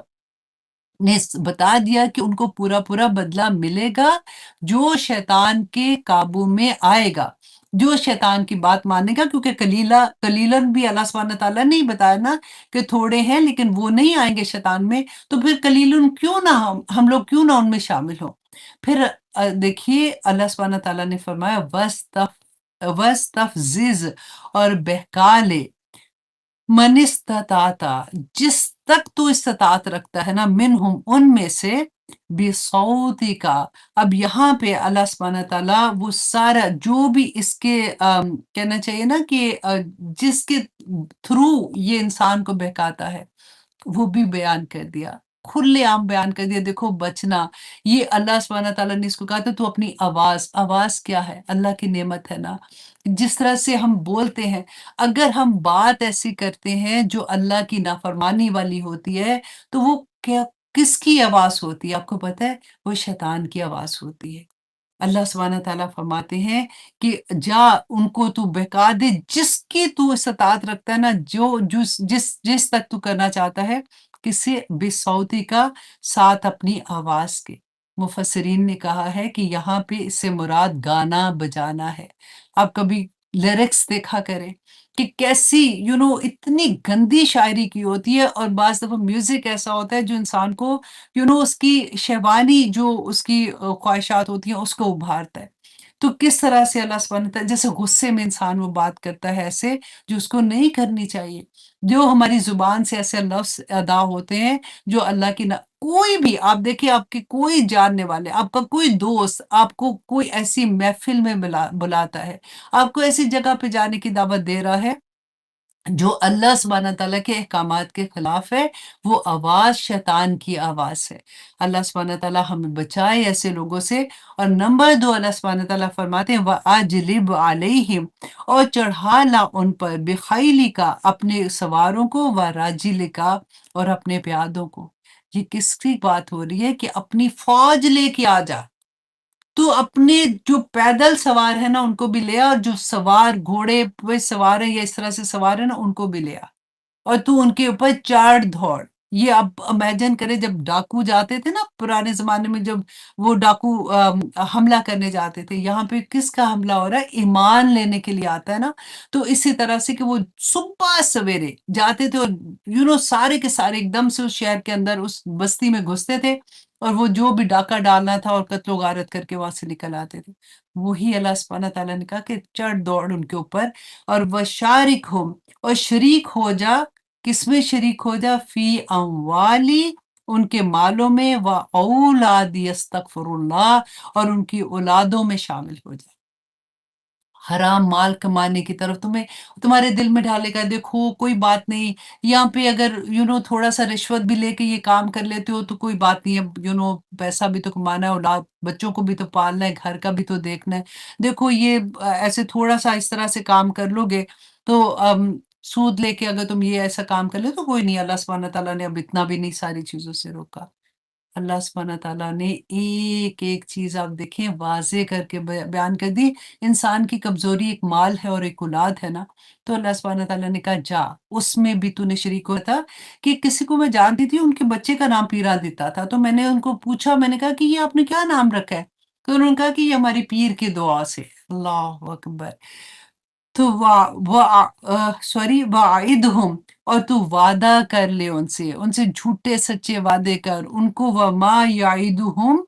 ने बता दिया कि उनको पूरा-पूरा बदला मिलेगा, जो शैतान के काबू में आएगा, जो शैतान की बात मानेगा, क्योंकि कलीलन भी अल्लाह सुब्हानहू तआला ने ही बताया ना कि थोड़े हैं लेकिन वो नहीं आएँगे शैतान में, तो फिर कलीलुन क्यों ना हम लोग क्यों ना उनमें शामिल हों। फिर देखिए अल्लाह सुब्हानहू तआला ने फरमाया वस्तफ़ज़िज़, और बहका ले, मन इस्तताता, जिस तक तू इस्तात रखता है ना, मिनहुम, उनमें से, बिसौती का। अब यहाँ पे अल्लाह सुब्हानहू तआला वो सारा जो भी इसके कहना चाहिए ना कि जिसके थ्रू ये इंसान को बहकाता है, वो भी बयान कर दिया, खुलेआम बयान कर दिया। देखो बचना, ये अल्लाह सुब्हानहू तआला ने इसको कहा था तू अपनी आवाज़ क्या है? अल्लाह की नेमत है ना। जिस तरह से हम बोलते हैं, अगर हम बात ऐसी करते हैं जो अल्लाह की नाफरमानी वाली होती है, तो वो क्या किसकी आवाज़ होती है आपको पता है? वो शैतान की आवाज़ होती है। अल्लाह सुब्हानहू तआला फरमाते हैं कि जा उनको तू बहका दे, जिसकी तू इस्तात रखता है ना, जो जिस तक तू करना चाहता है, किसी बिसौती का, साथ अपनी आवाज़ के। मुफस्सिरीन ने कहा है कि यहाँ पे इससे मुराद गाना बजाना है। आप कभी लिरिक्स देखा करें कि कैसी इतनी गंदी शायरी की होती है, और बाज़ दफ़ा म्यूज़िक ऐसा होता है जो इंसान को उसकी शहवानी जो उसकी ख्वाहिशात होती हैं उसको उभारता है। तो किस तरह से अल्लाह सुब्हानहू तआला, जैसे गुस्से में इंसान वो बात करता है ऐसे, जो उसको नहीं करनी चाहिए। जो हमारी ज़ुबान से ऐसे लफ्ज़ अदा होते हैं जो अल्लाह की ना, कोई भी आप देखिए, आपके कोई जानने वाले, आपका कोई दोस्त आपको कोई ऐसी महफ़िल में बुलाता है, आपको ऐसी जगह पे जाने की दावत दे रहा है जो अल्लाह सुब्हानहू तआला के अहकामात के खिलाफ है, वो आवाज़ शैतान की आवाज़ है। अल्लाह सुब्हानहू तआला हमें बचाए ऐसे लोगों से। और नंबर 2 अल्लाह सुब्हानहू तआला फरमाते हैं वअजलिब अलैहिम, और चढ़ा ला उन पर, बिखैलिका, अपने सवारों को, व राजिलिका, और अपने प्यादों को। ये किसकी बात हो रही है कि अपनी फ़ौज लेके आ जा। तो अपने जो पैदल सवार है ना उनको भी ले आ, और जो सवार घोड़े पे सवार है या इस तरह से सवार है ना उनको भी ले आ, और तू उनके ऊपर चढ़ दौड़। ये आप इमेजिन करें जब डाकू जाते थे ना पुराने ज़माने में जब वो डाकू हमला करने जाते थे, यहाँ पे किसका हमला हो रहा है? ईमान लेने के लिए आता है ना, तो इसी तरह से कि वो सुबह सवेरे जाते थे और सारे के सारे एकदम से उस शहर के अंदर उस बस्ती में घुसते थे और वो जो भी डाका डालना था और कत्लो गारत करके वहाँ से निकल आते थे। वही अल्लाह सुब्हानहू व तआला ने कहा कि चढ़ दौड़ उनके ऊपर और वशारिकहुम और शरीक हो जा किसमें शरीक हो जा फी अम्वाली उनके मालों में व औलादी अस्तगफिरुल्लाह और उनकी औलादों में शामिल हो जा। हराम माल कमाने की तरफ तुम्हारे दिल में डालेगा देखो कोई बात नहीं, यहाँ पे अगर थोड़ा-सा रिश्वत भी लेके ये काम कर लेते हो तो कोई बात नहीं है, पैसा भी तो कमाना है, औलाद बच्चों को भी तो पालना है, घर का भी तो देखना है। देखो ये ऐसे थोड़ा-सा इस तरह से काम कर लोगे तो सूद लेके अगर तुम ये ऐसा काम कर लो तो कोई नहीं, अल्लाह सुब्हानहू व तआला ने अब इतना भी नहीं सारी चीज़ों से रोका। अल्लाह सुब्हानहू व तआला ने एक-एक चीज़ आप देखें वाज़े करके बयान कर दी। इंसान की कमज़ोरी एक माल है और एक औलाद है ना, तो अल्लाह सुब्हानहू व तआला ने कहा जा, उसमें भी तूने शरीक हुआ था कि किसी को मैं जानती थी उनके बच्चे का नाम पीरा देता था, तो मैंने उनको पूछा मैंने कहा कि ये आपने क्या नाम रखा है? तो उन्होंने कहा कि ये हमारी पीर की दुआ से। अल्लाहु अकबर! तो वाइदहुम और तू वादा कर ले उनसे, उनसे झूठे सच्चे वादे कर, उनको वमा याइदुहुम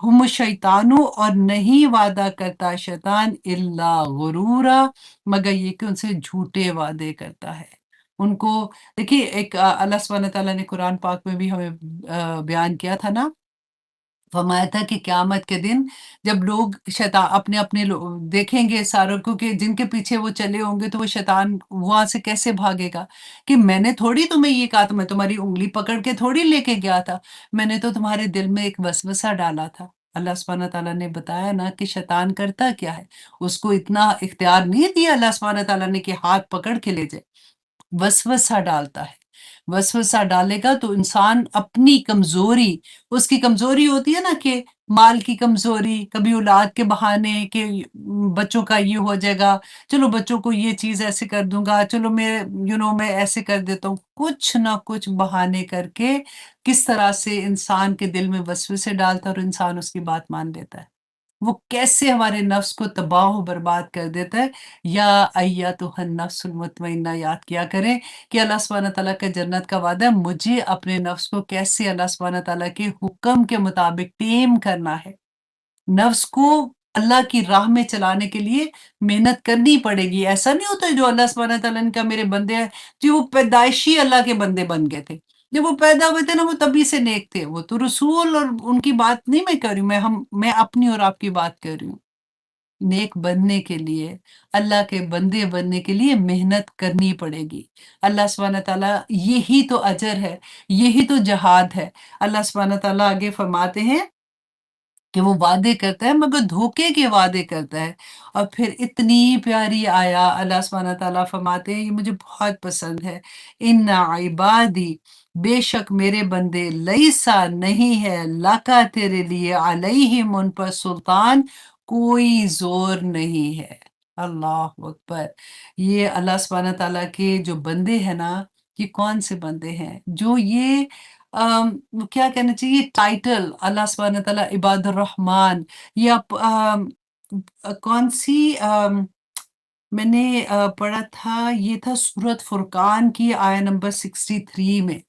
हुम शैतानु और नहीं वादा करता शैतान इल्ला गुरूरा मगर ये कि उनसे झूठे वादे करता है। उनको देखिए एक अल्लाह सुब्हानहू व तआला ने कुरान पाक में भी हमें बयान किया था ना फरमाया था कि क़यामत के दिन जब लोग अपने-अपने देखेंगे सारों को कि जिनके पीछे वो चले होंगे तो वो शैतान वहाँ से कैसे भागेगा? कि मैंने थोड़ी तुम्हें ये कहा था, मैं तुम्हारी उँगली पकड़ के थोड़ी लेके गया था। मैंने तो तुम्हारे दिल में एक वसवसा डाला था। अल्लाह सुब्हानहू व तआला ने बताया ना कि शैतान करता क्या है? उसको इतना इख्तियार नहीं दिया अल्लाह सुब्हानहू व तआला ने कि हाथ पकड़ के ले जाए। वसवसा डालता है। वसवसा डालेगा तो इंसान अपनी कमज़ोरी उसकी कमज़ोरी होती है ना कि माल की कमज़ोरी, कभी औलाद के बहाने कि बच्चों का ये हो जाएगा, चलो बच्चों को ये चीज़ ऐसे कर दूँगा, चलो मैं ऐसे कर देता हूँ। कुछ ना कुछ बहाने करके किस तरह से इंसान के दिल में वसवसे डालता है और इंसान उसकी बात मान लेता है। वो कैसे हमारे नफ्स को तबाह व बर्बाद कर देता है। या अय्यतुहन नफ्सुल मुतमइन्ना याद किया करें कि अल्लाह सुब्हानहू व तआला का जन्नत का वादा है, मुझे अपने नफ्स को कैसे अल्लाह सुब्हानहू व तआला के हुक्म के मुताबिक टेम करना है। नफ्स को अल्लाह की राह में चलाने के लिए मेहनत करनी पड़ेगी। ऐसा नहीं होता है जो अल्लाह सुब्हानहू व तआला ने कहा मेरे बंदे हैं, जी वो पैदाइशी अल्लाह के बंदे बन गए थे। जब वो पैदा हुए थे ना वो तभी से नेक थे। वो तो रसूल और उनकी बात नहीं मैं कर रही हूँ, मैं अपनी और आपकी बात कर रही हूँ। नेक बनने के लिए, अल्लाह के बंदे बनने के लिए मेहनत करनी पड़ेगी। अल्लाह सुब्हानहू व तआला यही तो अजर है, यही तो जहाद है। अल्लाह सुब्हानहू व तआला आगे फरमाते हैं कि वो वादे करता है मगर धोखे के वादे करता है। और फिर इतनी प्यारी आया अल्लाह सुब्हानहू व तआला फरमाते हैं ये मुझे बहुत पसंद है। इन्ना इबादी बेशक मेरे बंदे लैसा नहीं है लका तेरे लिए अलैहिम उन पर सुल्तान कोई ज़ोर नहीं है। अल्लाहु अकबर! ये अल्लाह सुब्हानहू व तआला के जो बंदे हैं ना, ये कौन से बंदे हैं? जो ये क्या कहना चाहिए टाइटल अल्लाह सुब्हानहू व तआला इबादुर रहमान या कौन-सी मैंने पढ़ा था ये था सूरत फुरकान की आया नंबर 63 में।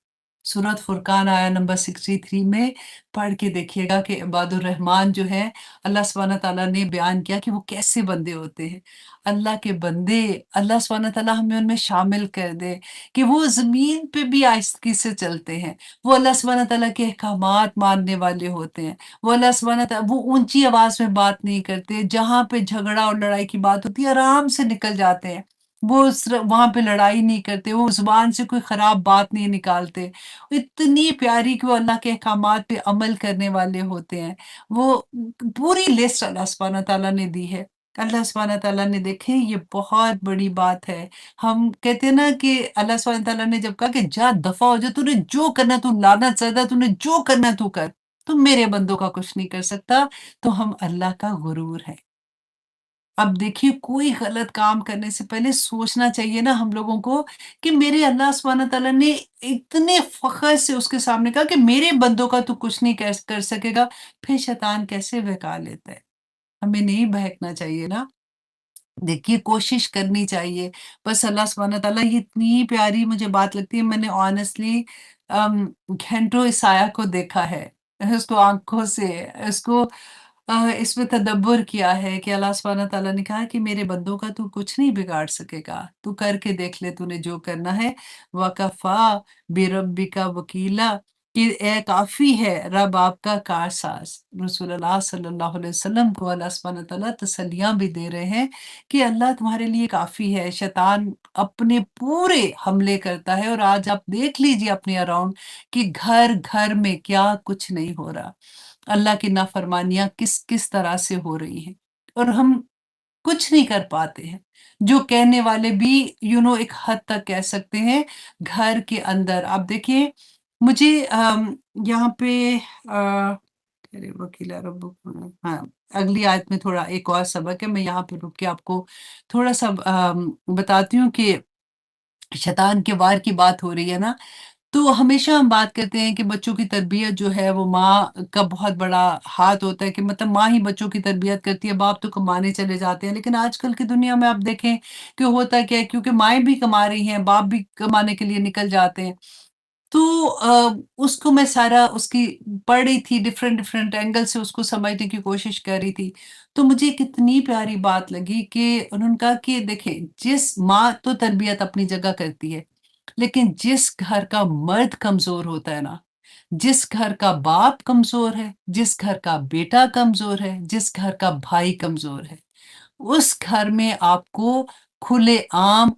सूरत फुरकान आया नंबर 63 में पढ़ के देखिएगा कि इबादुर रहमान जो है अल्लाह सुब्हानहू व तआला ने बयान किया कि वो कैसे बंदे होते हैं। अल्लाह के बंदे अल्लाह सुब्हानहू व तआला हमें उनमें शामिल कर दे कि वो ज़मीन पे भी आहिस्तगी से चलते हैं। वो अल्लाह सुब्हानहू व तआला के अहकामात मानने वाले होते हैं। वो अल्लाह सुब्हानहू व तआला वो ऊँची आवाज़ में बात नहीं करते, जहाँ पे झगड़ा और लड़ाई की बात होती है आराम से निकल जाते हैं। वो वहाँ पे लड़ाई नहीं करते, वो ज़ुबान से कोई ख़राब बात नहीं निकालते। इतनी प्यारी कि वो अल्लाह के अहकामात पे अमल करने वाले होते हैं। वो पूरी लिस्ट अल्लाह सुब्हानहू व तआला ने दी है। अल्लाह सुब्हानहू व तआला ने देखें ये बहुत बड़ी बात है। हम कहते हैं ना कि अल्लाह सुब्हानहू व तआला ने जब कहा कि जा दफ़ा हो जा, तूने जो करना है तू लानत ज़दा तूने जो करना है तू कर। तू मेरे बंदों का कुछ नहीं कर सकता, तो हम अल्लाह का गुरूर हैं। अब देखिए कोई गलत काम करने से पहले सोचना चाहिए ना हम लोगों को कि मेरे अल्लाह सुब्हानहू तआला ने इतने फ़ख्र से उसके सामने कहा कि मेरे बंदों का तू कुछ नहीं कैस कर सकेगा, फिर शैतान कैसे बहका लेता है। हमें नहीं बहकना चाहिए ना। देखिए कोशिश करनी चाहिए। बस अल्लाह सुब्हानहू तआला ये इतनी प्यारी मुझे बात लगती है मैंने ऑनेस्टली घंटों इस आया को देखा है। उसको आँखों से इसको इसमें तदब्बर किया है कि अल्लाह सुब्हानहू तआला ने कहा कि मेरे बंदों का तू कुछ नहीं बिगाड़ सकेगा। तू करके देख ले तूने जो करना है। वकफ़ा बिरब्बिका वकीला कि ए काफ़ी है रब आपका कारसाज़। रसूलुल्लाह सल्लल्लाहु अलैहि वसल्लम को अल्लाह सुब्हानहू तआला तसल्लियाँ भी दे रहे हैं कि अल्लाह तुम्हारे लिए काफ़ी है। शैतान अपने पूरे हमले करता है और आज आप देख लीजिए अपने अराउंड कि घर-घर में क्या कुछ नहीं हो रहा। अल्लाह की नाफ़रमानियाँ किस-किस तरह से हो रही हैं और हम कुछ नहीं कर पाते हैं। जो कहने वाले भी एक हद तक कह सकते हैं घर के अंदर। आप देखिए मुझे यहाँ पे अरे वकीला रब्बुकुम हाँ, अगली आयत में थोड़ा एक और सबक है, मैं यहाँ पे रुक के आपको थोड़ा-सा बताती हूँ कि शैतान के वार की बात हो रही है ना, तो हमेशा हम बात करते हैं कि बच्चों की तरबियत जो है वो माँ का बहुत बड़ा हाथ होता है कि मतलब माँ ही बच्चों की तरबियत करती है, बाप तो कमाने चले जाते हैं। लेकिन आजकल की दुनिया में आप देखें कि होता क्या है क्योंकि माएँ भी कमा रही हैं, बाप भी कमाने के लिए निकल जाते हैं। तो उसको मैं सारा उसकी पढ़ रही थी डिफरेंट एंगल से उसको समझने की कोशिश कर रही थी। तो मुझे एक इतनी प्यारी बात लगी कि उन्होंने कहा कि देखिए जिस माँ तो तरबियत अपनी जगह करती है, लेकिन जिस घर का मर्द कमज़ोर होता है ना, जिस घर का बाप कमज़ोर है, जिस घर का बेटा कमज़ोर है, जिस घर का भाई कमज़ोर है, उस घर में आपको खुलेआम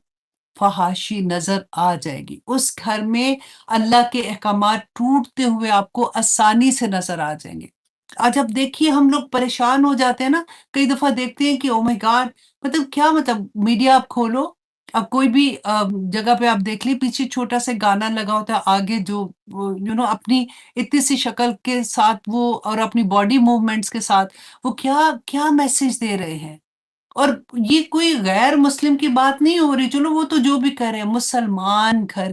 फ़हाशी नज़र आ जाएगी। उस घर में अल्लाह के अहकामात टूटते हुए आपको आसानी से नज़र आ जाएँगे। आज आप देखिए हम लोग परेशान हो जाते हैं ना, कई दफ़ा देखते हैं कि ओह माय गॉड! मतलब क्या मतलब मीडिया आप खोलो, अब कोई भी जगह पे आप देख लीजिए पीछे छोटा-सा गाना लगा होता है, आगे जो वो अपनी इतनी-सी शक्ल के साथ वो और अपनी बॉडी मूवमेंट्स के साथ वो क्या क्या मैसेज दे रहे हैं। और ये कोई गैर मुस्लिम की बात नहीं हो रही, चलो वो तो जो भी कर रहे हैं, मुसलमान घर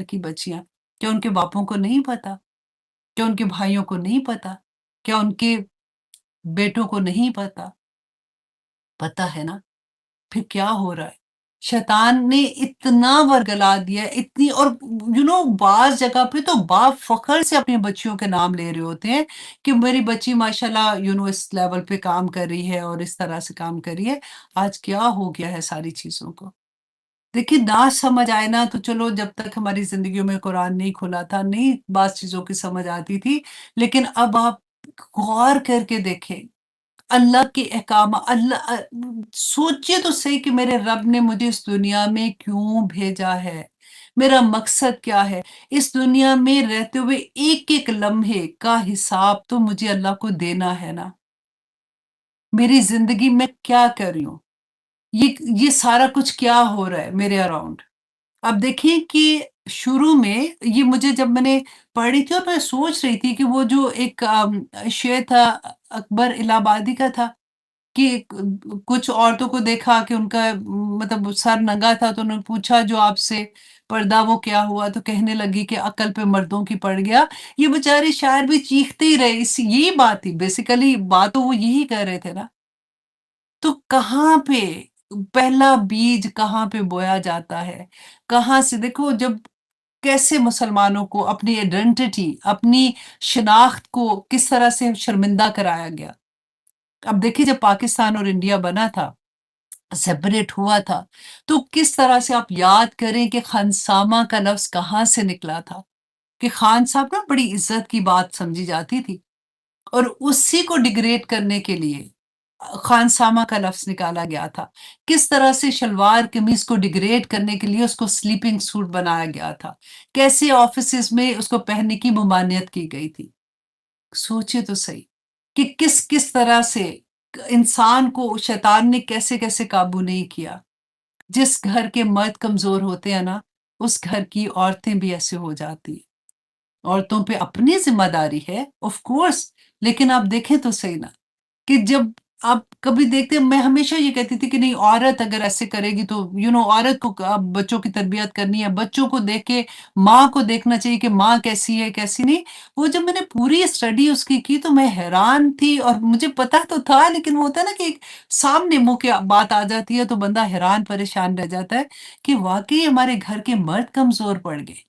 की बच्चियाँ, क्या उनके बापों को नहीं पता? क्या उनके भाइयों को नहीं पता? क्या उनके बेटों को नहीं पता? पता है ना, फिर क्या हो रहा है? शैतान ने इतना वर्गला दिया है, इतनी और बाज़ जगह पे तो बाप फ़ख्र से अपनी बच्चियों के नाम ले रहे होते हैं कि मेरी बच्ची माशाल्लाह इस लेवल पे काम कर रही है और इस तरह से काम कर रही है। आज क्या हो गया है सारी चीज़ों को? देखिए ना समझ आए ना तो चलो जब तक हमारी ज़िंदगियों में कुरान नहीं खुला था, नहीं बाज़ चीज़ों की समझ आती थी। लेकिन अब आप गौर करके देखें अल्लाह के सोचिए तो सही कि मेरे रब ने मुझे इस दुनिया में क्यों भेजा है? मेरा मकसद क्या है? इस दुनिया में रहते हुए एक-एक लम्हे का हिसाब तो मुझे अल्लाह को देना है ना। मेरी ज़िंदगी में क्या कर रही हूँ? ये सारा कुछ क्या हो रहा है मेरे अराउंड? अब देखिए कि शुरू में ये मुझे जब मैंने पढ़ी थी और मैं सोच रही थी कि वो जो एक शेर था अकबर इलाहाबादी का था कि कुछ औरतों को देखा कि उनका मतलब सर नंगा था तो उन्होंने पूछा जो आपसे पर्दा वो क्या हुआ? तो कहने लगी कि अक्ल पे मर्दों की पड़ गया। ये बेचारे शायर भी चीखते ही रहे इस यही बात थी बेसिकली बात तो वो यही कर रहे थे ना। तो कहाँ पे पहला बीज कहाँ पे बोया जाता है? कहाँ से देखो जब कैसे मुसलमानों को अपनी आइडेंटिटी, अपनी शिनाख्त को किस तरह से शर्मिंदा कराया गया। अब देखिए जब पाकिस्तान और इंडिया बना था, सेपरेट हुआ था, तो किस तरह से आप याद करें कि खानसामा का लफ्ज़ कहाँ से निकला था? कि खान साहब ना बड़ी इज़्ज़त की बात समझी जाती थी और उसी को डिग्रेड करने के लिए खानसामा का लफ्ज़ निकाला गया था। किस तरह से शलवार कमीज़ को डिग्रेड करने के लिए उसको स्लीपिंग सूट बनाया गया था। कैसे ऑफ़िसेज़ में उसको पहनने की ममानियत की गई थी। सोचिए तो सही कि किस-किस तरह से इंसान को शैतान ने कैसे-कैसे काबू नहीं किया। जिस घर के मर्द कमज़ोर होते हैं ना, उस घर की औरतें भी ऐसे हो जाती हैं। औरतों पे अपनी ज़िम्मेदारी है ऑफ़ कोर्स लेकिन आप देखें तो सही ना कि जब आप कभी देखते हैं मैं हमेशा ये कहती थी कि नहीं औरत अगर ऐसे करेगी तो औरत को बच्चों की तरबियत करनी है, बच्चों को देख के माँ को देखना चाहिए कि माँ कैसी है, कैसी नहीं। वो जब मैंने पूरी स्टडी उसकी की तो मैं हैरान थी और मुझे पता तो था लेकिन वो होता है ना कि एक सामने मुँह के बात आ जाती है तो बंदा हैरान परेशान रह जाता है कि वाक़ई हमारे घर के मर्द कमज़ोर पड़ गए।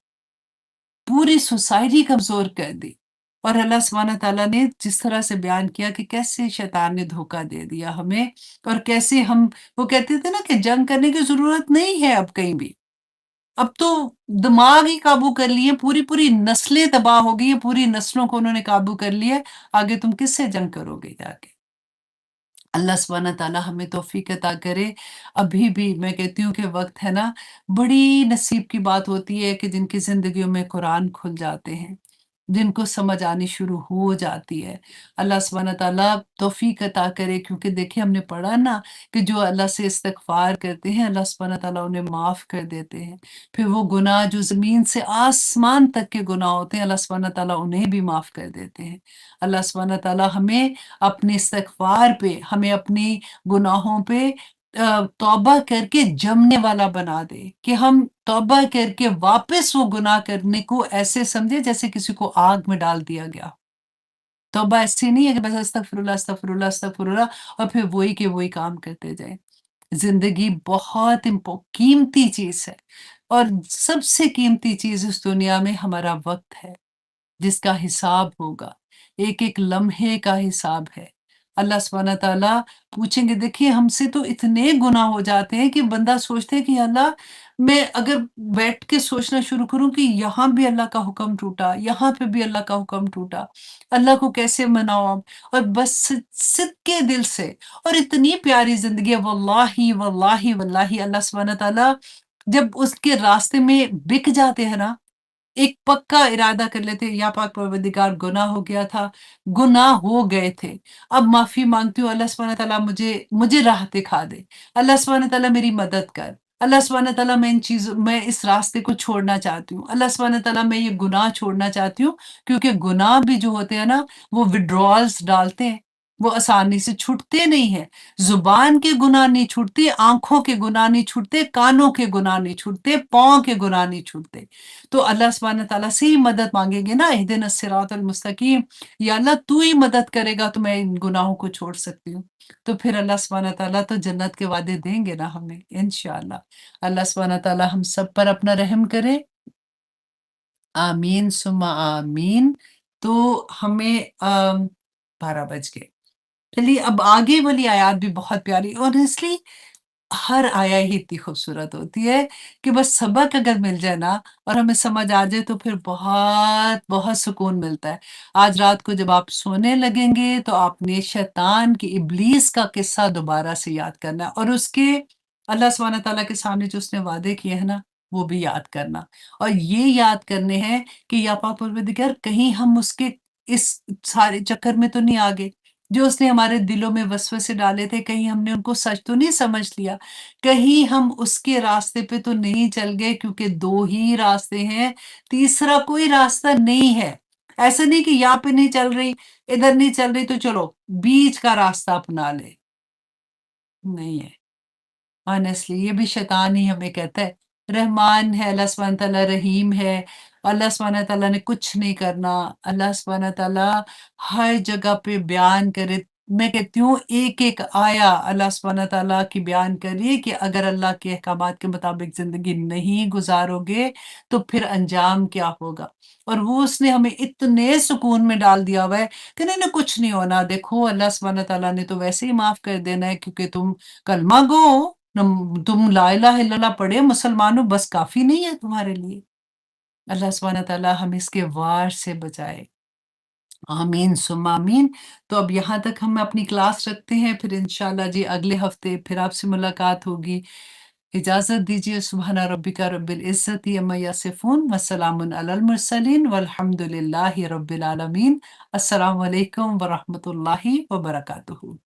पूरी सोसाइटी कमज़ोर कर दी। और अल्लाह सुब्हानह तआला ने जिस तरह से बयान किया कि कैसे शैतान ने धोखा दे दिया हमें और कैसे हम वो कहते थे ना कि जंग करने की ज़रूरत नहीं है अब कहीं भी। अब तो दिमाग ही काबू कर लिए, पूरी-पूरी नस्लें तबाह हो गई हैं, पूरी नस्लों को उन्होंने काबू कर लिया है, आगे तुम किससे जंग करोगे जाके? अल्लाह सुब्हानह तआला हमें तौफ़ीक अता करे। अभी भी मैं कहती हूँ कि वक़्त है ना, बड़ी नसीब की बात होती है कि जिनकी ज़िंदगियों में कुरान खुल जाते हैं, जिनको समझ आनी शुरू हो जाती है। अल्लाह सुब्हानह तआला तौफ़ीक अता करे क्योंकि देखिए हमने पढ़ा ना कि जो अल्लाह से इस्तिग़फ़ार करते हैं, अल्लाह सुब्हानह तआला उन्हें माफ़ कर देते हैं। फिर वो गुनाह जो ज़मीन से आसमान तक के गुनाह होते हैं, अल्लाह सुब्हानह तआला उन्हें भी माफ़ कर देते हैं। अल्लाह सुब्हानह तआला हमें अपने इस्तिग़फ़ार पे, हमें अपनी गुनाहों पे तौबा करके जमने वाला बना दे, कि हम तौबा करके वापस वो गुनाह करने को ऐसे समझे जैसे किसी को आग में डाल दिया गया। तौबा ऐसी नहीं है कि बस अस्तगफिरुल्लाह, अस्तगफिरुल्लाह, अस्तगफिरुल्लाह और फिर वही के वही काम करते जाएँ। ज़िंदगी बहुत कीमती चीज़ है और सबसे कीमती चीज़ इस दुनिया में हमारा वक़्त है। जिसका हिसाब होगा, एक-एक लम्हे का हिसाब है। अल्लाह सुब्हानह तआला पूछेंगे देखिए हमसे तो इतने गुनाह हो जाते हैं कि बंदा सोचता है कि अल्लाह मैं अगर बैठ के सोचना शुरू करूँ कि यहाँ भी अल्लाह का हुक्म टूटा, यहाँ पे भी अल्लाह का हुक्म टूटा, अल्लाह को कैसे मनाऊँ अब? और बस सिदके दिल से और इतनी प्यारी ज़िंदगी है वल्लाही, वल्लाही, वल्लाही अल्लाह सुब्हानह तआला जब उसके रास्ते में बिक जाते हैं ना एक पक्का इरादा कर लेते हैं, या पाक परवरदिगार गुनाह हो गया था, गुनाह हो गए थे। अब माफ़ी माँगती हूँ अल्लाह सुब्हानह तआला मुझे मुझे राह दिखा दे। अल्लाह सुब्हानह तआला मेरी मदद कर। अल्लाह सुब्हानह तआला मैं इस रास्ते को छोड़ना चाहती हूँ। अल्लाह सुब्हानह तआला मैं ये गुनाह छोड़ना चाहती हूँ क्योंकि गुनाह भी जो होते हैं ना, वो विथड्रॉल्स डालते हैं। वो आसानी से छूटते नहीं हैं। ज़ुबान के गुनाह नहीं छूटते, आँखों के गुनाह नहीं छूटते, कानों के गुनाह नहीं छूटते, पाँव के गुनाह नहीं छूटते। तो अल्लाह सुब्हानह तआला से ही मदद माँगेंगे ना इहदिनस सिरातल मुस्तकीम, या अल्लाह तू ही मदद करेगा तो मैं इन गुनाहों को छोड़ सकती हूँ। तो फिर अल्लाह सुब्हानह तआला तो जन्नत के वादे देंगे ना हमें इंशाअल्लाह। अल्लाह सुब्हानह तआला हम सब पर अपना रहम करे। आमीन सुम्मा आमीन। तो हमें 12 बज गए। चलिए अब आगे वाली आयत भी बहुत प्यारी ऑनेस्टली हर आया ही इतनी खूबसूरत होती है कि बस सबक अगर मिल जाए ना और हमें समझ आ जाए तो फिर बहुत बहुत सुकून मिलता है। आज रात को जब आप सोने लगेंगे तो आपने शैतान की इब्लीस का किस्सा दोबारा से याद करना है और उसके अल्लाह सुब्हानह तआला के सामने जो उसने वादे किए हैं ना वो भी याद करना और ये याद करने हैं कि या पाक परवरदिगार कहीं हम उसके इस सारे चक्कर में तो नहीं आ गए जो उसने हमारे दिलों में वसवसे डाले थे, कहीं हमने उनको सच तो नहीं समझ लिया? कहीं हम उसके रास्ते पे तो नहीं चल गए क्योंकि 2 ही रास्ते हैं, तीसरा कोई रास्ता नहीं है। ऐसा नहीं कि यहाँ पे नहीं चल रही, इधर नहीं चल रही तो चलो बीच का रास्ता अपना लें, नहीं है। ऑनेस्टली ये भी शैतान ही हमें कहता है। रहमान है, अल्लाह सुब्हानहू तआला रहीम है, अल्लाह सुब्हानहू तआला ने कुछ नहीं करना, अल्लाह सुब्हानहू तआला हर जगह पे बयान करे। मैं कहती हूँ एक-एक आया अल्लाह सुब्हानहू तआला की बयान करिए कि अगर अल्लाह के अहकामात के मुताबिक ज़िंदगी नहीं गुज़ारोगे, तो फिर अंजाम क्या होगा? और वो उसने हमें इतने सुकून में डाल दिया हुआ है कि नहीं-नहीं कुछ नहीं होना, देखो अल्लाह सुब्हानहू तआला ने तो वैसे ही माफ़ कर देना है क्योंकि तुम कलमा गो हो। तुम ला इलाहा इल्लल्लाह पढ़े मुसलमान हो बस काफ़ी नहीं है तुम्हारे लिए? अल्लाह सुब्हानहू तआला हमें इसके वार से बचाए। आमीन सुम्मा आमीन। तो अब यहाँ तक हम अपनी क्लास रखते हैं, फिर इंशाअल्लाह जी अगले हफ़्ते फिर आपसे मुलाकात होगी। इजाज़त दीजिए सुब्हाना रब्बिका रब्बिल इज़्ज़ति अम्मा यसिफ़ून व सलामुन अलल मुरसलीन वल्हम्दुलिल्लाहि रब्बिल आलमीन। अस्सलामु अलैकुम व रहमतुल्लाहि व बरकातुहू।